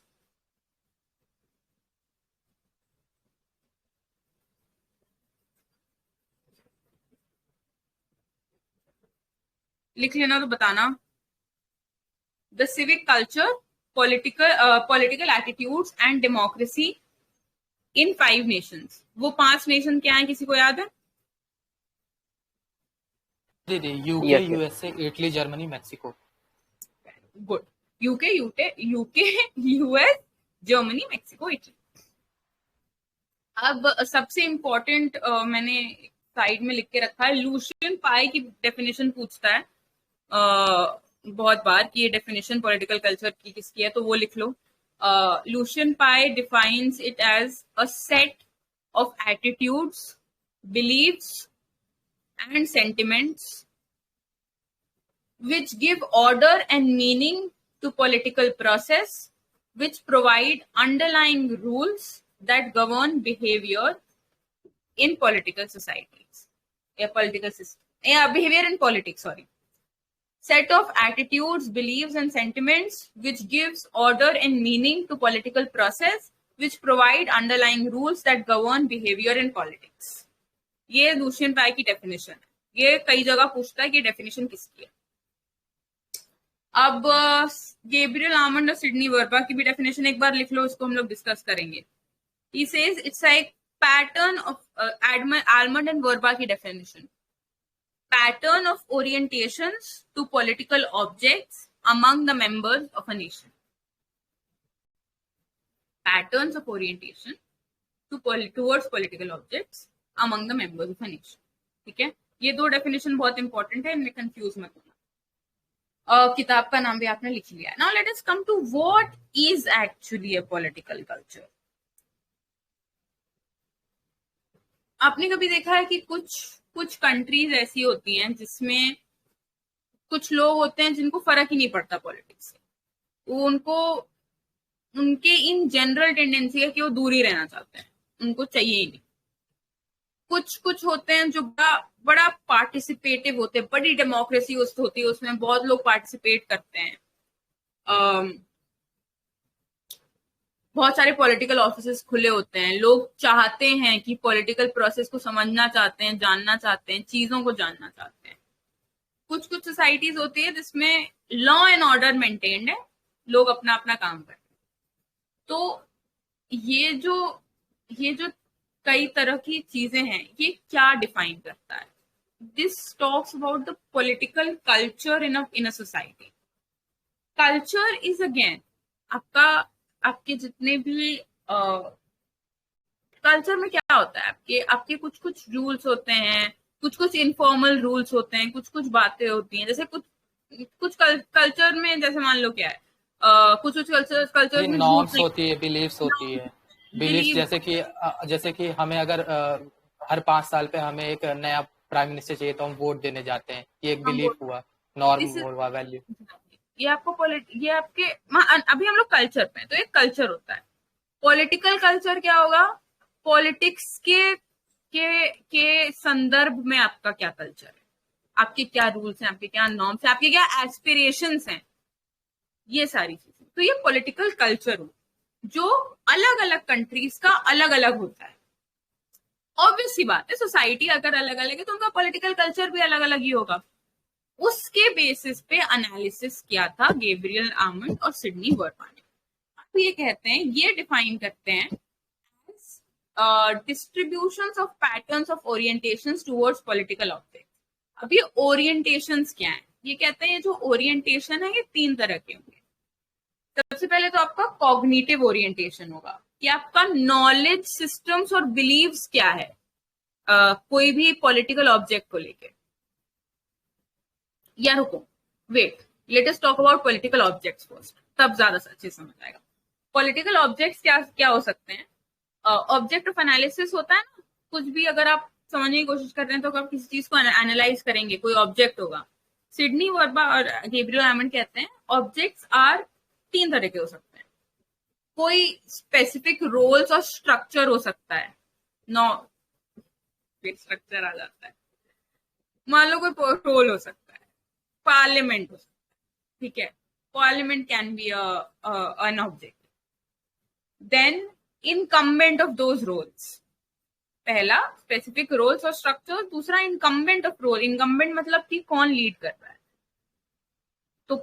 लिख लेना तो बताना। The civic culture, political attitudes and democracy in 5 nations। वो 5 नेशन क्या है, किसी को याद है? दीदी UK, USA, Italy, Germany, Mexico. Good. UK, US, Germany, Mexico, Italy. अब सबसे इम्पोर्टेंट मैंने साइड में लिख के रखा है, लुशियन पाई की डेफिनेशन पूछता है बहुत बार कि ये डेफिनेशन पॉलिटिकल कल्चर की किसकी है, तो वो लिख लो. Lucian Pye defines it as a set of attitudes, beliefs, and sentiments which give order and meaning to political process, which provide underlying rules that govern behavior in political societies. Behavior in politics, sorry. Set of attitudes, beliefs, and sentiments which gives order and meaning to political process, which provide underlying rules that govern behavior in politics. ये Lucian पाई की definition है. ये कई जगह पूछता है कि definition किसकी है. अब गैब्रियल आर्मंड और सिडनी वर्बा की भी डेफिनेशन एक बार लिख लो, इसको हम लोग डिस्कस करेंगे. He says it's like pattern of Almond and Verba की definition. Pattern of orientations to political objects among the members of a nation. Patterns of orientation towards political objects among the members of a nation. ठीक है, ये दो definition बहुत important है, इनमें confuse मत होना. किताब का नाम भी आपने लिख लिया. Now let us come to what is actually a political culture. आपने कभी देखा है कि कुछ कंट्रीज ऐसी होती हैं जिसमें कुछ लोग होते हैं जिनको फर्क ही नहीं पड़ता पॉलिटिक्स से. उनको उनके इन जनरल टेंडेंसी है कि वो दूर ही रहना चाहते हैं, उनको चाहिए ही नहीं. कुछ होते हैं जो बड़ा पार्टिसिपेटिव होते हैं, बड़ी डेमोक्रेसी होती है, उसमें बहुत लोग पार्टिसिपेट करते हैं. बहुत सारे पॉलिटिकल ऑफिसेस खुले होते हैं, लोग चाहते हैं कि पॉलिटिकल प्रोसेस को समझना चाहते हैं, जानना चाहते हैं, चीजों को जानना चाहते हैं. कुछ सोसाइटीज होती है जिसमें लॉ एंड ऑर्डर मेंटेन्ड है, लोग अपना अपना काम करते हैं. तो ये जो कई तरह की चीजें हैं, ये क्या डिफाइन करता है? This talks about the political culture in a society. Culture is again आपके जितने भी कल्चर में क्या होता है, आपके कुछ रूल्स होते हैं, कुछ इनफॉर्मल रूल्स होते हैं, कुछ बातें होती हैं. जैसे कुछ कल्चर में, जैसे मान लो क्या है, कुछ कल्चर में नॉर्म्स होती है, बिलीफ्स होती है. बिलीफ जैसे कि हमें अगर हर 5 साल पे हमें एक नया प्राइम मिनिस्टर चाहिए तो हम वोट देने जाते हैं. ये एक बिलीफ हुआ, नॉर्म हुआ, वैल्यू. ये आपके अभी हम लोग कल्चर पे हैं, तो एक कल्चर होता है. पॉलिटिकल कल्चर क्या होगा? पॉलिटिक्स के संदर्भ में आपका क्या कल्चर है, आपके क्या रूल्स हैं, आपके क्या नॉर्म्स हैं, आपके क्या एस्पिरेशंस हैं, ये सारी चीजें. तो ये पॉलिटिकल कल्चर हो जो अलग अलग कंट्रीज का अलग अलग होता है. ऑब्वियस सी बात है, सोसाइटी अगर अलग अलग है तो उनका पॉलिटिकल कल्चर भी अलग अलग ही होगा. उसके बेसिस पे एनालिसिस किया था गैब्रियल आर्मंड और सिडनी वर्बा ने. अब ये कहते हैं, ये डिफाइन करते हैं distributions of patterns of orientations towards political object. अब ये ओरिएंटेशंस क्या है? ये कहते हैं ये जो ओरिएंटेशन है ये 3 तरह के होंगे. सबसे पहले तो आपका कॉग्निटिव ओरिएंटेशन होगा कि आपका नॉलेज सिस्टम्स और बिलीव्स क्या है कोई भी पॉलिटिकल ऑब्जेक्ट को लेके. या रुको, wait, let us talk about political objects first, तब ज्यादा अच्छे समझ आएगा. पॉलिटिकल ऑब्जेक्ट्स क्या हो सकते हैं? ऑब्जेक्ट ऑफ एनालिसिस होता है ना, कुछ भी अगर आप समझने की कोशिश कर रहे हैं तो आप किसी चीज को एनालाइज करेंगे, कोई ऑब्जेक्ट होगा. सिडनी वर्बा और गैब्रियल आर्मंड कहते हैं ऑब्जेक्ट्स आर 3 तरह के हो सकते हैं. कोई स्पेसिफिक रोल्स और स्ट्रक्चर हो सकता है. स्ट्रक्चर आ जाता है, मान लो कोई रोल हो सकता है, पार्लियामेंट हो सकता है. ठीक है, parliament can be an object. Then incumbent of those roles. पहला स्पेसिफिक रोल्स और स्ट्रक्चर, दूसरा इनकम्बेंट ऑफ रोल. इनकम्बेंट मतलब कि कौन लीड कर रहा है, तो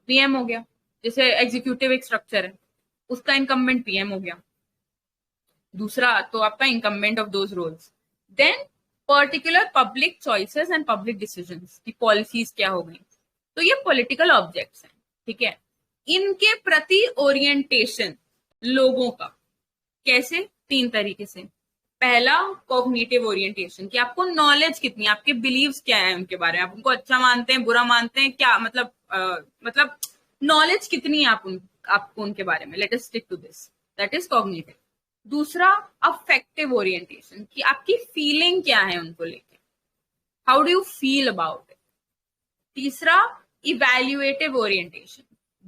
पीएम हो गया. जैसे एग्जीक्यूटिव एक स्ट्रक्चर है, उसका इनकम्बेंट पीएम हो गया. दूसरा तो आपका incumbent of those roles. Then particular public choices and public decisions की पॉलिसीज क्या हो गई, तो ये पॉलिटिकल ऑब्जेक्ट्स हैं. ठीक है, इनके प्रति ओरिएंटेशन लोगों का कैसे? 3 तरीके से. पहला कॉग्निटिव ओरिएंटेशन, कि आपको नॉलेज कितनी है, आपके बिलीव्स क्या है उनके बारे में, आप उनको अच्छा मानते हैं, बुरा मानते हैं, क्या मतलब नॉलेज कितनी है आपको उनके बारे में। Let us stick to this, that is cognitive. दूसरा अफेक्टिव ओरिएंटेशन, कि आपकी फीलिंग क्या है उनको लेके, how do you feel about it. तीसरा evaluative orientation,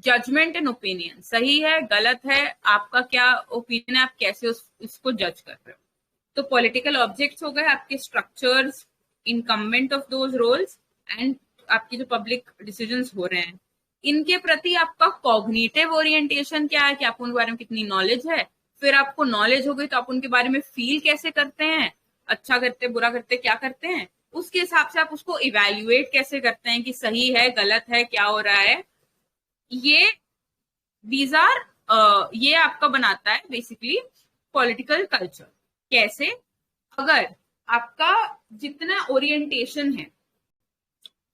judgement and opinion, सही है गलत है, आपका क्या ओपिनियन है, आप कैसे उसको जज कर रहे हो। तो पॉलिटिकल ऑब्जेक्ट्स हो गए आपके structures, incumbent of those roles, and आपकी जो पब्लिक डिसीजंस हो रहे हैं, इनके प्रति आपका कॉग्निटिव ओरिएंटेशन क्या है, कि आपको उनके बारे में कितनी नॉलेज है। फिर आपको नॉलेज हो गई तो आप उनके बारे में फील कैसे करते हैं, अच्छा करते बुरा करते क्या करते हैं, उसके हिसाब से आप उसको इवैल्यूएट कैसे करते हैं कि सही है गलत है क्या हो रहा है। ये दीज आर ये आपका बनाता है बेसिकली पॉलिटिकल कल्चर। कैसे, अगर आपका जितना ओरिएंटेशन है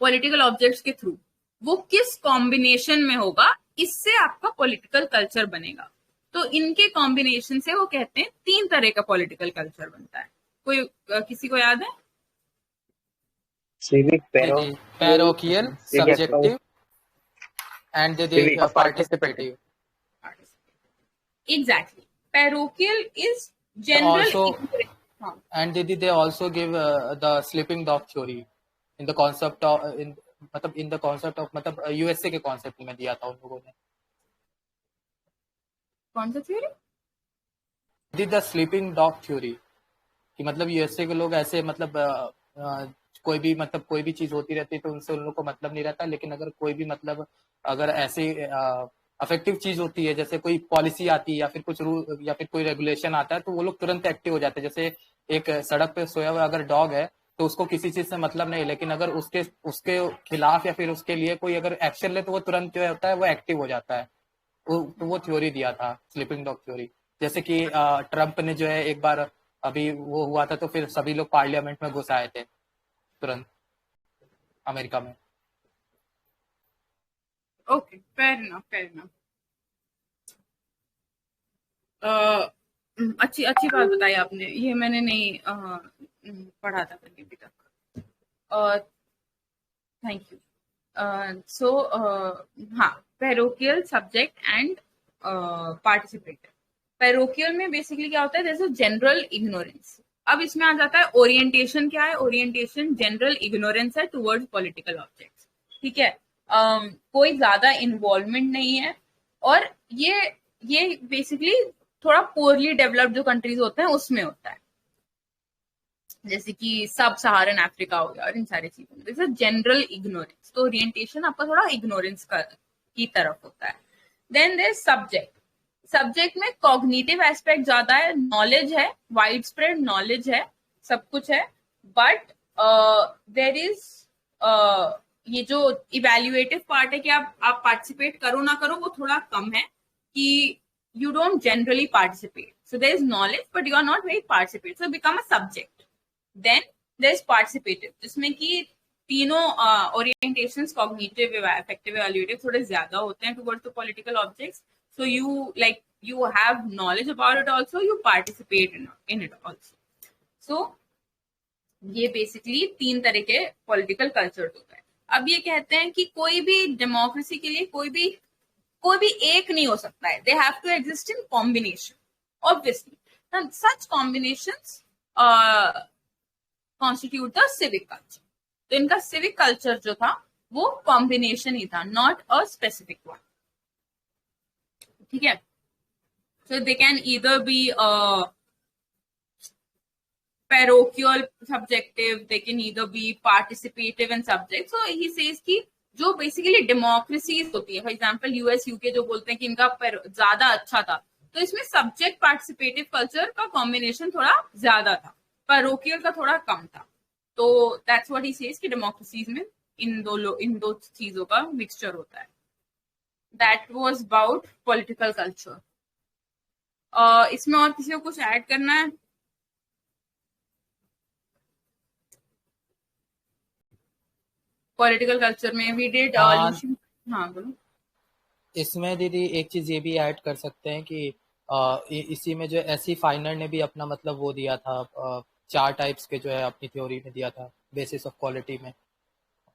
पॉलिटिकल ऑब्जेक्ट्स के थ्रू वो किस कॉम्बिनेशन में होगा, इससे आपका पॉलिटिकल कल्चर बनेगा। तो इनके कॉम्बिनेशन से वो कहते हैं 3 तरह का पॉलिटिकल कल्चर बनता है। कोई किसी को याद है? Civic, parochial, subjective and participative. Exactly. Parochial is general Also, ignorance. हाँ. And they also give the sleeping dog theory in the concept of मतलब यूएसए के कॉन्सेप्ट में दिया था उन लोगों ने। कौन सा theory? The sleeping dog theory, कि मतलब यूएसए के लोग ऐसे मतलब कोई भी चीज होती रहती है तो उनसे उन लोग को मतलब नहीं रहता, लेकिन अगर कोई भी मतलब अगर ऐसे अफेक्टिव चीज होती है, जैसे कोई पॉलिसी आती है या फिर कुछ रूल या फिर कोई रेगुलेशन आता है, तो वो लोग तुरंत एक्टिव हो जाते हैं। जैसे एक सड़क पे सोया हुआ अगर डॉग है तो उसको किसी चीज से मतलब नहीं, लेकिन अगर उसके खिलाफ या फिर उसके लिए कोई अगर एक्शन ले तो वो तुरंत जो होता है वो एक्टिव हो जाता है। तो वो थ्योरी दिया था स्लीपिंग डॉग थ्योरी। जैसे कि ट्रम्प ने जो है एक बार अभी वो हुआ था तो फिर सभी लोग पार्लियामेंट में घुस आए थे तुरंत अमेरिका में। Okay, fair enough. अच्छी बात बताई आपने, ये मैंने नहीं पढ़ा था कभी अभी तक। Thank you. सो हाँ, parochial, subject and participator. Parochial में बेसिकली क्या होता है, जैसे जनरल इग्नोरेंस। अब इसमें आ जाता है ओरिएंटेशन क्या है। ओरिएंटेशन जनरल इग्नोरेंस है टुवर्ड्स पॉलिटिकल ऑब्जेक्ट्स, ठीक है। कोई ज्यादा इन्वॉल्वमेंट नहीं है, और ये बेसिकली थोड़ा पोरली डेवलप्ड जो कंट्रीज होते हैं उसमें होता है, जैसे कि सब सहारन अफ्रीका हो गया और इन सारी चीजों में। जैसे जनरल इग्नोरेंस, तो ओरिएंटेशन आपका थोड़ा इग्नोरेंस की तरफ होता है। Then there subject. सब्जेक्ट में कॉग्निटिव एस्पेक्ट ज्यादा है, नॉलेज है, वाइड स्प्रेड नॉलेज है, सब कुछ है, बट देयर इज ये जो इवैल्यूएटिव पार्ट है कि आप पार्टिसिपेट करो ना करो, वो थोड़ा कम है, कि you don't generally participate. So there is knowledge, but you are not very participate. So become a subject. Then there is participative, जिसमें कि तीनों orientations, cognitive, affective, evaluative, थोड़े ज्यादा होते हैं towards the political objects. So you have knowledge about it also, you participate in it also. So ये basically 3 तरह के पॉलिटिकल कल्चर होता है। अब ये कहते हैं कि कोई भी डेमोक्रेसी के लिए कोई भी एक नहीं हो सकता है, they have to exist in combination obviously. Such combinations constitute the civic culture. तो इनका सिविक कल्चर जो था वो कॉम्बिनेशन ही था, नॉट अ स्पेसिफिक वन, ठीक है। So they can either be parochial, subjective, they can either be participative and subject. So he says कि जो बेसिकली डेमोक्रेसीज होती है, फॉर एग्जाम्पल यूएस यूके जो बोलते हैं कि इनका ज्यादा अच्छा था, तो इसमें सब्जेक्ट पार्टिसिपेटिव कल्चर का कॉम्बिनेशन थोड़ा ज्यादा था, पैरोकियल का थोड़ा कम था। तो दैट्स व्हाट ही सेज कि डेमोक्रेसीज में इन दो चीजों का मिक्सचर होता है। That was about political culture. इसमें और किसी को कुछ ऐड करना है? पॉलिटिकल कल्चर में वी डिड हाँ बोलो। इसमें दीदी एक चीज ये भी ऐड कर सकते हैं कि इसी में जो एसी फाइनर ने भी अपना मतलब वो दिया था, 4 टाइप्स के जो है अपनी थ्योरी में दिया था बेसिस ऑफ क्वालिटी में,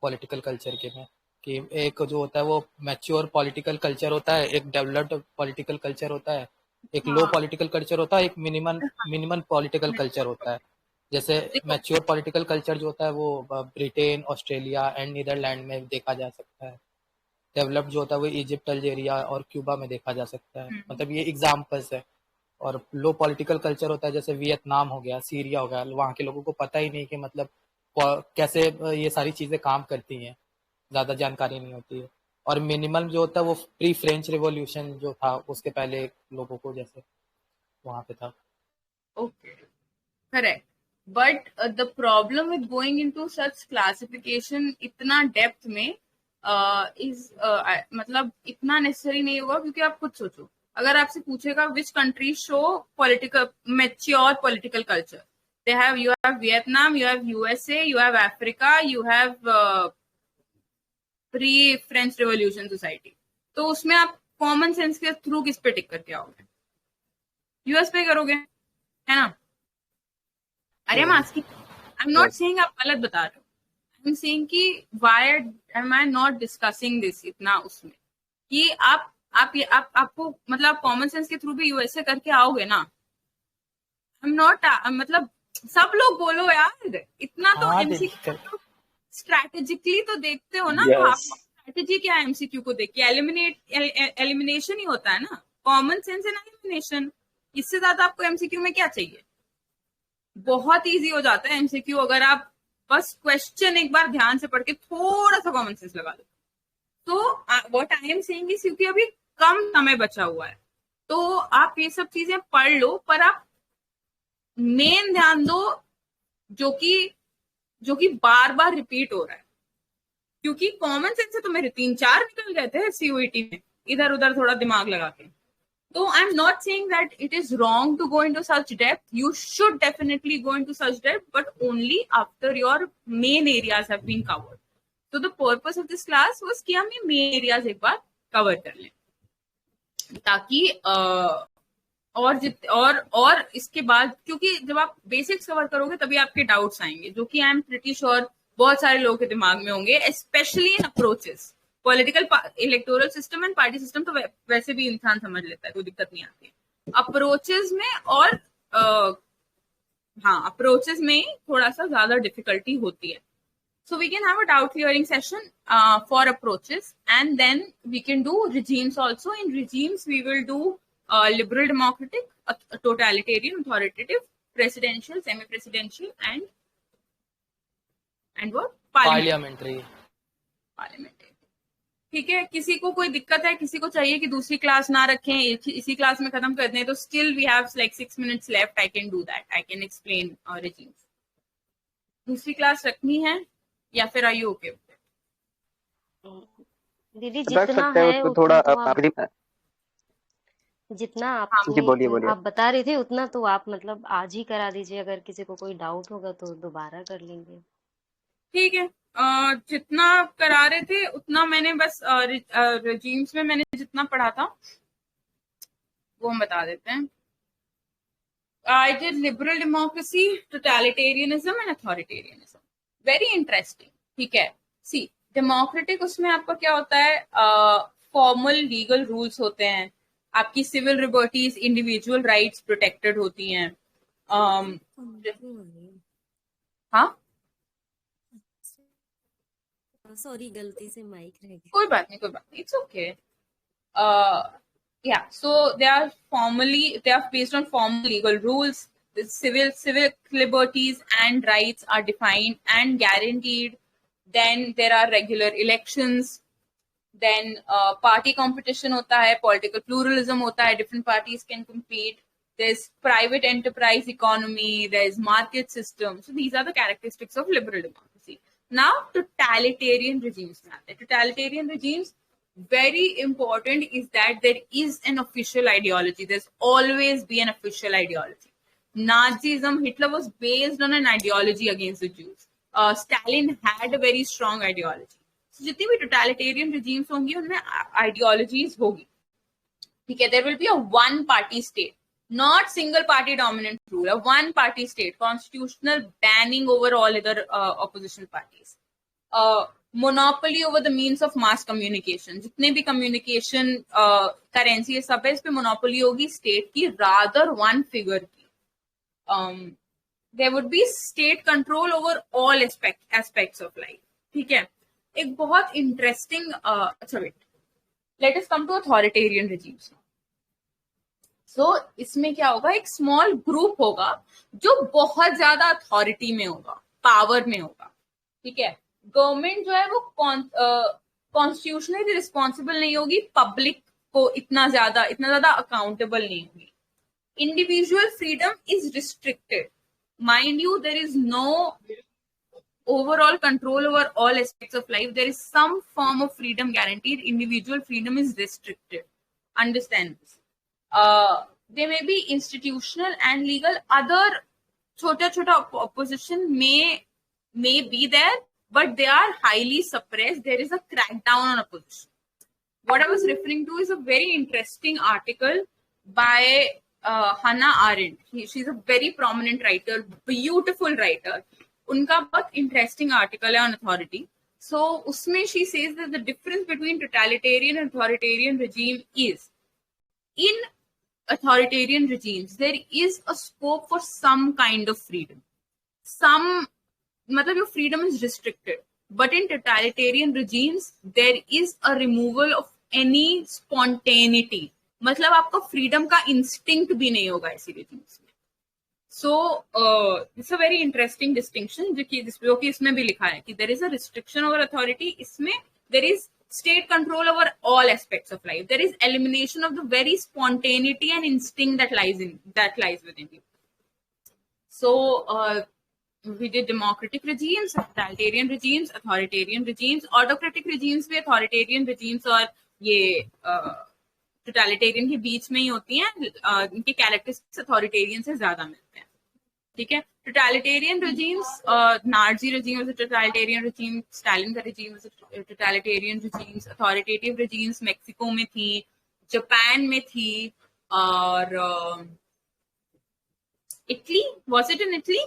पॉलिटिकल कल्चर के में, कि एक जो होता है वो मैच्योर पॉलिटिकल कल्चर होता है, एक डेवलप्ड पॉलिटिकल कल्चर होता है, एक लो पॉलिटिकल कल्चर होता है, एक मिनिमम पॉलिटिकल कल्चर होता है। जैसे मैच्योर पॉलिटिकल कल्चर जो होता है वो ब्रिटेन, ऑस्ट्रेलिया एंड नीदरलैंड में देखा जा सकता है। डेवलप्ड जो होता है वो इजिप्ट, अल्जेरिया और क्यूबा में देखा जा सकता है। मतलब ये एग्जाम्पल्स है। और लो पॉलिटिकल कल्चर होता है जैसे वियतनाम हो गया, सीरिया हो गया, वहाँ के लोगों को पता ही नहीं कि मतलब कैसे ये सारी चीजें काम करती हैं, ज्यादा जानकारी नहीं होती है। और मिनिमल जो होता है वो प्री फ्रेंच रिवॉल्यूशन जो था उसके पहले लोगों को जैसे वहां पे था। Okay, correct. But the problem with going into such classification इतना डेप्थ में मतलब इतना नेसेसरी नहीं होगा, क्योंकि आप खुद सोचो, अगर आपसे पूछेगा which country show political mature political culture, you have Vietnam, you have USA, you have Africa, you have pre French revolution society, तो उसमें आप कॉमन सेंस के थ्रू किस पे टिक करके आओगे? यूएस पे करोगे, है ना? अरे मैं asking, I am not saying आप गलत बता रहे हो, आई एम सेइंग कि why am I not discussing this इतना उसमें, कि आपको मतलब कॉमन सेंस के थ्रू भी यूएसए करके आओगे ना? आई एम नॉट, मतलब सब लोग बोलो यार, इतना तो एमसीक्यू स्ट्रैटेजिकली तो देखते हो ना। Yes. तो आपको स्ट्रैटेजी क्या है एमसीक्यू को देख के? एलिमिनेशन ही होता है ना, कॉमन सेंस एंड एलिमिनेशन। इससे ज्यादा आपको एमसीक्यू में क्या चाहिए? बहुत इजी हो जाता है एमसीक्यू, अगर आप बस क्वेश्चन एक बार ध्यान से पढ़ के थोड़ा सा कॉमन सेंस लगा दो। तो what I am saying is, क्योंकि अभी कम समय बचा हुआ है, तो आप ये सब चीजें पढ़ लो, पर आप मेन ध्यान दो जो कि बार बार रिपीट हो रहा है, क्योंकि कॉमन सेंस से तो मेरे 3-4 निकल गए थे सीयूईटी में, इधर उधर थोड़ा दिमाग लगा के। तो I am not saying that it is wrong to go into such depth, you should definitely go into such depth, but only after your main areas have been covered. तो the purpose of this class was कि हम ये main areas एक बार cover कर लें, ताकि और इसके बाद, क्योंकि जब आप बेसिक्स कवर करोगे तभी आपके डाउट्स आएंगे, जो कि आई एम प्रिटी श्योर बहुत सारे लोगों के दिमाग में होंगे, specially in approaches. Political electoral system and party system तो वैसे भी इंसान समझ लेता है, कोई दिक्कत नहीं आती। अप्रोचेस में और अप्रोचेस में थोड़ा सा ज्यादा डिफिकल्टी होती है। So we can have a doubt clearing session for approaches, and then we can do regimes also. In regimes, we will do liberal democratic, totalitarian, authoritative, presidential, semi-presidential, and what? Parliamentary. ठीक है, किसी को कोई दिक्कत है, किसी को चाहिए कि दूसरी क्लास ना रखें, इसी क्लास में खत्म कर दें, तो still we have like 6 minutes left. I can do that. I can explain regimes. दूसरी क्लास रखनी है या फिर are you okay with it? दीदी रख जितना सकते हो है तो उतना थोड़ा तो आप अगली जितना जी बोलिए आपने बोलिए। आप बता रहे थे उतना तो आप मतलब आज ही करा दीजिए, अगर किसी को कोई डाउट होगा तो दोबारा कर लेंगे। ठीक है, जितना करा रहे थे उतना मैंने बस रेजीम्स में मैंने जितना पढ़ा था वो हम बता देते हैं। I did liberal democracy, totalitarianism and authoritarianism. Very interesting. ठीक है, सी डेमोक्रेटिक, उसमें आपका क्या होता है, फॉर्मल लीगल रूल्स होते हैं, आपकी civil liberties, individual rights protected होती हैं। हाँ सॉरी, गलती से माइक रह गया। कोई बात नहीं, it's okay. Yeah, so they are based on formal legal rules. The civil liberties and rights are defined and guaranteed. Then there are regular elections. Then party competition hota hai, political pluralism hota hai, different parties can compete. There's private enterprise economy, there's market system. So these are the characteristics of liberal democracy. Now totalitarian regimes. Totalitarian regimes, very important is that there is an official ideology. There's always be an official ideology. Nazism, Hitler was based on an ideology against the Jews. Stalin had a very strong ideology. So जितनी भी totalitarian regimes होंगी उनमें ideologies होगी. ठीक है, there will be a one party state, not single party dominant rule, a one party state, constitutional banning over all other opposition parties, monopoly over the means of mass communication, जितने भी communication currency है सब है, इस पे monopoly होगी state की rather one figure की. There would be state control over all aspects of life. ठीक है, एक बहुत interesting अच्छा wait, let us come to authoritarian regimes. So, इसमें क्या होगा, एक स्मॉल ग्रुप होगा जो बहुत ज्यादा अथॉरिटी में होगा, पावर में होगा. ठीक है, गवर्नमेंट जो है वो कॉन्स्टिट्यूशनली रिस्पॉन्सिबल नहीं होगी, पब्लिक को इतना ज्यादा अकाउंटेबल नहीं होगी. Individual freedom is restricted, mind you, there is no overall control over all aspects of life. There is some form of freedom guaranteed, individual freedom is restricted. Understand this. There may be institutional and legal, other chota opposition may be there, but they are highly suppressed. There is a crackdown on opposition. What I was referring to is a very interesting article by Hannah Arendt. She's a very prominent writer, beautiful writer. उनका बहुत interesting article है on authority. सो उसमें she says that the difference between totalitarian and authoritarian regime is, in authoritarian regimes there is a scope for some kind of freedom. Some, मतलब your freedom is restricted, but in totalitarian regimes there is a removal of any spontaneity. मतलब आपका freedom का instinct भी नहीं होगा ऐसी regimes में. So it's a very interesting distinction जो कि इसमें भी लिखा है कि there is a restriction over authority. इसमें there is state control over all aspects of life. There is elimination of the very spontaneity and instinct that lies within you. So we did democratic regimes, totalitarian regimes, authoritarian regimes, autocratic regimes भी authoritarian regimes और ये totalitarian के बीच में ही होती हैं. इनके characteristics authoritarian से ज्यादा मिलते हैं. ठीक है, totalitarian regimes, Nazi regime was a totalitarian regime, Stalin का regime was a totalitarian regimes, authoritative regimes Mexico में थी, जापान में थी, और Italy, was it in Italy?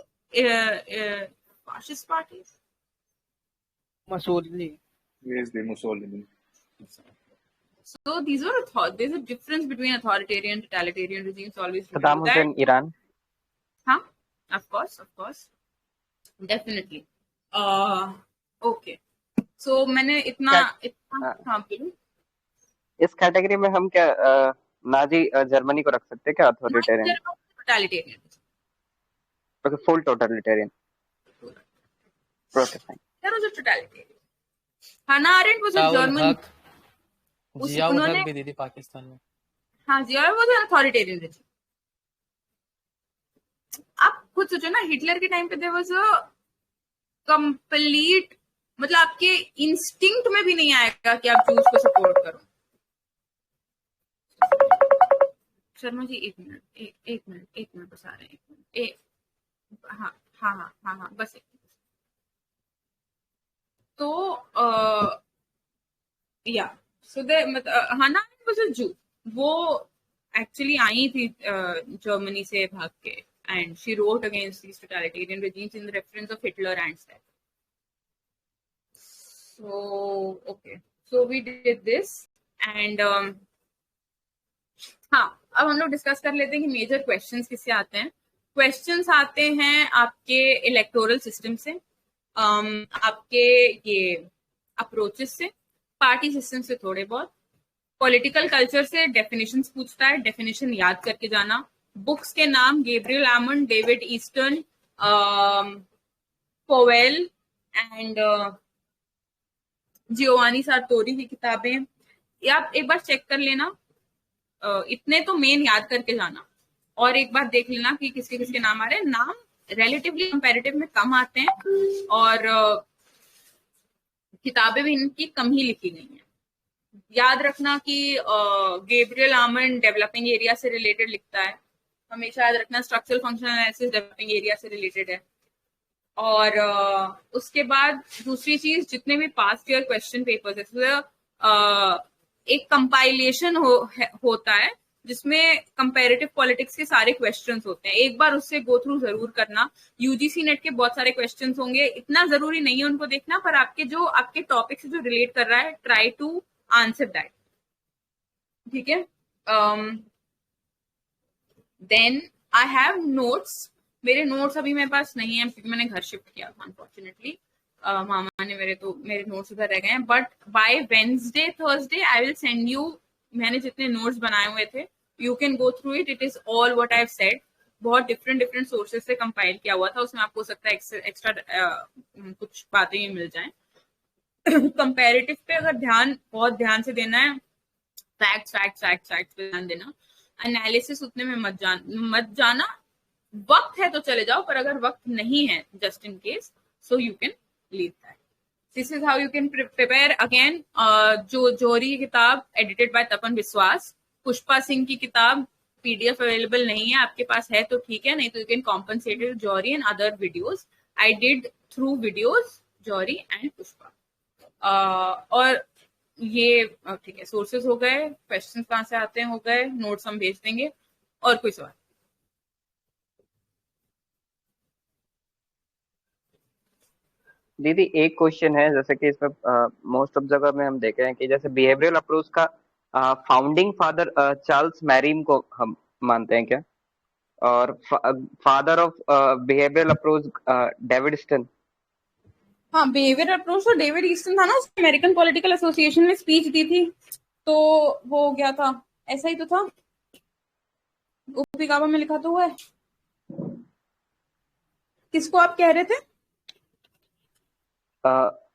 Fascist parties? Mussolini. Yes, the Mussolini. So these are there's a difference between authoritarian and totalitarian regimes. Always Saddam Hussein, Iran. Huh? Of course, definitely. Okay. So मैंने इतना हाँ बोलो. इस category में हम क्या Nazi Germany को रख सकते हैं क्या, authoritarian? Totalitarian. Okay, full totalitarian. Okay, fine. That was a totalitarian. Hannah Arendt was a German. Ziaul हक भी दी थी पाकिस्तान में. हाँ, Ziaul was an authoritarian regime. आप खुद सोचो ना, हिटलर के टाइम पे देयर वाज अ कंप्लीट, मतलब आपके इंस्टिंक्ट में भी नहीं आएगा कि आप जूस को सपोर्ट करो. शर्मा जी एक मिनट बस आ रहे हैं. हाँ बस एक. तो या सो हन्ना वाज अ जू. वो एक्चुअली आई थी जर्मनी से भाग के, and she wrote against these totalitarian regimes in the reference of Hitler and Stalin. So, okay. So we did this and हाँ, अब हम लोग डिस्कस कर लेते हैं कि मेजर क्वेश्चंस किससे आते हैं. क्वेश्चंस आते हैं आपके इलेक्टोरल सिस्टम से, आपके ये अप्रोचेस से, पार्टी सिस्टम से थोड़े बहुत, पॉलिटिकल कल्चर से डेफिनेशंस पूछता है, डेफिनेशन याद करके जाना. बुक्स के नाम Gabriel Almond, David Easton, Powell and Giovanni Sartori की किताबें. ये आप एक बार चेक कर लेना. इतने तो मेन याद करके जाना और एक बार देख लेना कि किसके किसके नाम आ रहे हैं. नाम रिलेटिवली कंपैरेटिव में कम आते हैं और किताबें भी इनकी कम ही लिखी गई हैं. याद रखना कि गैब्रियल आमंड डेवलपिंग एरिया से रिलेटेड लिखता है. हमेशा याद रखना structural functional analysis developing area से रिलेटेड है. और उसके बाद दूसरी चीज, जितने भी पास्ट ईयर क्वेश्चन पेपर्स है, एक कंपाइलेशन होता है जिसमें कंपैरेटिव पॉलिटिक्स के सारे क्वेश्चंस होते हैं, एक बार उससे गो थ्रू जरूर करना। यूजीसी नेट के बहुत सारे क्वेश्चंस होंगे, इतना जरूरी नहीं है उनको देखना, पर आपके टॉपिक से जो रिलेट कर रहा है ट्राई टू आंसर दैट, ठीक है। देन आई हैव नोट्स, मेरे नोट्स अभी मेरे पास नहीं है क्योंकि मैंने घर शिफ्ट किया था अनफॉर्चुनेटली, मामा ने मेरे नोट्स उधर रह गए हैं, but by Wednesday Thursday I will send you, मैंने जितने नोट्स बनाए हुए थे, you can go through it, it is all what I have said. बहुत डिफरेंट सोर्सेज से कंपाइल किया हुआ था, उसमें आपको हो सकता है एक्स्ट्रा कुछ बातें ही मिल जाएं। कंपैरेटिव पे अगर बहुत ध्यान से देना है, फैक्ट्स पे ध्यान देना, एनालिसिस उतने में मत जाना। वक्त है तो चले जाओ, पर अगर वक्त नहीं है, just in case, so you can leave that. This is how you can prepare. Again, जो जौहरी की किताब एडिटेड बाय तपन विश्वास, पुष्पा सिंह की किताब पीडीएफ अवेलेबल नहीं है, आपके पास है तो ठीक है, नहीं तो you can compensate with Johari and other videos. I did through videos Johari and Pushpa. और ये ठीक है, सोर्सेज हो गए, क्वेश्चंस कहाँ से आते हैं हो गए, नोट्स हम भेज देंगे। और कोई सवाल? दीदी एक क्वेश्चन है, जैसे कि इसमें मोस्ट ऑफ जगह में हम देखे हैं कि जैसे बिहेवियरल अप्रोच का फाउंडिंग फादर चार्ल्स मैरिम को हम मानते हैं क्या, और father of behavioural approach David Easton. हाँ, बिहेवियर अप्रोच तो डेविड ईस्टन था ना, उसने अमेरिकन पॉलिटिकल एसोसिएशन में स्पीच दी थी, तो वो हो गया था, ऐसा ही तो था, ओपी काबा में लिखा तो हुआ है। किसको आप कह रहे थे?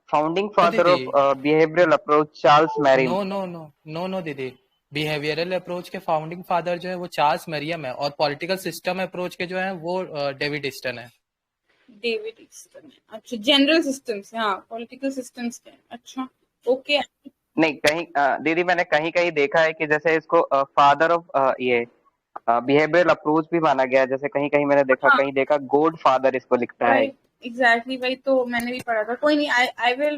Founding father of behavioural approach Charles Merriam. No दीदी, बिहेवियरल अप्रोच के फाउंडिंग फादर जो है वो चार्ल्स मैरियम है, और पॉलिटिकल सिस्टम अप्रोच के जो है वो डेविड ईस्टन है। डेविड ईस्टन है, अच्छा। जनरल सिस्टम्स, हाँ, पॉलिटिकल सिस्टम्स के, अच्छा, ओके। नहीं, कहीं दीदी मैंने कहीं देखा है कि जैसे इसको फादर ऑफ ये बिहेवियरल अप्रोच भी माना गया है, जैसे कहीं मैंने देखा, कहीं देखा गॉड फादर इसको लिखता है। एग्जैक्टली, वही तो मैंने भी पढ़ा था। कोई नहीं, I will,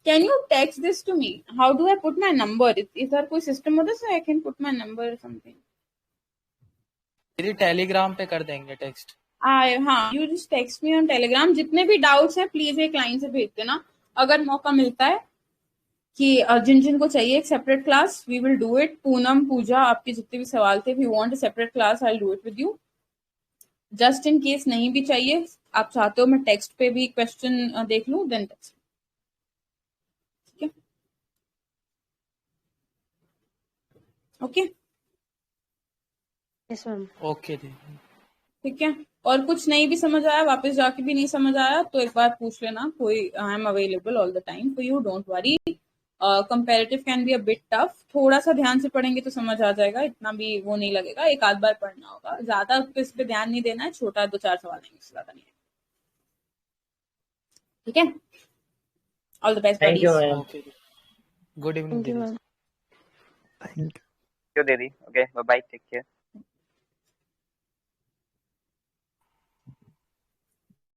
can you text this to me? How do I put my number? इधर कोई सिस्टम होता है so I can put my number something? दीदी टेलीग्राम पे कर देंगे टेक्स्ट। हाँ, you just text me on Telegram. जितने भी डाउट्स हैं प्लीज एक लाइन से भेज देना। अगर मौका मिलता है कि जिन को चाहिए एक separate class, we will do it. Poonam, Pooja, आपके जितने भी सवाल थे, we want a separate class, I will do it with you. Just in case नहीं भी चाहिए, आप चाहते हो मैं टेक्स्ट पे भी क्वेश्चन देख लूं, देन टेक्स्ट, ठीक है? Okay, yes ma'am. ओके दीदी, ठीक है। और कुछ नहीं भी समझ आया, वापस जाके भी नहीं समझ आया, तो एक बार पूछ लेना, कोई, I am available all the time for you, don't worry. Comparative can be a bit tough, थोड़ा सा ध्यान से पढ़ेंगे तो समझ आ जाएगा, इतना भी वो नहीं लगेगा, एक आध बार पढ़ना होगा, ज्यादा इस पे ध्यान नहीं देना है, छोटा 2-4 सवाल आएंगे, ज्यादा नहीं है, ठीक है? All the best buddies. Good evening दीदी। दीदी, ओके, बाय, टेक केयर।